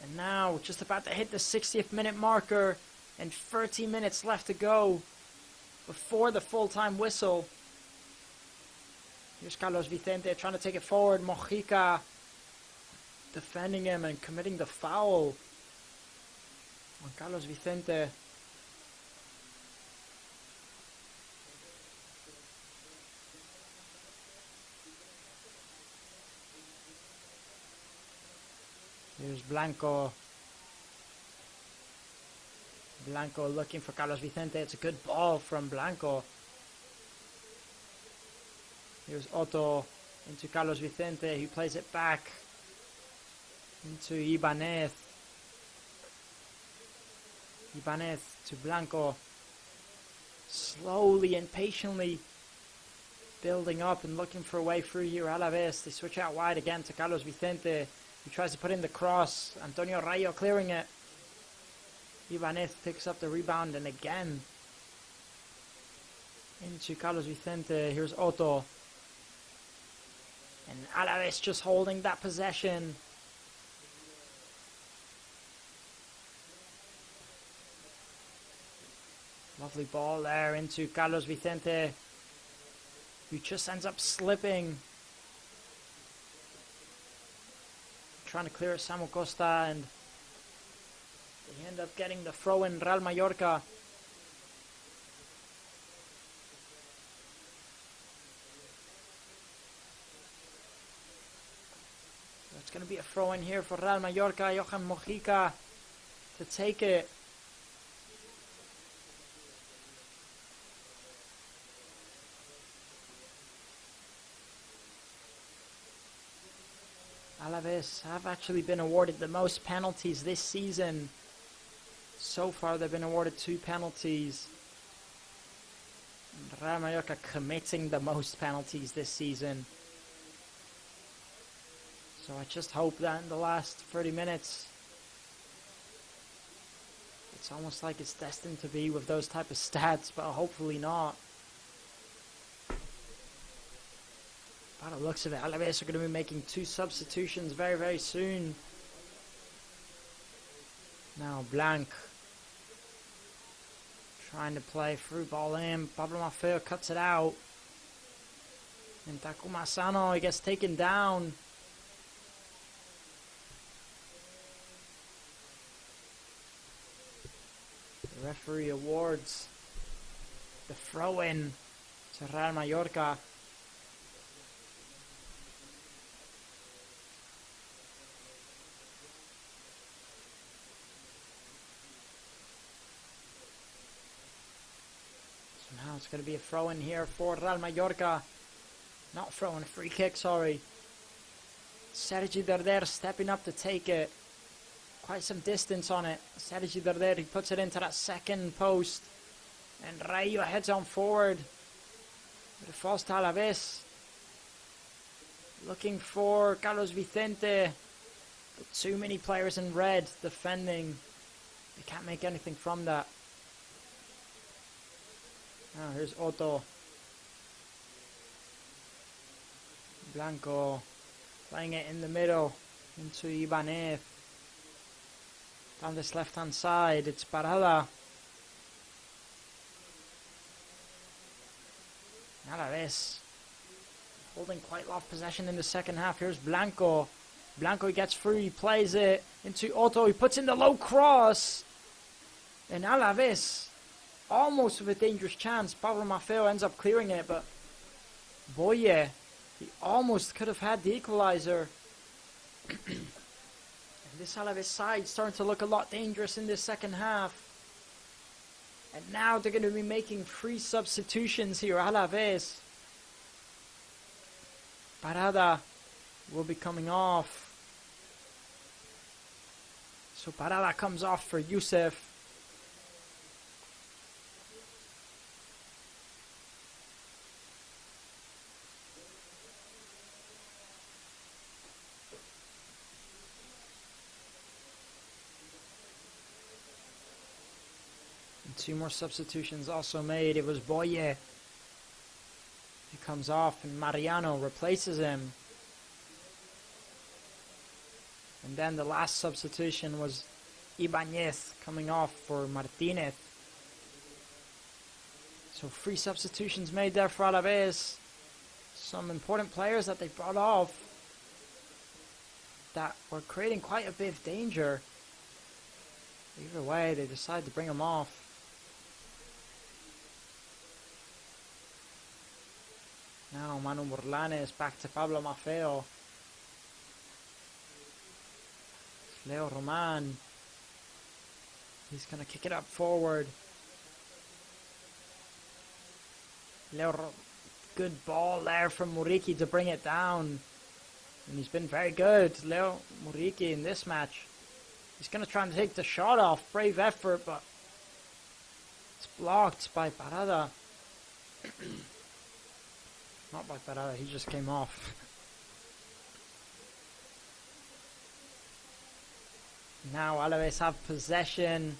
And now, just about to hit the 60th minute marker, and 30 minutes left to go before the full-time whistle. Here's Carlos Vicente trying to take it forward. Mojica defending him and committing the foul on Carlos Vicente. Here's Blanco. Blanco looking for Carlos Vicente. It's a good ball from Blanco. Here's Otto into Carlos Vicente, who plays it back into Ibanez. Ibanez to Blanco. Slowly and patiently building up and looking for a way through here. Alavés, they switch out wide again to Carlos Vicente, who tries to put in the cross. Antonio Rayo clearing it. Ibanez picks up the rebound, and again into Carlos Vicente. Here's Otto. And Alavés just holding that possession. Lovely ball there into Carlos Vicente, who just ends up slipping. Trying to clear it, Samu Costa, and they end up getting the throw in. Real Mallorca. So it's going to be a throw in here for Real Mallorca. Johan Mojica to take it. Alavés have actually been awarded the most penalties this season. So far they've been awarded 2 penalties. And Real Mallorca committing the most penalties this season. So I just hope that in the last 30 minutes, it's almost like it's destined to be with those type of stats, but hopefully not. By the looks of it, Alavés are going to be making 2 substitutions very, very soon. Now Blanc trying to play through ball in. Pablo Maffeo cuts it out. And Takuma Sano, he gets taken down. The referee awards the throw-in to Real Mallorca. Now it's going to be a throw-in here for Real Mallorca. Not throw-in, a free kick, sorry. Sergi Darder stepping up to take it. Quite some distance on it. Sergi Darder, he puts it into that second post. And Rayo heads on forward. But it falls to Alavés. Looking for Carlos Vicente. But too many players in red defending. They can't make anything from that. Now here's Otto. Blanco playing it in the middle into Ibanez. Down this left hand side, it's Parada. Alavés holding quite a lot of possession in the second half. Here's Blanco. Blanco, he gets through, he plays it into Otto, he puts in the low cross. And Alavés almost with a dangerous chance. Pablo Maffeo ends up clearing it, but Boye, he almost could have had the equalizer. And this Alavés side starting to look a lot dangerous in this second half. And now they're going to be making 3 substitutions here. Alavés. Parada will be coming off. So Parada comes off for Youssef. 2 more substitutions also made. It was Boye who comes off and Mariano replaces him. And then the last substitution was Ibanez coming off for Martinez. So 3 substitutions made there for Alavés. Some important players that they brought off that were creating quite a bit of danger. Either way, they decided to bring them off. Now Manu Morlanes back to Pablo Maffeo. Leo Roman. He's going to kick it up forward. Good ball there from Muriqi to bring it down. And he's been very good, Leo Muriqi, in this match. He's going to try and take the shot off. Brave effort, but it's blocked by Parada. Not by Parada, he just came off. Now Alavés have possession.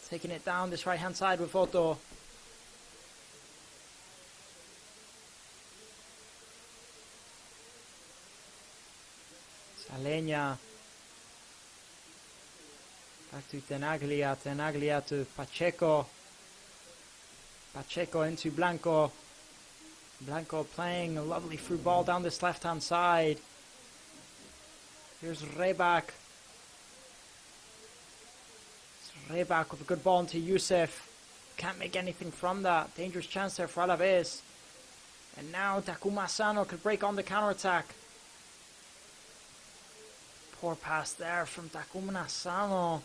Taking it down this right hand side with Otto. Salena. Back to Tenaglia. Tenaglia to Pacheco. Pacheco into Blanco. Blanco playing a lovely through ball down this left hand side. Here's Rebak. Rebak with a good ball into Youssef. Can't make anything from that. Dangerous chance there for Alavés. And now Takuma Asano could break on the counter-attack. Poor pass there from Takuma Asano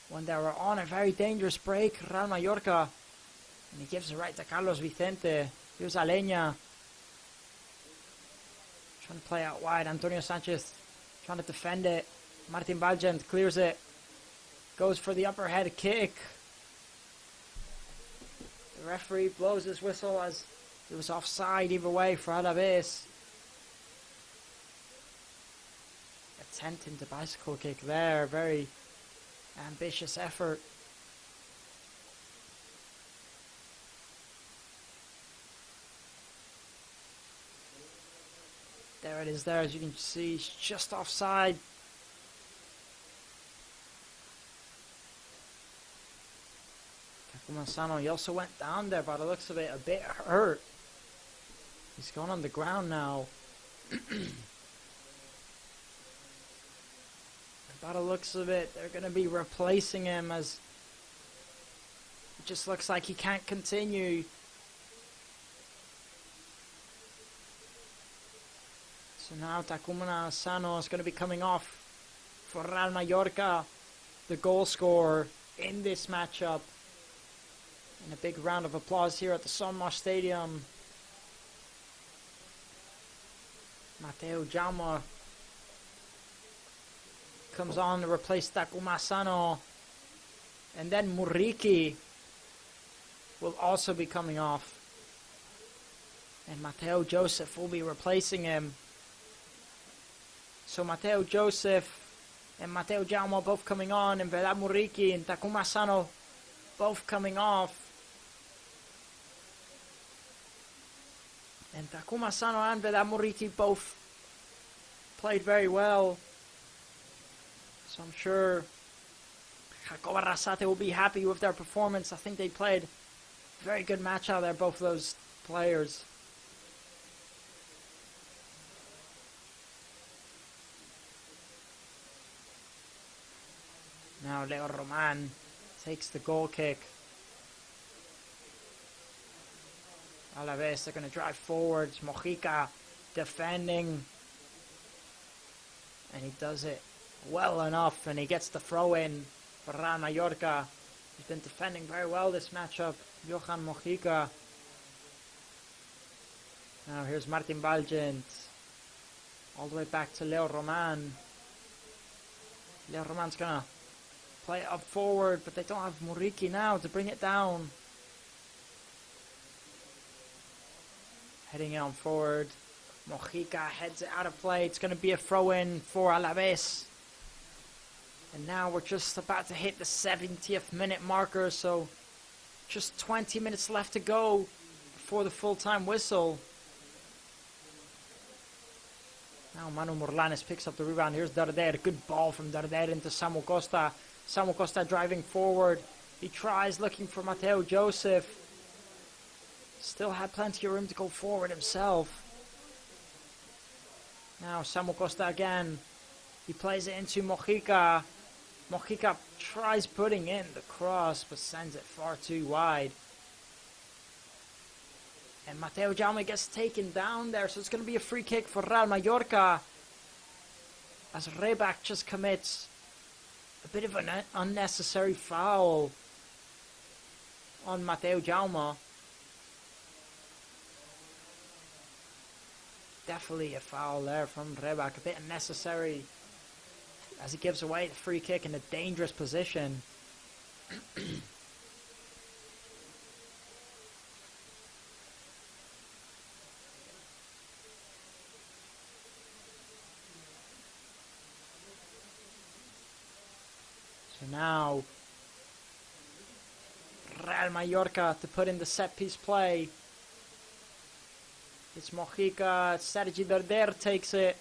when they were on a very dangerous break. Real Mallorca. And he gives it right to Carlos Vicente. Here's Alenya. Trying to play out wide. Antonio Sanchez trying to defend it. Martin Balgent clears it. Goes for the upper head kick. The referee blows his whistle as it was offside either way for Alavés. Attempt into bicycle kick there. Very ambitious effort. There it is there, as you can see, it's just offside. Takuma Asano, he also went down there, by the looks of it, a bit hurt. He's gone on the ground now. By the looks of it, they're going to be replacing him, as it just looks like he can't continue. So now Takuma Asano is going to be coming off for Real Mallorca, the goal scorer in this matchup. And a big round of applause here at the Son Moix Stadium. Mateo Jaume comes on to replace Takuma Asano. And then Muriqi will also be coming off. And Mateo Joseph will be replacing him. So Mateo Joseph and Mateo Jaume both coming on, and Vedat Muriqi and Takuma Asano both coming off. And Takuma Asano and Vedat Muriqi both played very well. So I'm sure Jacob Arrasate will be happy with their performance. I think they played a very good match out there, both those players. Now Leo Roman takes the goal kick. Alavés, they're going to drive forwards. Mojica defending. And he does it well enough, and he gets the throw in for Real Mallorca. He's been defending very well this matchup, Johan Mojica. Now here's Martin Balgent. All the way back to Leo Roman. Leo Roman's going to play it up forward, but they don't have Muriqi now to bring it down. Heading on forward. Mojica heads it out of play. It's going to be a throw in for Alavés. And now we're just about to hit the 70th minute marker, so just 20 minutes left to go before the full-time whistle. Now Manu Morlanes picks up the rebound. Here's Darder. Good ball from Darder into Samu Costa. Samu Costa driving forward. He tries looking for Mateo Joseph. Still had plenty of room to go forward himself. Now Samu Costa again. He plays it into Mojica. Mojica tries putting in the cross, but sends it far too wide. And Mateo Jaume gets taken down there, so it's going to be a free kick for Real Mallorca. As Rebach just commits a bit of an unnecessary foul on Mateo Jaume. Definitely a foul there from Rebach, a bit unnecessary, as he gives away the free kick in a dangerous position. So now Real Mallorca to put in the set piece play. It's Mojica. Sergi Darder takes it.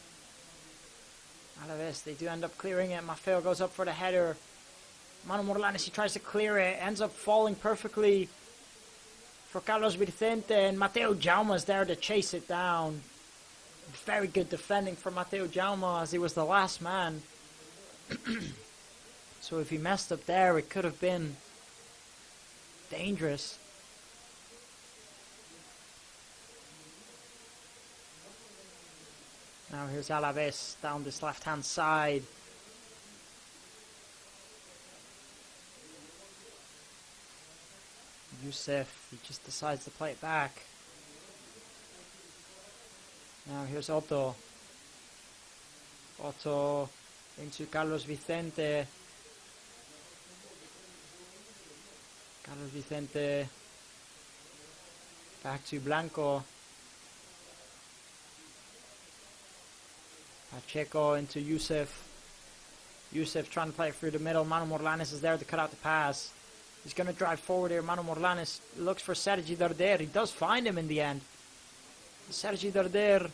Alavés, they do end up clearing it. Maffeo goes up for the header. Manu Morlanes, he tries to clear it. Ends up falling perfectly for Carlos Vicente. And Mateo Jaume is there to chase it down. Very good defending for Mateo Jaume, as he was the last man. So if he messed up there, it could have been dangerous. Now here's Alavés down this left-hand side. Youssef, he just decides to play it back. Now here's Otto. Otto into Carlos Vicente. Carlos Vicente back to Blanco. Pacheco into Youssef. Youssef trying to play it through the middle. Manu Morlanes is there to cut out the pass. He's going to drive forward here. Manu Morlanes looks for Sergi Darder. He does find him in the end. Sergi Darder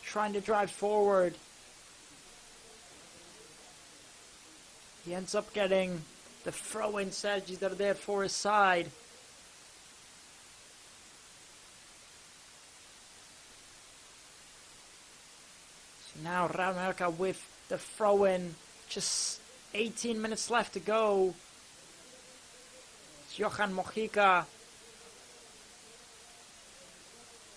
trying to drive forward. He ends up getting the throw-in. Sergi Darder for his side. So now Real Mallorca with the throw-in. Just 18 minutes left to go. It's Johan Mojica.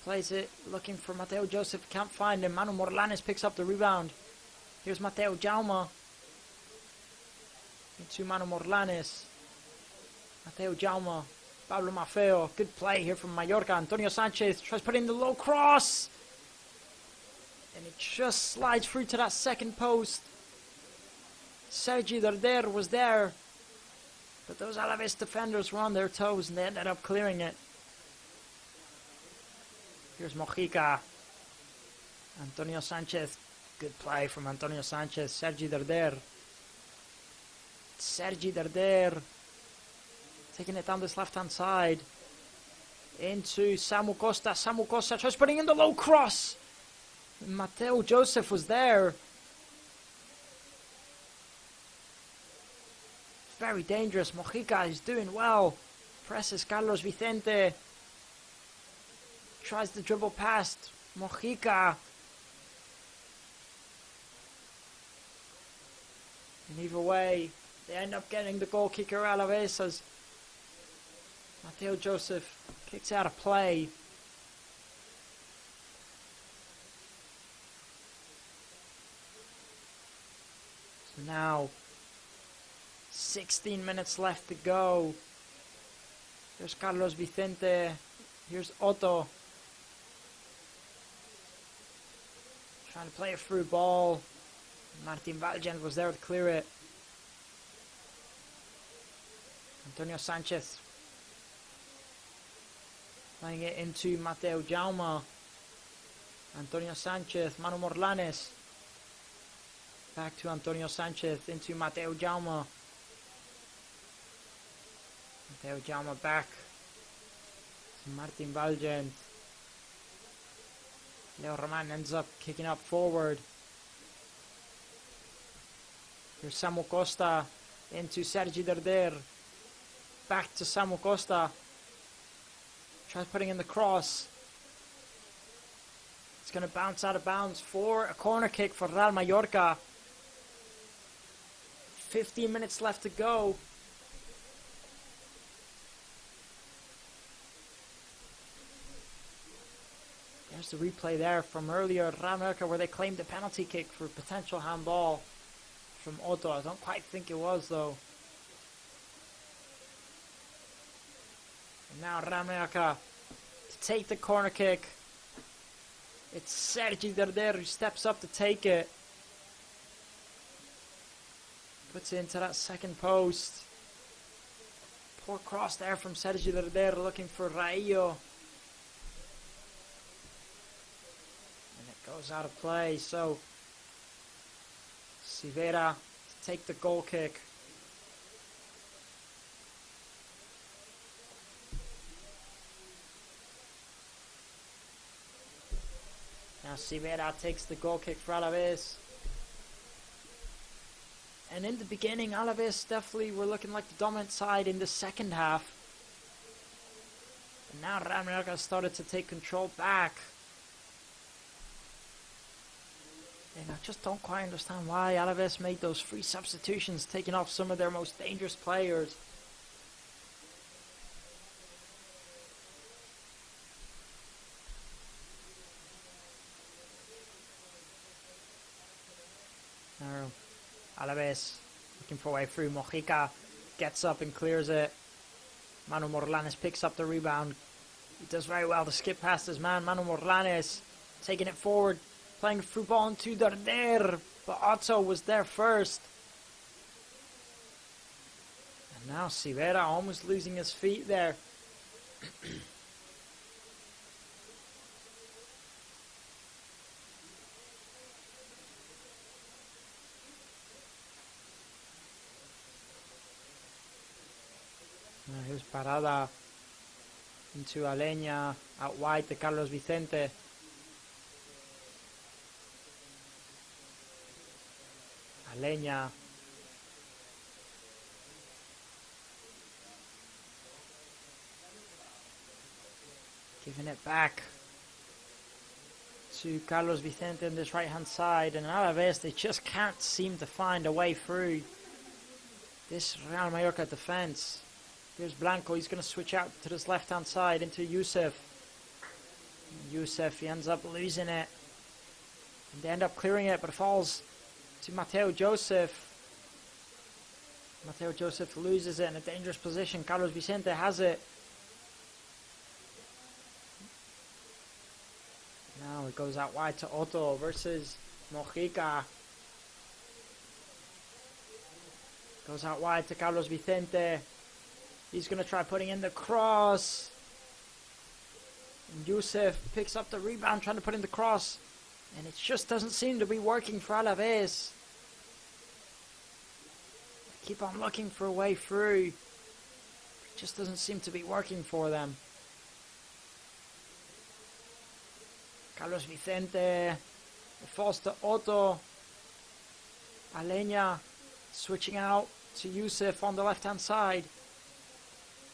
Plays it, looking for Mateo Joseph. Can't find him. Manu Morlanes picks up the rebound. Here's Mateo Jaume. Into Manu Morlanes. Mateo Jaume. Pablo Maffeo. Good play here from Mallorca. Antonio Sanchez tries putting the low cross. And it just slides through to that second post. Sergi Darder was there. But those Alavés defenders were on their toes and they ended up clearing it. Here's Mojica. Antonio Sanchez. Good play from Antonio Sanchez. Sergi Darder. Sergi Darder. Taking it down this left-hand side. Into Samu Costa. Samu Costa tries putting in the low cross. Mateo Joseph was there. Very dangerous. Mojica is doing well. Presses Carlos Vicente. Tries to dribble past Mojica. And either way, they end up getting the goal kicker Alavés as Mateo Joseph kicks out of play. So now 16 minutes left to go. Here's Carlos Vicente. Here's Otto. Trying to play a through ball. Martin Valgent was there to clear it. Antonio Sanchez. Playing it into Mateo Jaume. Antonio Sanchez. Manu Morlanes. Back to Antonio Sanchez, into Mateo Jaume. Mateo Jaume back to Martin Valgent. Leo Roman ends up kicking up forward. Here's Samu Costa into Sergi Derder. Back to Samu Costa. Tries putting in the cross. It's going to bounce out of bounds for a corner kick for Real Mallorca. 15 minutes left to go. There's the replay there from earlier, Real Mallorca, where they claimed a penalty kick for potential handball from Otto. I don't quite think it was, though. And now Real Mallorca to take the corner kick. It's Sergi Derder who steps up to take it. Puts it into that second post. Poor cross there from Sergi Derder, looking for Raillo. And it goes out of play, so Sivera to take the goal kick. Now Sivera takes the goal kick for Alavés. And in the beginning, Alavés definitely were looking like the dominant side in the second half. And now Real Mallorca started to take control back. And I just don't quite understand why Alavés made those free substitutions, taking off some of their most dangerous players. Now, Alavés looking for a way through. Mojica gets up and clears it. Manu Morlanes picks up the rebound. He does very well to skip past his man. Manu Morlanes taking it forward, playing a through ball into Derder, but Otto was there first. And now Sivera almost losing his feet there. Now here's Parada into Aleña, out wide to Carlos Vicente. Aleña. Giving it back to Carlos Vicente on this right hand side, and Alavés, they just can't seem to find a way through this Real Mallorca defense. Here's Blanco, he's going to switch out to this left hand side into Youssef. Youssef, he ends up losing it. And they end up clearing it, but it falls to Mateo Joseph. Mateo Joseph loses it in a dangerous position. Carlos Vicente has it. Now it goes out wide to Otto versus Mojica. Goes out wide to Carlos Vicente. He's going to try putting in the cross. And Youssef picks up the rebound, trying to put in the cross. And it just doesn't seem to be working for Alavés. Keep on looking for a way through. It just doesn't seem to be working for them. Carlos Vicente. It falls to Otto. Aleña switching out to Youssef on the left hand side.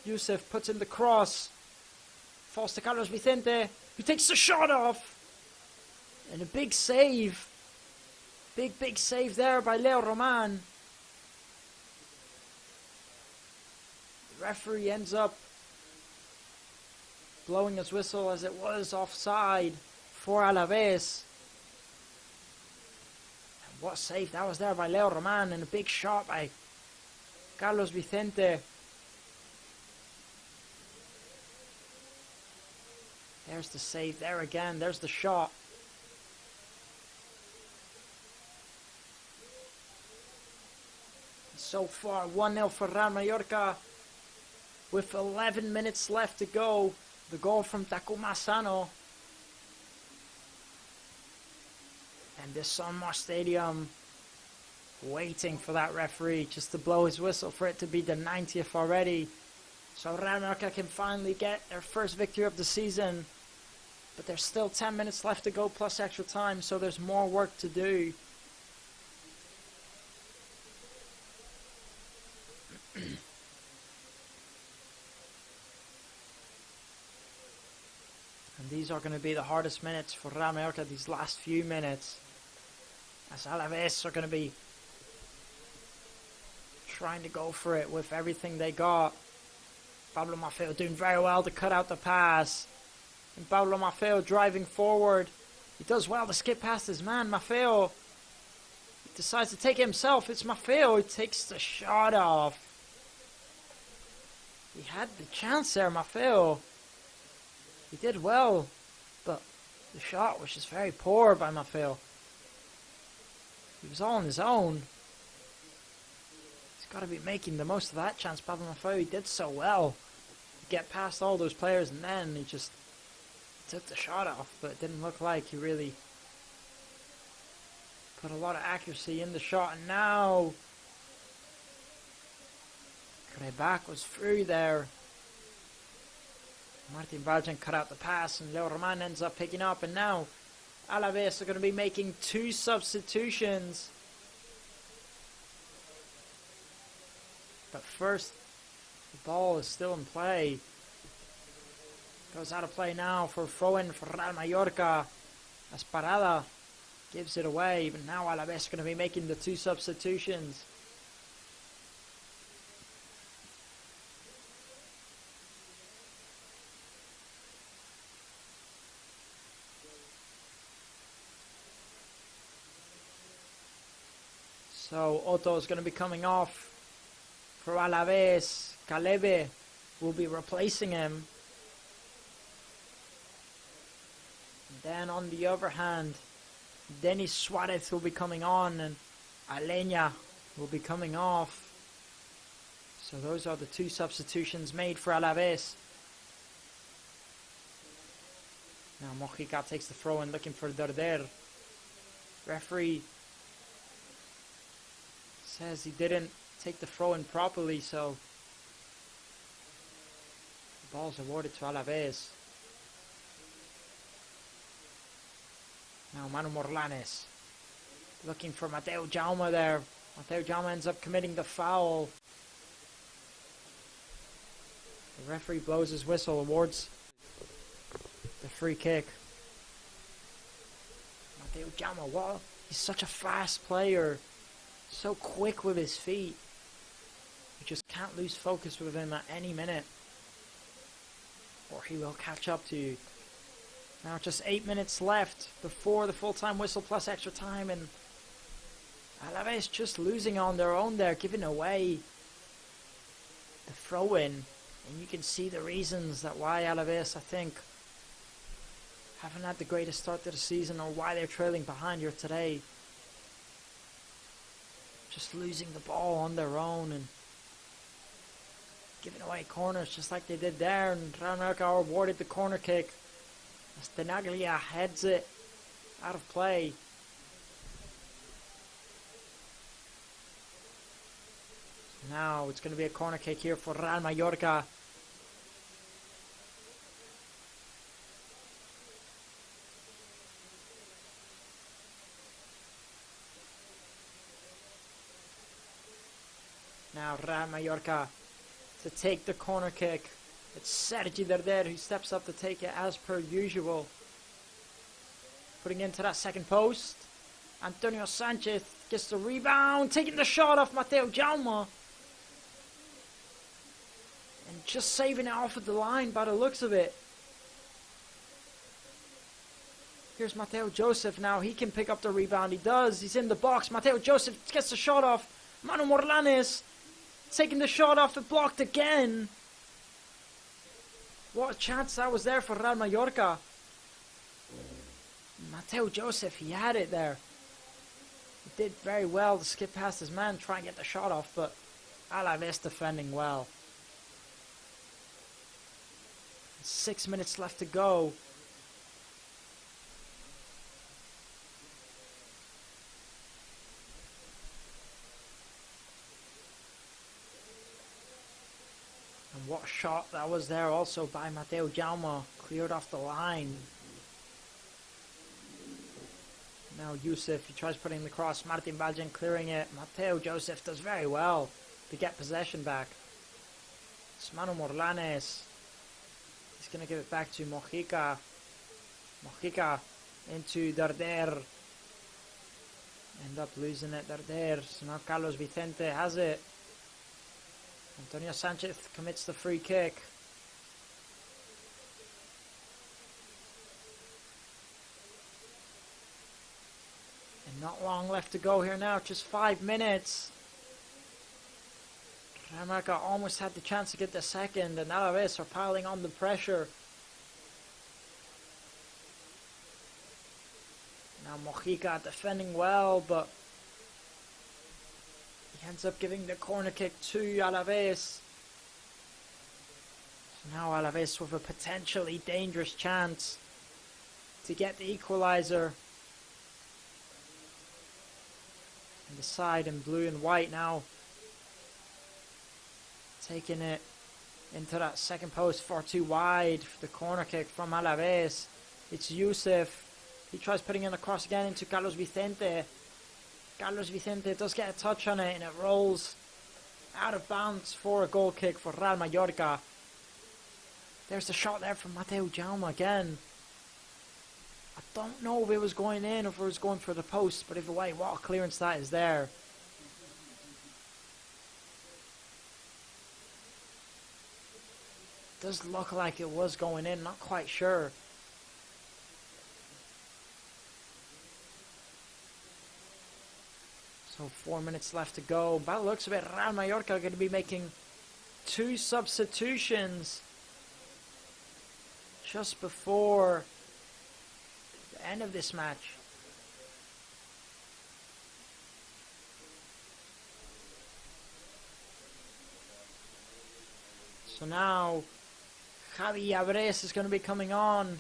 Youssef puts in the cross. Falls to Carlos Vicente, who takes the shot off. And a big save. Big save there by Leo Roman. The referee ends up blowing his whistle as it was offside for Alavés. And what save that was there by Leo Roman, and a big shot by Carlos Vicente. There's the save there again. There's the shot. So far, 1-0 for Real Mallorca. With 11 minutes left to go. The goal from Takuma Sano. And this Sanma Stadium waiting for that referee just to blow his whistle for it to be the 90th already. So Real Mallorca can finally get their first victory of the season. But there's still 10 minutes left to go plus extra time, so there's more work to do. And these are going to be the hardest minutes for Real Mallorca, these last few minutes. As Alavés are going to be trying to go for it with everything they got. Pablo Maffeo doing very well to cut out the pass. And Pablo Maffeo driving forward. He does well to skip past his man, Maffeo. He decides to take it himself. It's Maffeo. He takes the shot off. He had the chance there, Maffeo. He did well, but the shot was just very poor by Maffeo. He was all on his own. He's got to be making the most of that chance. Pablo Maffeo, he did so well to get past all those players, and then he just took the shot off, but it didn't look like he really put a lot of accuracy in the shot. And now Kreback was through there. Martin Valjean cut out the pass, and Leo Roman ends up picking up. And now Alavés are going to be making 2 substitutions. But first, the ball is still in play. Goes out of play now for throw-in for Real Mallorca. Esparada gives it away, but now Alavés are going to be making the 2 substitutions. So Otto is going to be coming off for Alavés. Calebe will be replacing him. And then on the other hand, Denis Suarez will be coming on and Aleña will be coming off. So those are the 2 substitutions made for Alavés. Now Mojica takes the throw in looking for Darder. Referee says he didn't take the throw in properly, so the ball's awarded to Alavés. Now Manu Morlanes looking for Mateo Jaume there. Mateo Jaume ends up committing the foul. The referee blows his whistle, awards the free kick. Mateo Jaume, wow, he's such a fast player. So quick with his feet. You just can't lose focus with him at any minute, or he will catch up to you. Now just 8 minutes left before the full-time whistle plus extra time, and Alavés just losing on their own there, giving away the throw-in. And you can see the reasons that why Alavés, I think, haven't had the greatest start to the season, or why they're trailing behind here today. Just losing the ball on their own and giving away corners just like they did there. And Real Mallorca awarded the corner kick as Tenaglia heads it out of play. Now it's going to be a corner kick here for Real Mallorca. Now Real Mallorca to take the corner kick. It's Sergi Darder who steps up to take it as per usual. Putting into that second post. Antonio Sanchez gets the rebound, taking the shot off Mateo Jaume. And just saving it off of the line by the looks of it. Here's Mateo Joseph now. He can pick up the rebound. He does. He's in the box. Mateo Joseph gets the shot off. Manu Morlanes taking the shot off, it blocked again. What a chance that was there for Real Mallorca. Mateo Joseph, he had it there. He did very well to skip past his man, try and get the shot off, but Alavés defending well. 6 minutes left to go. shot that was there also by Mateu Jaume, cleared off the line. Now Yusuf, he tries putting the cross, Martin Baljan clearing it. Mateu Joseph does very well to get possession back. It's Manu Morlanes. He's going to give it back to Mojica. Mojica into Darder. End up losing it, Darder. So now Carlos Vicente has it. Antonio Sanchez commits the free kick. And not long left to go here now, just 5 minutes. Real Mallorca almost had the chance to get the second, and Alavés are piling on the pressure. Now Mojica defending well, but he ends up giving the corner kick to Alavés. So now Alavés with a potentially dangerous chance to get the equalizer. And the side in blue and white now taking it into that second post, far too wide for the corner kick from Alavés. It's Yusuf. He tries putting in a cross again into Carlos Vicente. Carlos Vicente does get a touch on it and it rolls out of bounds for a goal kick for Real Mallorca. There's the shot there from Mateu Jaume again. I don't know if it was going in or if it was going for the post, but either way, what a clearance that is there. Does look like it was going in, not quite sure. So 4 minutes left to go. By the looks of it, Real Mallorca are going to be making 2 substitutions just before the end of this match. So now Javi Abres is going to be coming on.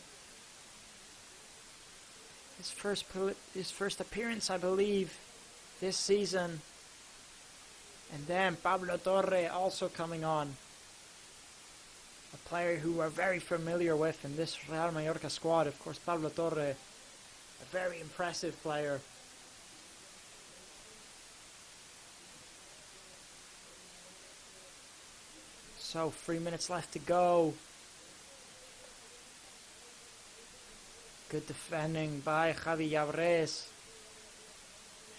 His first appearance, I believe, this season. And then Pablo Torre also coming on. A player who we're very familiar with in this Real Mallorca squad. Of course, Pablo Torre, a very impressive player. So 3 minutes left to go. Good defending by Javi Abres.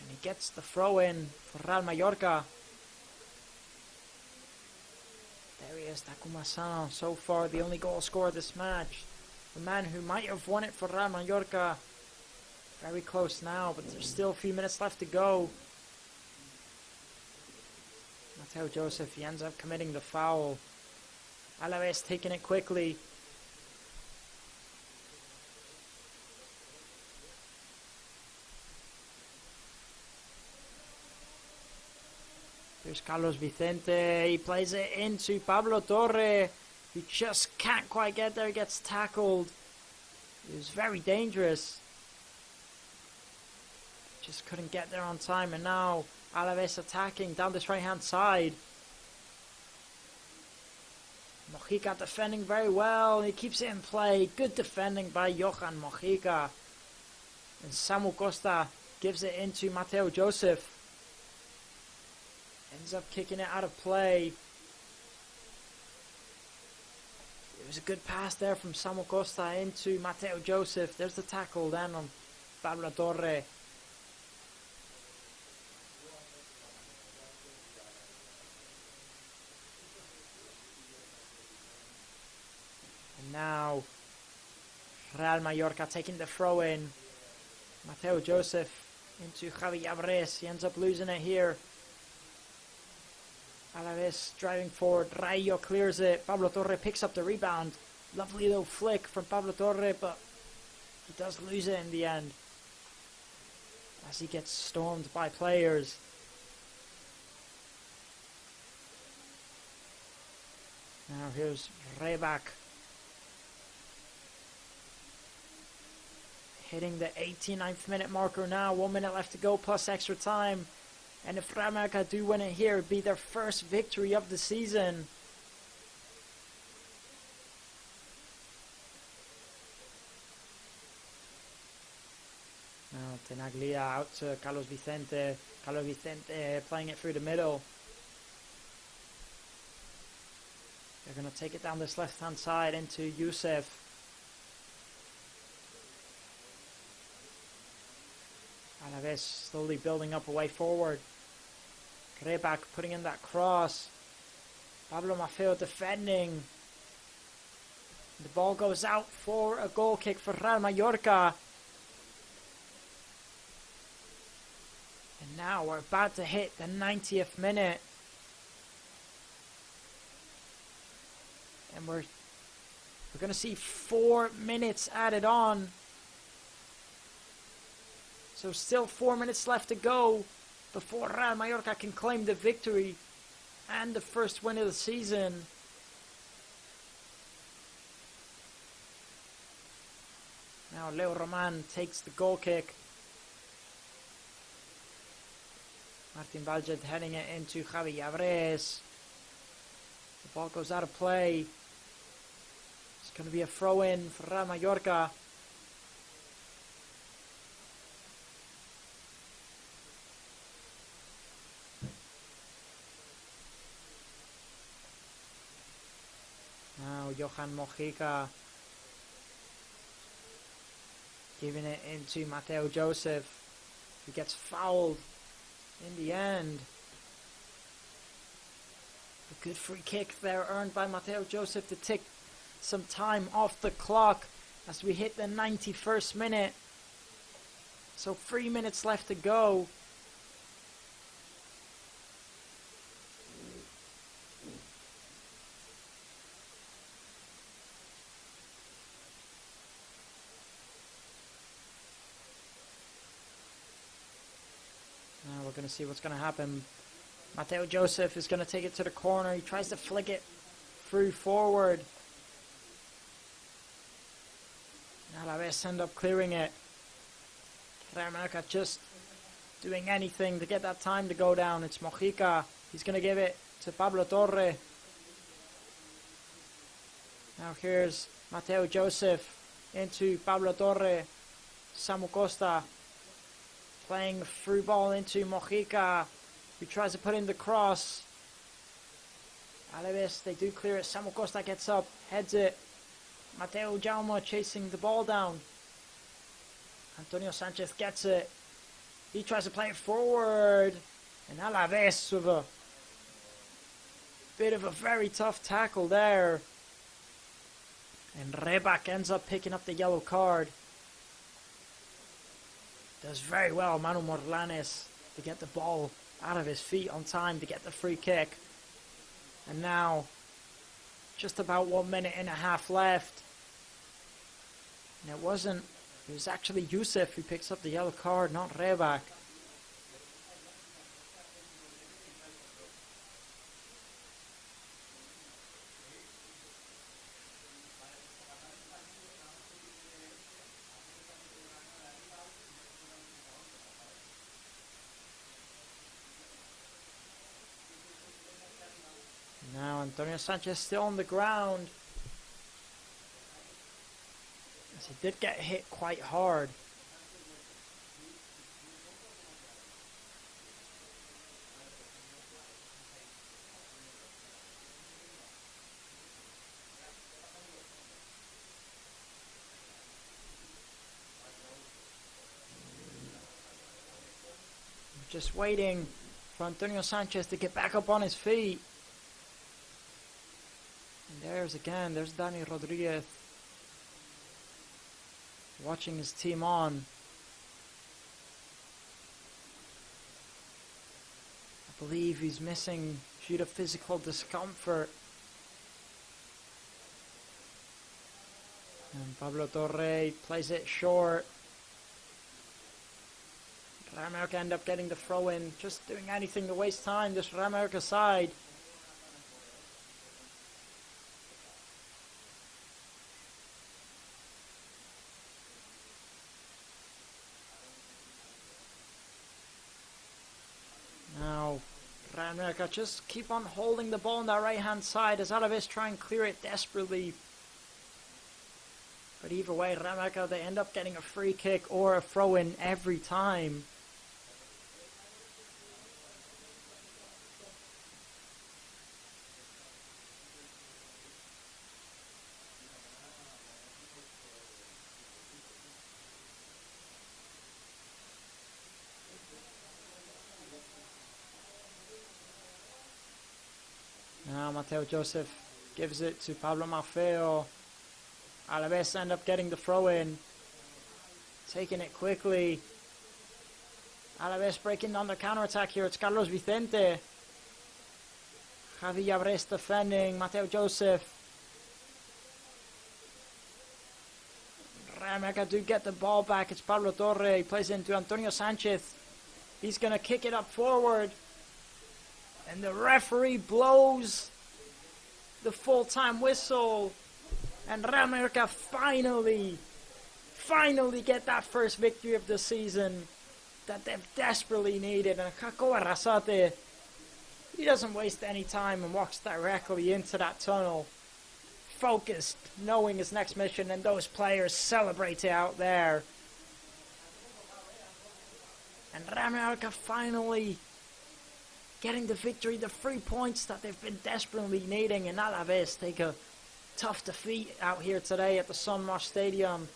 And he gets the throw in for Real Mallorca. There he is, Takuma Sano. So far the only goal scorer this match. The man who might have won it for Real Mallorca. Very close now, but there's still a few minutes left to go. Mateu Joseph, he ends up committing the foul. Alavés taking it quickly. There's Carlos Vicente. He plays it into Pablo Torre. He just can't quite get there. He gets tackled. It was very dangerous. Just couldn't get there on time. And now Alavés attacking down this right hand side. Mojica defending very well. He keeps it in play. Good defending by Johan Mojica. And Samu Costa gives it into Mateu Joseph. Ends up kicking it out of play. It was a good pass there from Samu Costa into Mateu Joseph. There's the tackle then on Pablo Torre. And now Real Mallorca taking the throw in. Mateu Joseph into Javi Abres. He ends up losing it here. Alavés driving forward. Rayo clears it. Pablo Torre picks up the rebound. Lovely little flick from Pablo Torre, but he does lose it in the end as he gets stormed by players. Now here's Reback hitting the 89th minute marker now. 1 minute left to go plus extra time. And if Real Mallorca do win it here, it'd be their first victory of the season. Tenaglia out to Carlos Vicente. Carlos Vicente playing it through the middle. They're going to take it down this left-hand side into Youssef. Alavés slowly building up a way forward. Rebak putting in that cross. Pablo Maffeo defending. The ball goes out for a goal kick for Real Mallorca. And now we're about to hit the 90th minute. And we're going to see 4 minutes added on. So still 4 minutes left to go before Real Mallorca can claim the victory and the first win of the season. Now Leo Roman takes the goal kick. Martin Valjet heading it into Javi Yabres. The ball goes out of play. It's going to be a throw-in for Real Mallorca. Now Johan Mojica giving it into Mateo Joseph, who gets fouled in the end. A good free kick there earned by Mateo Joseph to tick some time off the clock as we hit the 91st minute. So 3 minutes left to go. Now we're going to see what's going to happen. Mateo Joseph is going to take it to the corner. He tries to flick it through forward. Alavés end up clearing it. Real Mallorca just doing anything to get that time to go down. It's Mojica. He's going to give it to Pablo Torre. Now here's Mateo Joseph into Pablo Torre. Samu Costa playing through ball into Mojica, who tries to put in the cross. Alavés, they do clear it. Samu Costa gets up, heads it. Mateo Jaume chasing the ball down. Antonio Sanchez gets it. He tries to play it forward. And Alavés with a bit of a very tough tackle there. And Rebak ends up picking up the yellow card. Does very well, Manu Morlanes, to get the ball out of his feet on time to get the free kick. And now, just about 1 minute and a half left. And it was actually Youssef who picks up the yellow card, not Rebak. Now Antonio Sanchez still on the ground, as he did get hit quite hard. Just waiting for Antonio Sanchez to get back up on his feet. And there's Dani Rodriguez watching his team on. I believe he's missing due to physical discomfort. And Pablo Torre plays it short. Real Mallorca end up getting the throw in, just doing anything to waste time, this Real Mallorca side. Now, Real Mallorca just keep on holding the ball on that right hand side as Alavés try and clear it desperately. But either way, Real Mallorca, they end up getting a free kick or a throw-in every time. Now Mateo Joseph gives it to Pablo Maffeo. Alavés end up getting the throw-in. Taking it quickly. Alavés breaking on the counter-attack here. It's Carlos Vicente. Javi Yabres defending. Mateo Joseph. Real Mallorca do get the ball back. It's Pablo Torre. He plays into Antonio Sanchez. He's going to kick it up forward. And the referee blows the full-time whistle. And Real Mallorca finally get that first victory of the season that they've desperately needed. And Kako Arrasate, he doesn't waste any time and walks directly into that tunnel. Focused, knowing his next mission, and those players celebrate out there. And Real Mallorca finally getting the victory, the 3 points that they've been desperately needing. And Alavés take a tough defeat out here today at the Son Mosh Stadium.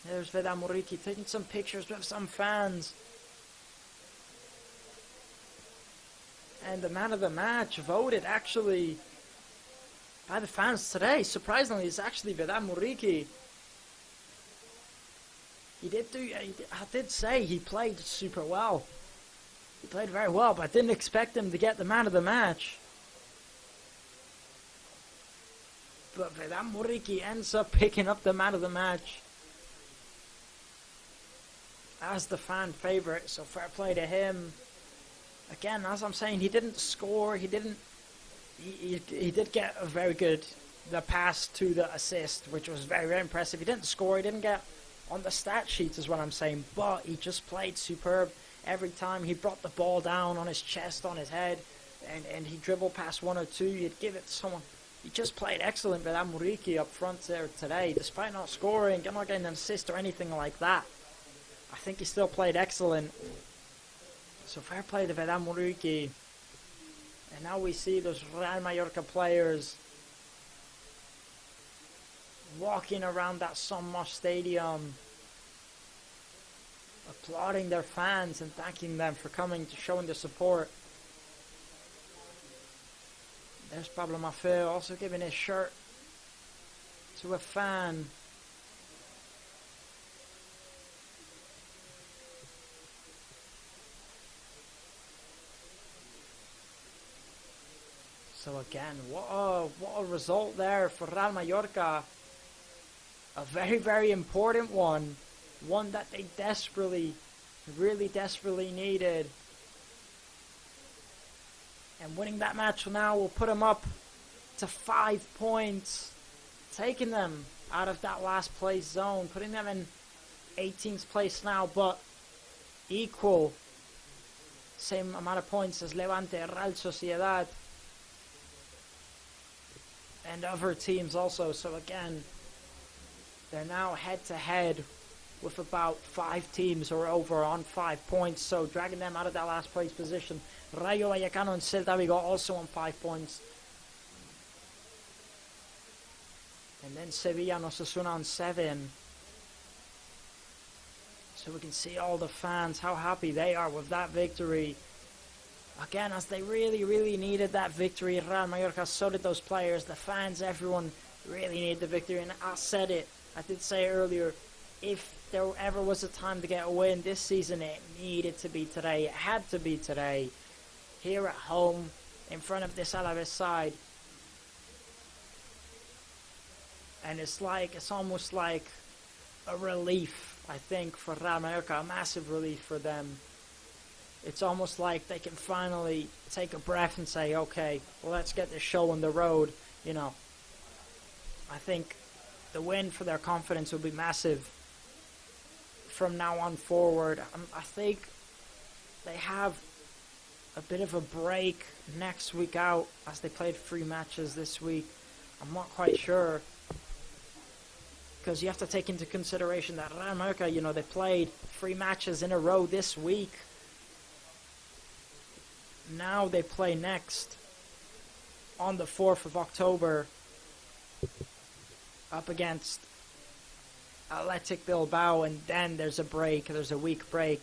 There's Vedat Muriqi taking some pictures with some fans. And the man of the match voted actually by the fans today, surprisingly, is actually Vedat Muriqi. I did say he played super well. He played very well, but I didn't expect him to get the man of the match. But Vedat Muriqi ends up picking up the man of the match as the fan favorite, so fair play to him. Again, as I'm saying, he didn't score, he did get a very good, the pass to the assist, which was very, very impressive. He didn't score, he didn't get on the stat sheets is what I'm saying, but he just played superb. Every time he brought the ball down on his chest, on his head, and he dribbled past one or two, he'd give it to someone. He just played excellent with Muriqi up front there today, despite not scoring, not getting an assist or anything like that. I think he still played excellent. So fair play to Vedat Muriqi. And now we see those Real Mallorca players walking around that Son Mosh Stadium, applauding their fans and thanking them for coming to showing their support. There's Pablo Maffeo also giving his shirt to a fan. So again, what a result there for Real Mallorca. A very, very important one. One that they really desperately needed. And winning that match now will put them up to 5 points. Taking them out of that last place zone. Putting them in 18th place now, but equal. Same amount of points as Levante, Real Sociedad, and other teams also. So again, they're now head-to-head with about 5 teams or over on 5 points. So dragging them out of that last place position. Rayo Vallecano and Celta Vigo also on 5 points. And then Sevilla and Osasuna on 7. So we can see all the fans, how happy they are with that victory. Again, as they really needed that victory, Real Mallorca, so did those players, the fans, everyone really needed the victory. And I said it, I did say earlier, if there ever was a time to get a win this season, it needed to be today. It had to be today. Here at home, in front of this Alavés side. And it's almost like a relief, I think, for Real Mallorca, a massive relief for them. It's almost like they can finally take a breath and say, okay, well, let's get this show on the road. You know, I think the win for their confidence will be massive from now on forward. I think they have a bit of a break next week out as they played 3 matches this week. I'm not quite sure. because you have to take into consideration that Real Mallorca, you know, they played 3 matches in a row this week. Now they play next on the 4th of October up against Athletic Bilbao, and then there's a week break.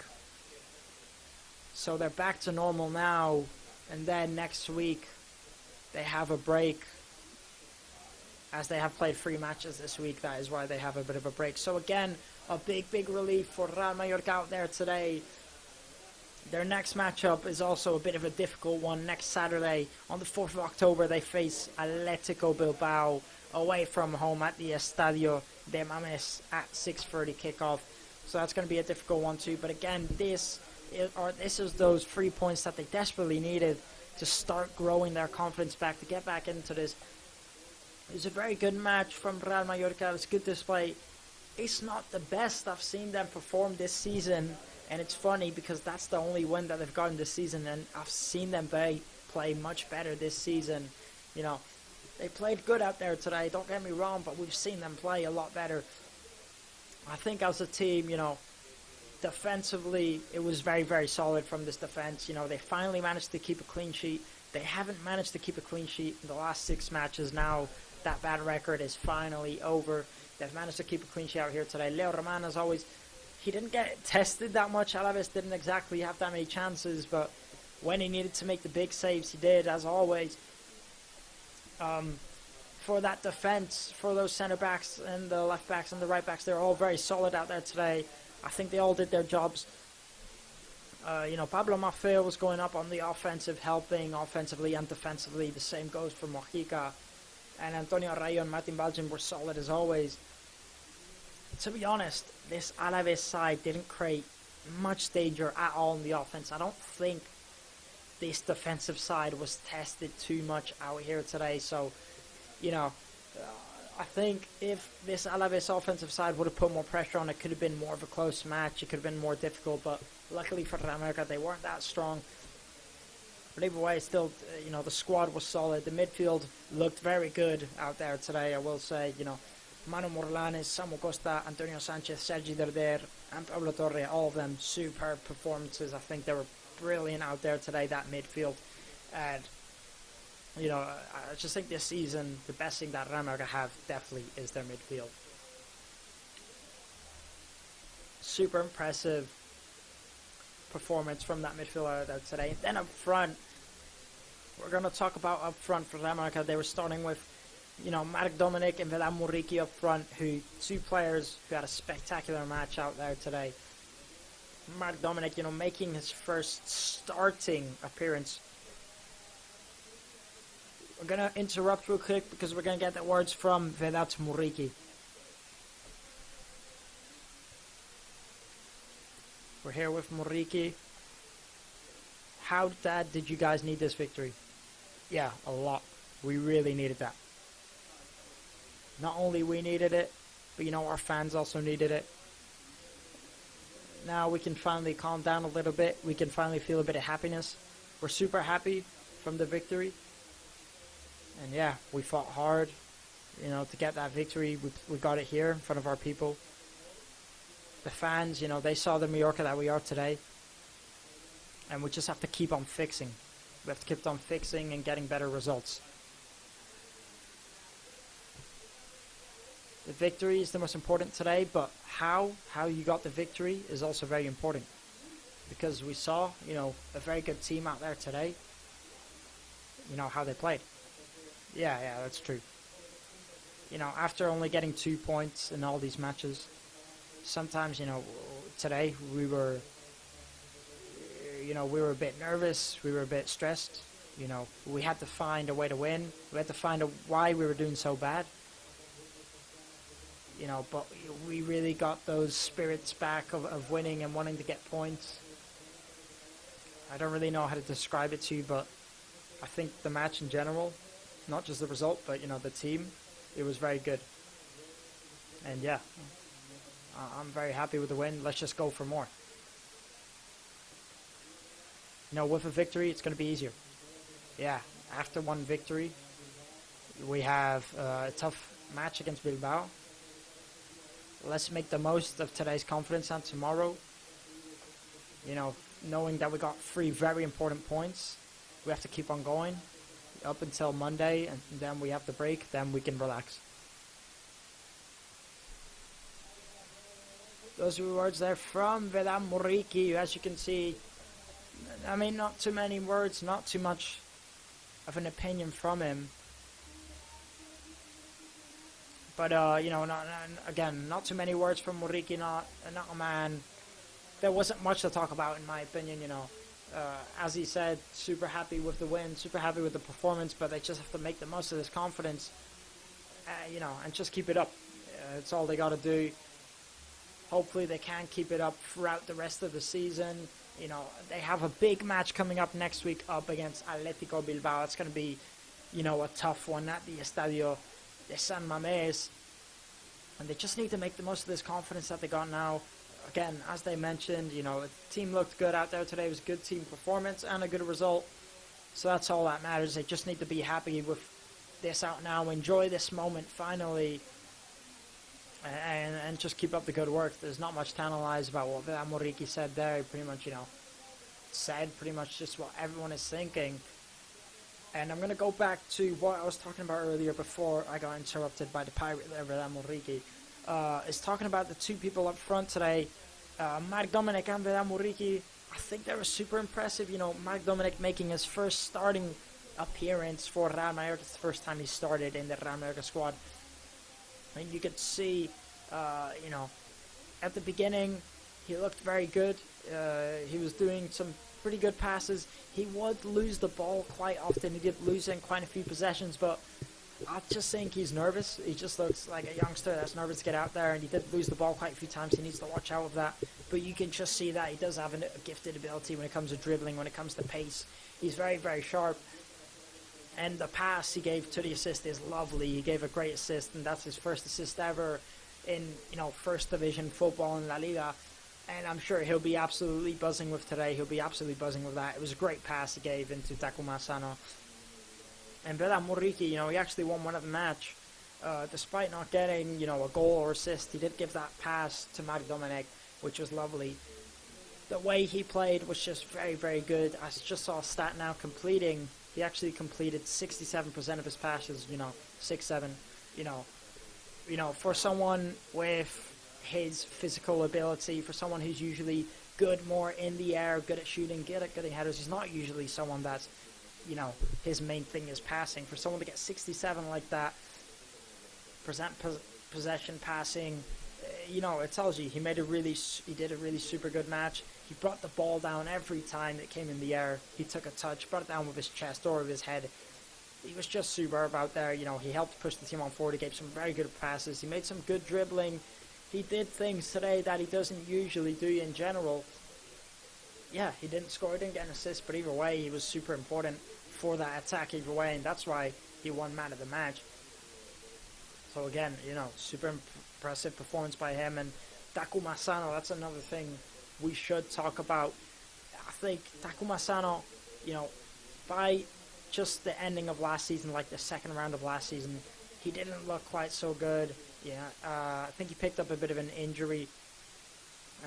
So they're back to normal now, and then next week they have a break. As they have played 3 matches this week, that is why they have a bit of a break. So again, a big relief for Real Mallorca out there today. Their next matchup is also a bit of a difficult one. Next Saturday, on the 4th of October, they face Atletico Bilbao away from home at the Estadio de Mames at 6:30 kickoff. So that's going to be a difficult one too. But again, this is those 3 points that they desperately needed to start growing their confidence back, to get back into this. It was a very good match from Real Mallorca. It's good display. It's not the best I've seen them perform this season, and it's funny because that's the only win that they've gotten this season, and I've seen them play much better this season. You know, they played good out there today, don't get me wrong, but we've seen them play a lot better. I think as a team, you know, defensively, it was very solid from this defense. You know, they finally managed to keep a clean sheet. They haven't managed to keep a clean sheet in the last 6 matches now. That bad record is finally over. They've managed to keep a clean sheet out here today. Leo Roman, as always, he didn't get tested that much. Alaves didn't exactly have that many chances, but when he needed to make the big saves, he did, as always. For that defense, for those center backs and the left backs and the right backs, they're all very solid out there today. I think they all did their jobs. You know, Pablo Maffeo was going up on the offensive, helping offensively and defensively. The same goes for Mojica. And Antonio Rayo and Martin Balchin were solid as always. To be honest, this Alaves side didn't create much danger at all in the offense. I don't think this defensive side was tested too much out here today. So, you know, I think if this Alaves offensive side would have put more pressure on, it could have been more of a close match. It could have been more difficult, but luckily for Real Mallorca, they weren't that strong. But either way, still, you know, the squad was solid. The midfield looked very good out there today, I will say. You know, Manu Morlanes, Samu Costa, Antonio Sanchez, Sergi Derder, and Pablo Torre, all of them superb performances. I think they were brilliant out there today, that midfield. And, you know, I just think this season, the best thing that Real Mallorca have definitely is their midfield. Super impressive performance from that midfielder there today. And then up front, we're going to talk about up front for Real Mallorca. They were starting with, you know, Marc Dominic and Velan Muriqui up front, two players who had a spectacular match out there today. Marc Dominic, you know, making his first starting appearance. We're going to interrupt real quick because we're going to get the words from Velat Muriqui. We're here with Muriqui. How bad did you guys need this victory? Yeah, a lot. We really needed that. Not only we needed it, but you know, our fans also needed it. Now we can finally calm down a little bit. We can finally feel a bit of happiness. We're super happy from the victory. And yeah, we fought hard, you know, to get that victory. We got it here in front of our people. The fans, you know, they saw the Mallorca that we are today. And we just have to keep on fixing. We have to keep on fixing and getting better results. The victory is the most important today, but how you got the victory is also very important. Because we saw, you know, a very good team out there today. You know, how they played. Yeah, that's true. You know, after only getting 2 points in all these matches, sometimes, you know, today we were a bit nervous, we were a bit stressed. You know, we had to find a way to win. We had to find why we were doing so bad. You know, but we really got those spirits back of winning and wanting to get points. I don't really know how to describe it to you, but I think the match in general, not just the result, but, you know, the team, it was very good. And yeah, I'm very happy with the win. Let's just go for more. You know, with a victory, it's going to be easier. Yeah, after one victory, we have a tough match against Bilbao. let's make the most of today's confidence and tomorrow. You know, knowing that we got 3 very important points, we have to keep on going up until Monday, and then we have the break, then we can relax. Those were words there from Vedan Muriqi. As you can see, I mean, not too many words, not too much of an opinion from him. But, you know, not too many words from Muriqi, not a man. There wasn't much to talk about, in my opinion, you know. As he said, super happy with the win, super happy with the performance, but they just have to make the most of this confidence, you know, and just keep it up. It's all they got to do. Hopefully they can keep it up throughout the rest of the season. You know, they have a big match coming up next week up against Atletico Bilbao. It's going to be, you know, a tough one at the Estadio de San Mamés. And they just need to make the most of this confidence that they got now. Again, as they mentioned, you know, the team looked good out there today. It was a good team performance and a good result. So that's all that matters. They just need to be happy with this out now. Enjoy this moment finally. And just keep up the good work. There's not much to analyze about what Muriqi said there. He pretty much, you know, said pretty much just what everyone is thinking. And I'm going to go back to what I was talking about earlier before I got interrupted by the pirate there, Vedan Muriqi. Is talking about the 2 people up front today, Marc Dominic and Vedan Muriqi. I think they were super impressive. You know, Marc Dominic making his first starting appearance for Real Mallorca. It's the first time he started in the Real Mallorca squad. And you could see, you know, at the beginning, he looked very good. He was doing some pretty good passes. He would lose the ball quite often. He did lose in quite a few possessions, but I just think he's nervous. He just looks like a youngster that's nervous to get out there, and he did lose the ball quite a few times. He needs to watch out with that. But you can just see that he does have a gifted ability when it comes to dribbling, when it comes to pace. He's very, very sharp. And the pass he gave to the assist is lovely. He gave a great assist, and that's his first assist ever in, you know, first division football in LaLiga. And I'm sure he'll be absolutely buzzing with today. He'll be absolutely buzzing with that. It was a great pass he gave into Takuma Asano. And Vedan Muriqi, you know, he actually won one of the match. Despite not getting, you know, a goal or assist, he did give that pass to Marc Dominic, which was lovely. The way he played was just very, very good. I just saw a stat now completing. He actually completed 67% of his passes, you know, 6-7, you know, for someone with his physical ability, for someone who's usually good more in the air, good at shooting, good at getting headers. He's not usually someone that's, you know, his main thing is passing. For someone to get 67 like that, possession passing, you know, it tells you he did a really super good match. He brought the ball down every time it came in the air. He took a touch, brought it down with his chest or with his head. He was just superb out there. You know, he helped push the team on forward. He gave some very good passes. He made some good dribbling. He did things today that he doesn't usually do in general. Yeah, he didn't score, he didn't get an assist, but either way, he was super important for that attack either way, and that's why he won man of the match. So again, you know, super impressive performance by him. And Takuma Asano, that's another thing we should talk about. I think Takuma Asano, you know, by just the ending of last season, like the second round of last season, he didn't look quite so good. Yeah, I think he picked up a bit of an injury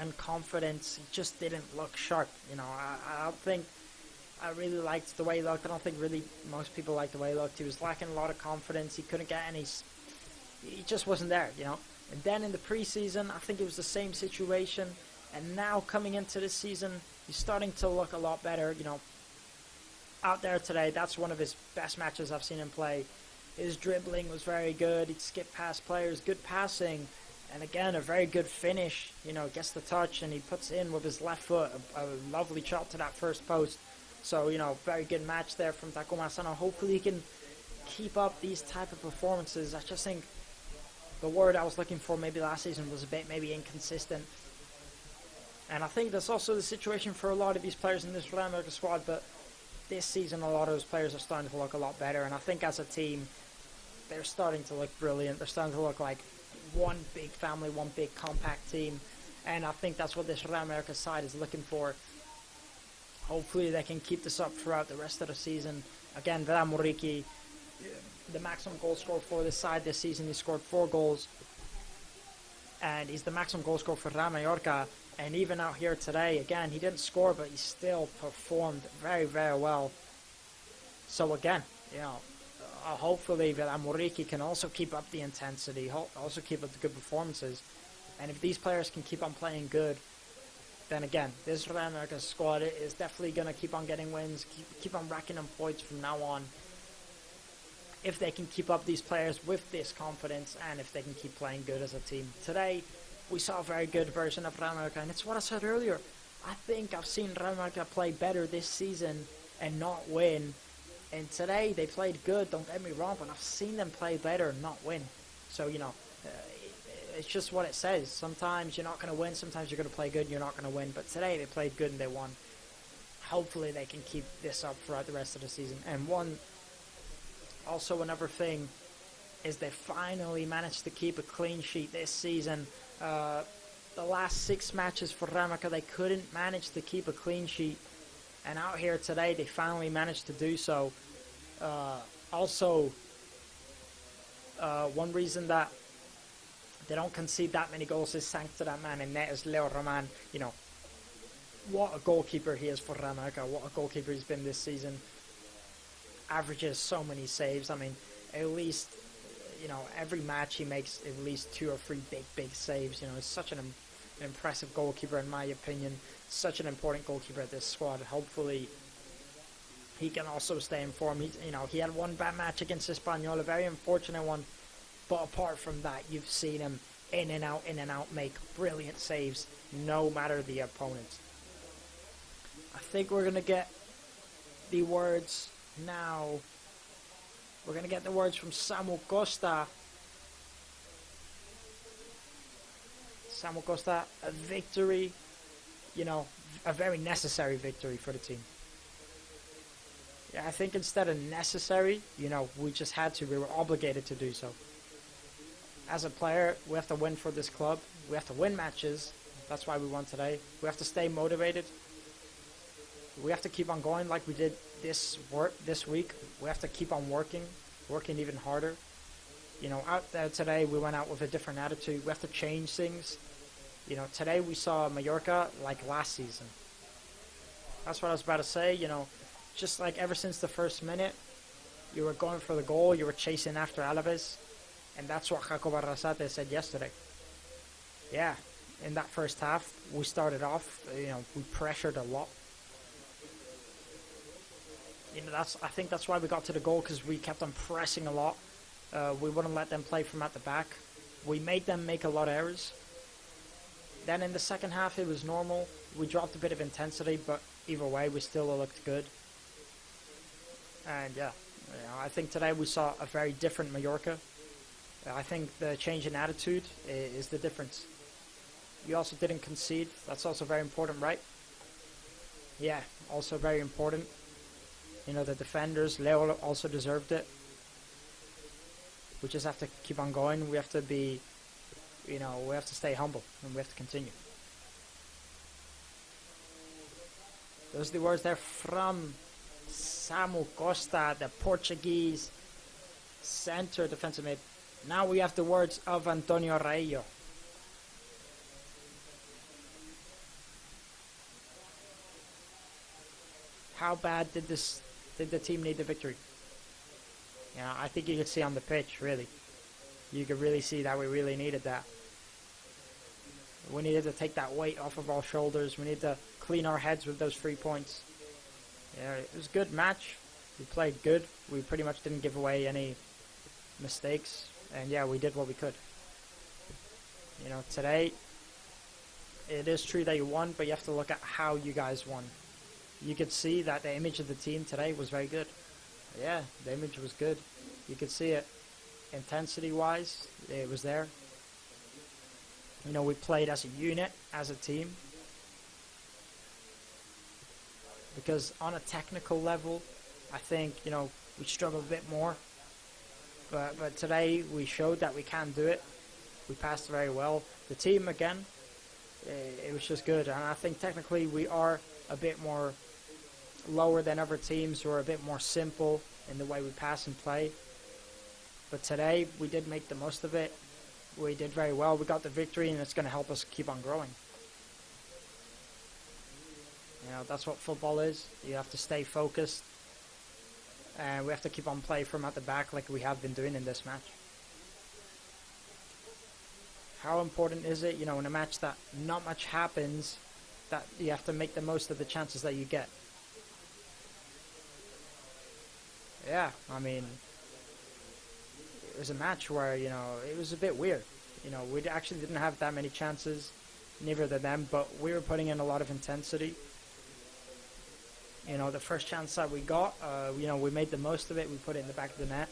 and confidence. He just didn't look sharp. You know, I don't think I really liked the way he looked. I don't think really most people liked the way he looked. He was lacking a lot of confidence. He couldn't get any. He just wasn't there, you know. And then in the preseason, I think it was the same situation. And now coming into this season, he's starting to look a lot better, you know. Out there today, that's one of his best matches I've seen him play. His dribbling was very good. He'd skip past players, good passing. And again, a very good finish. You know, gets the touch and he puts in with his left foot a lovely shot to that first post. So, you know, very good match there from Takuma Asano. Hopefully he can keep up these type of performances. I just think the word I was looking for maybe last season was a bit maybe inconsistent. And I think that's also the situation for a lot of these players in this Real Mallorca squad. But this season, a lot of those players are starting to look a lot better. And I think as a team, they're starting to look brilliant. They're starting to look like one big family, one big compact team. And I think that's what this Real Mallorca side is looking for. Hopefully they can keep this up throughout the rest of the season. Again, Vedan Muriqi, the maximum goal scorer for this side this season, he scored 4 goals. and he's the maximum goal scorer for Real Mallorca. And even out here today, again, he didn't score, but he still performed very, very well. So again, hopefully Amoriki can also keep up the intensity, also keep up the good performances. And if these players can keep on playing good, then again, this Real Mallorca squad is definitely going to keep on getting wins, keep on racking them points from now on. If they can keep up these players with this confidence, and if they can keep playing good as a team. Today, we saw a very good version of Real Mallorca, and it's what I said earlier. I think I've seen Real Mallorca play better this season and not win. And today, they played good, don't get me wrong, but I've seen them play better and not win. So, it's just what it says. Sometimes you're not going to win, sometimes you're going to play good and you're not going to win. But today, they played good and they won. Hopefully, they can keep this up throughout the rest of the season. And another thing is they finally managed to keep a clean sheet this season. The last 6 matches for Real Mallorca, they couldn't manage to keep a clean sheet. And out here today, they finally managed to do so. One reason that they don't concede that many goals is thanks to that man in net, is Leo Roman. What a goalkeeper he is for Real Mallorca. What a goalkeeper he's been this season. Averages so many saves. I mean, at least, every match he makes at least 2 or 3 big saves. It's such an impressive goalkeeper in my opinion. Such an important goalkeeper at this squad. Hopefully, he can also stay in form. He had one bad match against Espanyol, a very unfortunate one. But apart from that, you've seen him in and out, make brilliant saves, no matter the opponent. I think we're going to get the words now. We're going to get the words from Samu Costa. Samu Costa, a victory, a very necessary victory for the team. Yeah, I think instead of necessary, we just had to, we were obligated to do so. As a player, we have to win for this club. We have to win matches. That's why we won today. We have to stay motivated. We have to keep on going like we did this week. We have to keep on working even harder. Out there today, we went out with a different attitude. We have to change things. Today we saw Mallorca like last season. That's what I was about to say. Just like ever since the first minute, you were going for the goal. You were chasing after Alavés. And that's what Jacob Arrasate said yesterday. Yeah, in that first half, we started off, we pressured a lot. I think that's why we got to the goal, because we kept on pressing a lot. We wouldn't let them play from at the back. We made them make a lot of errors. Then in the second half, it was normal. We dropped a bit of intensity, but either way, we still looked good. And yeah, I think today we saw a very different Mallorca. I think the change in attitude is the difference. You also didn't concede. That's also very important, right? Yeah, also very important. The defenders, Leo also deserved it. We just have to keep on going. We have to be, we have to stay humble, and we have to continue. Those are the words there from Samu Costa, the Portuguese center defensive mid. Now we have the words of Antonio Raillo. How bad did the team need the victory? I think you could see on the pitch, really. You could really see that we really needed that. We needed to take that weight off of our shoulders. We needed to clean our heads with those 3 points. Yeah, it was a good match. We played good. We pretty much didn't give away any mistakes. And yeah, we did what we could. Today, it is true that you won, but you have to look at how you guys won. You could see that the image of the team today was very good. Yeah, the image was good. You could see it. Intensity-wise, it was there. We played as a unit, as a team. Because on a technical level, I think, we struggled a bit more. But today we showed that we can do it. We passed very well. The team, again, it was just good. And I think technically we are a bit more lower than other teams who are a bit more simple in the way we pass and play. But today we did make the most of it. we did very well. We got the victory, and it's going to help us keep on growing. You know, that's what football is. You have to stay focused, and we have to keep on playing from at the back like we have been doing in this match. How important is it, you know, in a match that not much happens, that you have to make the most of the chances that you get? Yeah, I mean, it was a match where, you know, it was a bit weird. You know, we actually didn't have that many chances, neither did them, but we were putting in a lot of intensity. You know, the first chance that we got, you know, we made the most of it. We put it in the back of the net.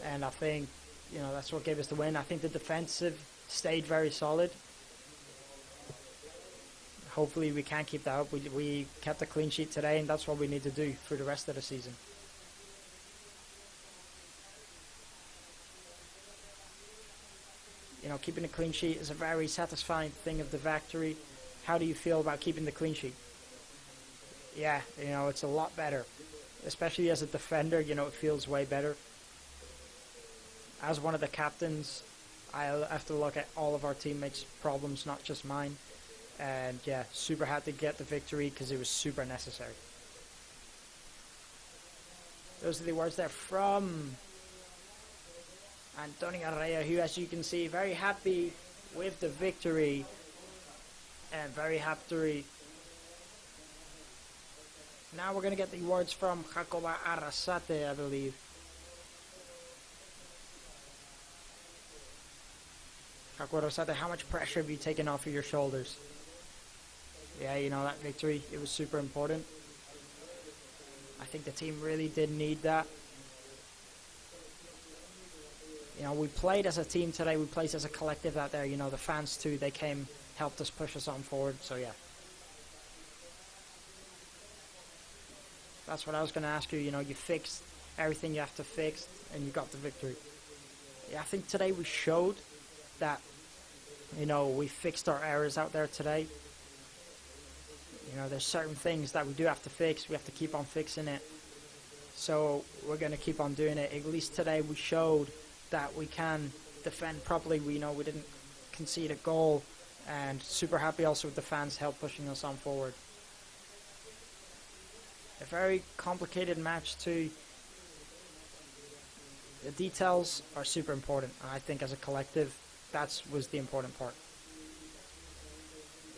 And I think, you know, that's what gave us the win. I think the defensive stayed very solid. Hopefully we can keep that up. We kept a clean sheet today, and that's what we need to do for the rest of the season. You know, keeping a clean sheet is a very satisfying thing of the victory. How do you feel about keeping the clean sheet? Yeah, you know, it's a lot better. Especially as a defender, you know, it feels way better. As one of the captains, I have to look at all of our teammates' problems, not just mine. And yeah, super happy to get the victory because it was super necessary. Those are the words there from Antonio Araya, who, as you can see, very happy with the victory. And very happy. Now we're going to get the words from Jacoba Arrasate, I believe. Jacoba Arrasate, how much pressure have you taken off of your shoulders? Yeah, you know, that victory, it was super important. I think the team really did need that. You know, we played as a team today. We played as a collective out there. You know, the fans too, they came, helped us push us on forward. So, yeah. That's what I was going to ask you. You know, you fixed everything you have to fix, and you got the victory. Yeah, I think today we showed that, you know, we fixed our errors out there today. You know, there's certain things that we do have to fix. We have to keep on fixing it. So we're going to keep on doing it. At least today we showed that we can defend properly. We know we didn't concede a goal. And super happy also with the fans help pushing us on forward. A very complicated match too. The details are super important. And I think as a collective, that was the important part.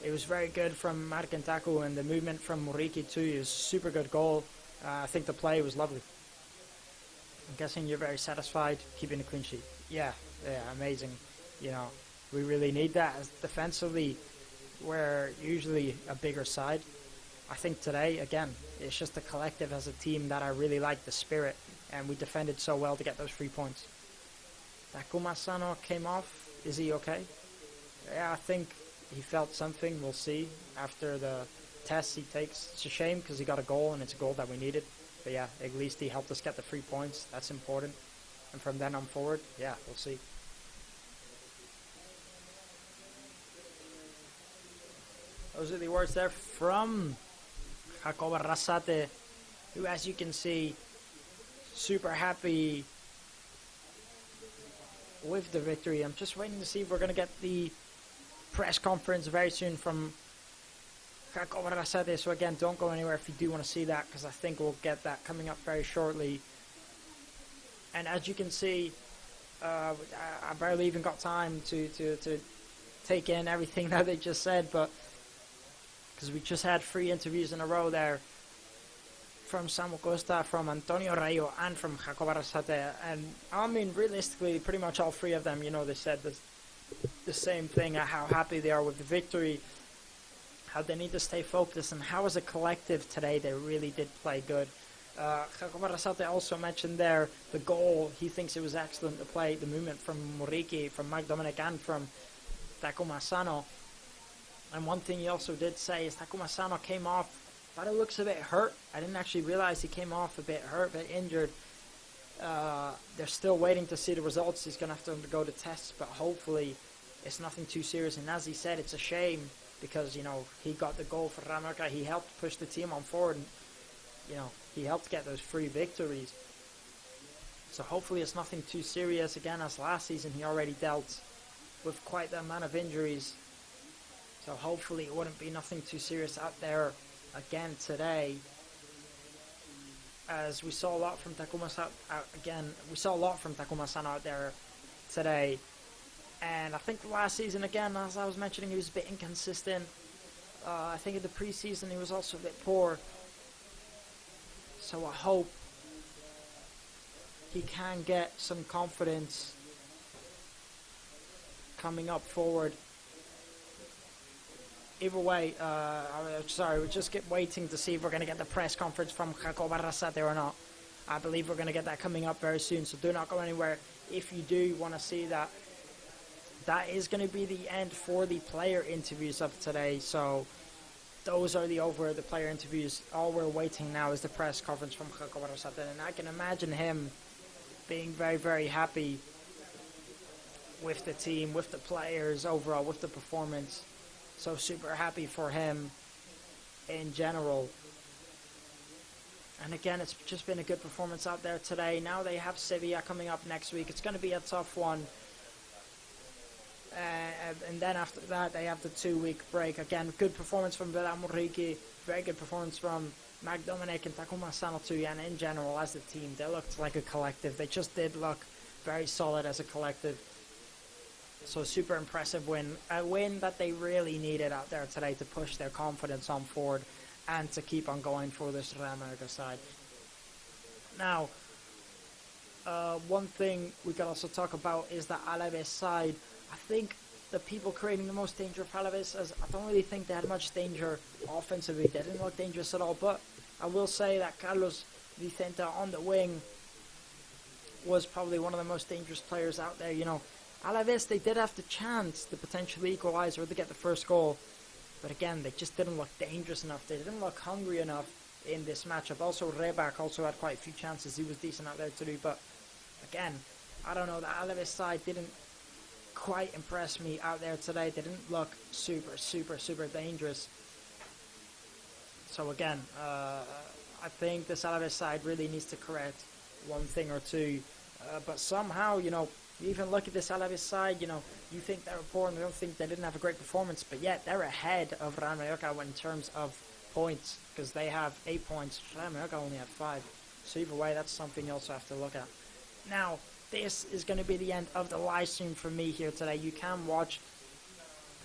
It was very good from Markentaku, and the movement from Muriqi too is super good goal. I think the play was lovely. I'm guessing you're very satisfied keeping a clean sheet. Yeah, amazing. You know, we really need that. As defensively, we're usually a bigger side. I think today, again, it's just the collective as a team that I really like, the spirit, and we defended so well to get those 3 points. Takuma Sano came off. Is he okay? Yeah, I think he felt something. We'll see after the test he takes. It's a shame because he got a goal, and it's a goal that we needed. But yeah, at least he helped us get the 3 points. That's important. And from then on forward, yeah, we'll see. Those are the words there from Jacoba Arrasate, who, as you can see, super happy with the victory. I'm just waiting to see if we're going to get the press conference very soon from Jacoba Arrasate. So again, don't go anywhere if you do want to see that, because I think we'll get that coming up very shortly. And as you can see, I barely even got time to take in everything that they just said, but because we just had 3 interviews in a row there from Samu Costa, from Antonio Rayo, and from Jacoba Arrasate. And I mean, realistically, pretty much all 3 of them, you know, they said the same thing, how happy they are with the victory, how they need to stay focused, and how as a collective today they really did play good. Jacoba Arrasate also mentioned there the goal. He thinks it was excellent to play, the movement from Muriqi, from Mark Dominic, and from Takuma Sano. And one thing he also did say is Takuma Sano came off, but it looks a bit hurt. I didn't actually realize he came off a bit hurt, a bit injured. They're still waiting to see the results. He's going to have to undergo the tests, but hopefully it's nothing too serious. And as he said, it's a shame because, you know, he got the goal for Ramaka. He helped push the team on forward. And, you know, he helped get those 3 victories. So hopefully it's nothing too serious. Again, as last season, he already dealt with quite the amount of injuries. So hopefully it wouldn't be nothing too serious out there again today. As we saw a lot from Takuma-san we saw a lot from Takuma-san out there today. And I think last season, again, as I was mentioning, he was a bit inconsistent. I think in the preseason he was also a bit poor. So I hope he can get some confidence coming up forward. Either way, we're just waiting to see if we're going to get the press conference from Jacob Arrasate or not. I believe we're going to get that coming up very soon, so do not go anywhere if you do want to see that. That is going to be the end for the player interviews of today, so those are the player interviews. All we're waiting now is the press conference from Jacob Arrasate, and I can imagine him being very, very happy with the team, with the players overall, with the performance. So super happy for him in general. And again, it's just been a good performance out there today. Now they have Sevilla coming up next week. It's going to be a tough one. And then after that, they have the 2-week break. Again, good performance from Vilamuriki. Very good performance from McDominic and Takuma Sanotu. And in general, as a team, they looked like a collective. They just did look very solid as a collective. So super impressive win. A win that they really needed out there today to push their confidence on forward and to keep on going for this Real America side. Now, one thing we can also talk about is the Alavés side. I think the people creating the most danger for Alavés, as I don't really think they had much danger offensively. They didn't look dangerous at all, but I will say that Carlos Vicente on the wing was probably one of the most dangerous players out there. You know, Alavés, they did have the chance to potentially equalize or to get the first goal. But again, they just didn't look dangerous enough. They didn't look hungry enough in this matchup. Also, Rebak also had quite a few chances. He was decent out there too. But again, I don't know. The Alavés side didn't quite impress me out there today. They didn't look super, super, super dangerous. So again, I think this Alavés side really needs to correct one thing or two. But somehow, you know, you even look at this Alavés side, you know, you think they were poor and you don't think they didn't have a great performance, but yet they're ahead of Real Mallorca in terms of points, because they have 8 points. Real Mallorca only have 5. So either way, that's something you also have to look at. Now, this is going to be the end of the live stream for me here today. You can watch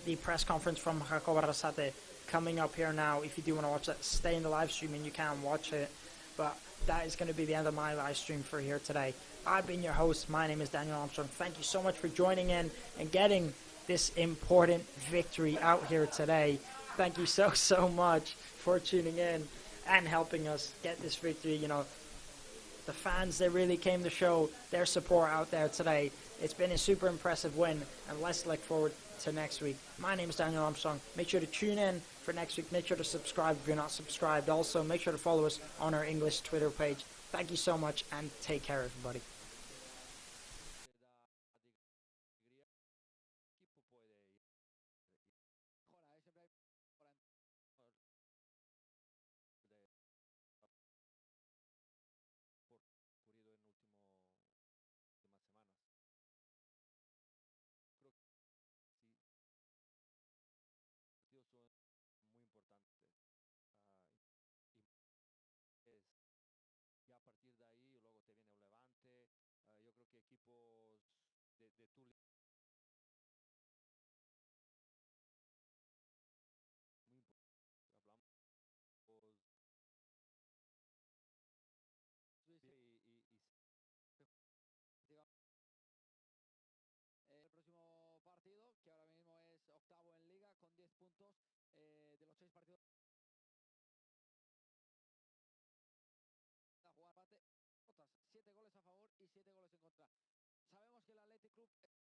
the press conference from Jacob Arrasate coming up here now. If you do want to watch that, stay in the live stream and you can watch it. But that is going to be the end of my live stream for here today. I've been your host. My name is Daniel Armstrong. Thank you so much for joining in and getting this important victory out here today. Thank you so, so much for tuning in and helping us get this victory. You know, the fans, they really came to show their support out there today. It's been a super impressive win, and let's look forward to next week. My name is Daniel Armstrong. Make sure to tune in for next week. Make sure to subscribe if you're not subscribed. Also, make sure to follow us on our English Twitter page. Thank you so much, and take care, everybody. Ya a partir de ahí, luego te viene el Levante. Yo creo que equipos de tu liga muy importantes. Hablamos El próximo partido, que ahora mismo es octavo en liga con 10 puntos de los 6 partidos a jugar. 7 goles a favor y 7 goles en contra. Sabemos que el Athletic Club